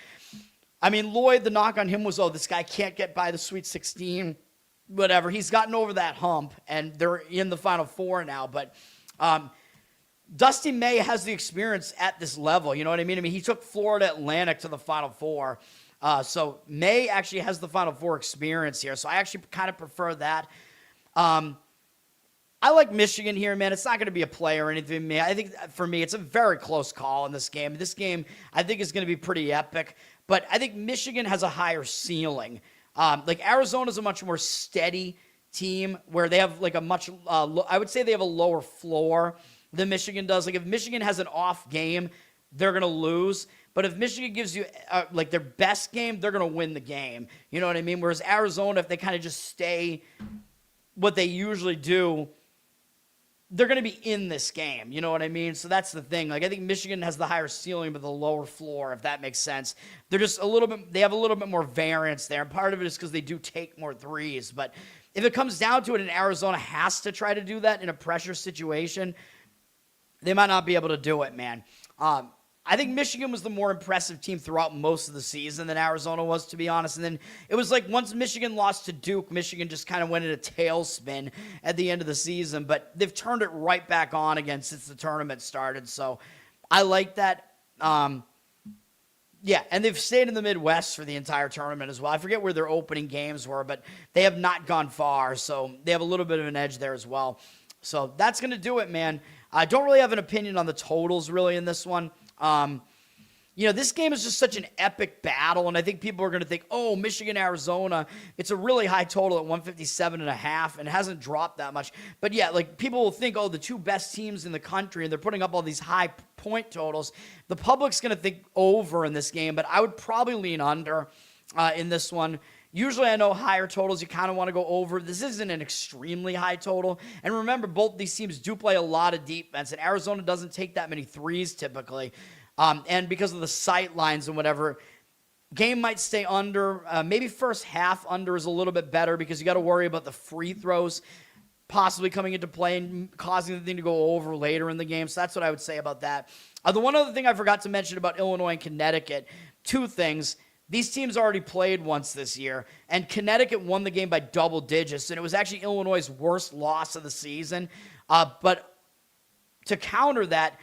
[SPEAKER 1] I mean, Lloyd, the knock on him was, oh, this guy can't get by the Sweet 16. Whatever. He's gotten over that hump, and they're in the Final Four now. But Dusty May has the experience at this level. You know what I mean? I mean, he took Florida Atlantic to the Final Four. So May actually has the Final Four experience here. So I actually kind of prefer that. I like Michigan here, man. It's not going to be a play or anything. Man, I think for me, it's a very close call in this game. This game, I think, is going to be pretty epic. But I think Michigan has a higher ceiling. Like Arizona's a much more steady team where they have like a much, I would say they have a lower floor than Michigan does. Like if Michigan has an off game, they're going to lose. But if Michigan gives you like their best game, they're going to win the game. You know what I mean? Whereas Arizona, if they kind of just stay what they usually do, they're going to be in this game. You know what I mean? So that's the thing. Like, I think Michigan has the higher ceiling but the lower floor, if that makes sense. They're just they have a little bit more variance there. And part of it is because they do take more threes. But if it comes down to it and Arizona has to try to do that in a pressure situation, they might not be able to do it, man. I think Michigan was the more impressive team throughout most of the season than Arizona was, to be honest. And then it was like once Michigan lost to Duke, Michigan just kind of went in a tailspin at the end of the season. But they've turned it right back on again since the tournament started. So I like that. Yeah, and they've stayed in the Midwest for the entire tournament as well. I forget where their opening games were, but they have not gone far. So they have a little bit of an edge there as well. So that's going to do it, man. I don't really have an opinion on the totals really in this one. You know, this game is just such an epic battle, and I think people are going to think, oh, Michigan, Arizona, it's a really high total at 157.5, and it hasn't dropped that much. But yeah, like people will think, oh, the two best teams in the country, and they're putting up all these high point totals. The public's going to think over in this game, but I would probably lean under in this one. Usually I know higher totals, you kind of want to go over. This isn't an extremely high total. And remember, both these teams do play a lot of defense, and Arizona doesn't take that many threes typically. And because of the sight lines and whatever, game might stay under. Maybe first half under is a little bit better because you got to worry about the free throws possibly coming into play and causing the thing to go over later in the game. So that's what I would say about that. The one other thing I forgot to mention about Illinois and Connecticut, two things. These teams already played once this year, and Connecticut won the game by double digits, and it was actually Illinois' worst loss of the season. But to counter that,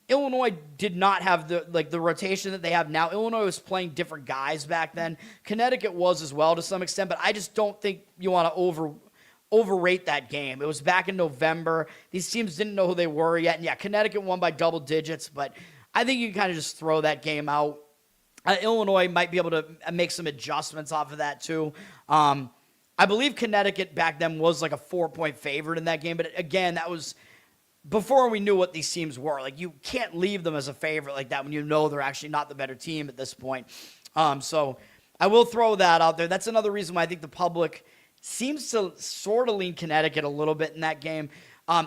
[SPEAKER 1] Illinois did not have the rotation that they have now. Illinois was playing different guys back then. Connecticut was as well to some extent, but I just don't think you want to overrate that game. It was back in November. These teams didn't know who they were yet, and yeah, Connecticut won by double digits, but I think you can kind of just throw that game out. Illinois might be able to make some adjustments off of that too. I believe Connecticut back then was like a 4-point favorite in that game, but again, that was before we knew what these teams were. Like, you can't leave them as a favorite like that when you know they're actually not the better team at this point. So I will throw that out there. That's another reason why I think the public seems to sort of lean Connecticut a little bit in that game.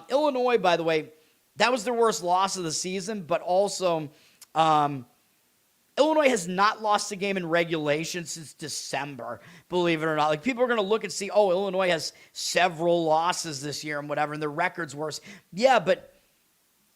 [SPEAKER 1] Illinois, by the way, that was their worst loss of the season, but also Illinois has not lost a game in regulation since December, believe it or not. Like, people are going to look and see, oh, Illinois has several losses this year and whatever, and their record's worse. Yeah, but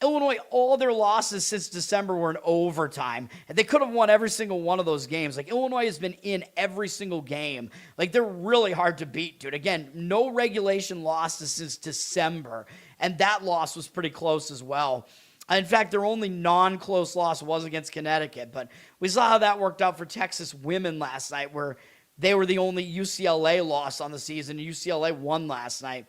[SPEAKER 1] Illinois, all their losses since December were in overtime, and they could have won every single one of those games. Like, Illinois has been in every single game. Like, they're really hard to beat, dude. Again, no regulation losses since December, and that loss was pretty close as well. In fact, their only non-close loss was against Connecticut, but we saw how that worked out for Texas women last night, where they were the only UCLA loss on the season. UCLA won last night.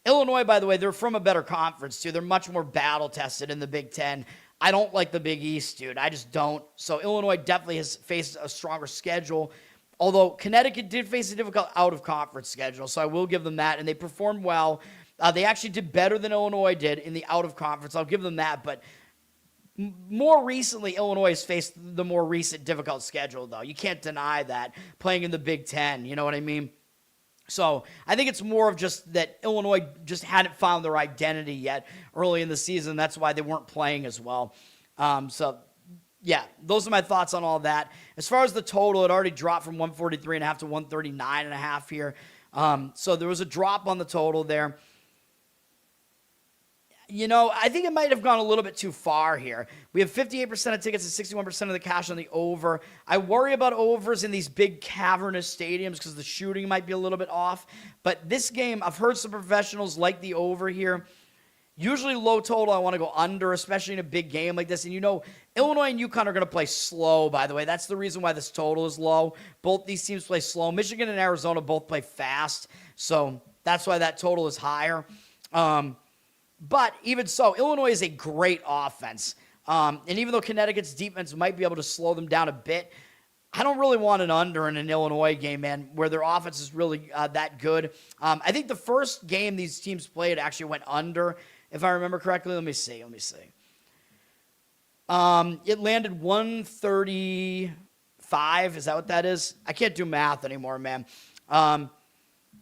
[SPEAKER 1] Illinois, by the way, they're from a better conference, too. They're much more battle-tested in the Big Ten. I don't like the Big East, dude. I just don't. So Illinois definitely has faced a stronger schedule, although Connecticut did face a difficult out-of-conference schedule, so I will give them that, and they performed well. They actually did better than Illinois did in the out-of-conference. I'll give them that. But more recently, Illinois has faced the more recent difficult schedule, though. You can't deny that, playing in the Big Ten. You know what I mean? So I think it's more of just that Illinois just hadn't found their identity yet early in the season. That's why they weren't playing as well. So, yeah, those are my thoughts on all that. As far as the total, it already dropped from 143.5 to 139.5 here. So there was a drop on the total there. I think it might have gone a little bit too far here. We have 58% of tickets and 61% of the cash on the over. I worry about overs in these big cavernous stadiums because the shooting might be a little bit off. But this game, I've heard some professionals like the over here. Usually low total, I want to go under, especially in a big game like this. And Illinois and UConn are going to play slow, by the way. That's the reason why this total is low. Both these teams play slow. Michigan and Arizona both play fast. So that's why that total is higher. But even so, Illinois is a great offense. And even though Connecticut's defense might be able to slow them down a bit, I don't really want an under in an Illinois game, man, where their offense is really that good. I think the first game these teams played actually went under, if I remember correctly. Let me see. It landed 135. Is that what that is? I can't do math anymore, man.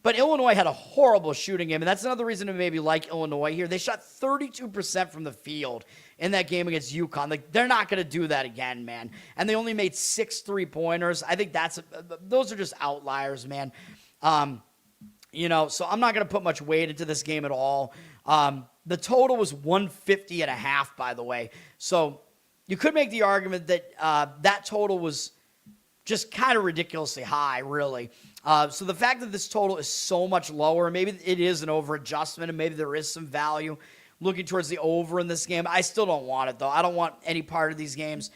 [SPEAKER 1] But Illinois had a horrible shooting game, and that's another reason to maybe like Illinois here. They shot 32% from the field in that game against UConn. Like, they're not going to do that again, man. And they only made 6 3-pointers. I think those are just outliers, man. So I'm not going to put much weight into this game at all. The total was 150.5, by the way. So you could make the argument that that total was just kind of ridiculously high, really. So the fact that this total is so much lower, maybe it is an over-adjustment, and maybe there is some value looking towards the over in this game. I still don't want it, though. I don't want any part of these games.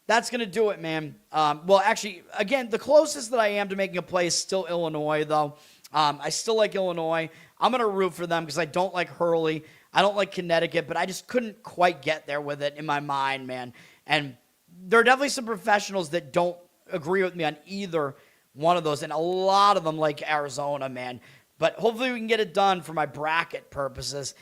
[SPEAKER 1] That's going to do it, man. Well, actually, again, the closest that I am to making a play is still Illinois, though. I still like Illinois. I'm going to root for them because I don't like Hurley. I don't like Connecticut, but I just couldn't quite get there with it in my mind, man. And there are definitely some professionals that don't agree with me on either one of those, and a lot of them like Arizona, man. But hopefully we can get it done for my bracket purposes.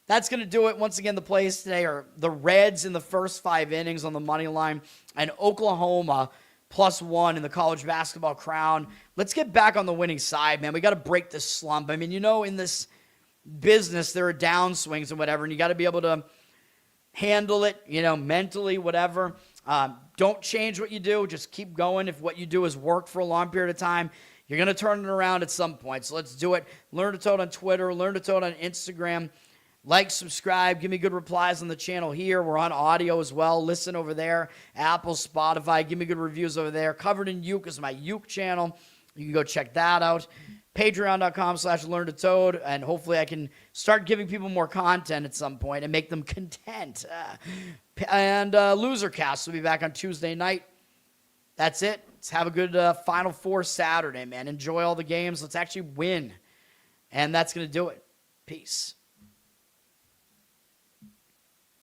[SPEAKER 1] That's going to do it. Once again, the plays today are the Reds in the first 5 innings on the money line and Oklahoma +1 in the college basketball crown. Let's get back on the winning side, man. We got to break this slump. I mean, in this business, there are downswings and whatever, and you got to be able to handle it, mentally, whatever. Don't change what you do. Just keep going. If what you do has worked for a long period of time, you're going to turn it around at some point. So let's do it. Learn to Toad on Twitter. Learn to Toad on Instagram. Like, subscribe. Give me good replies on the channel here. We're on audio as well. Listen over there. Apple, Spotify. Give me good reviews over there. Covered in Uke is my Uke channel. You can go check that out. Patreon.com/LearnToToad, and hopefully I can start giving people more content at some point and make them content. And Losercast will be back on Tuesday night. That's it. Let's have a good Final Four Saturday, man. Enjoy all the games. Let's actually win. And that's going to do it. Peace.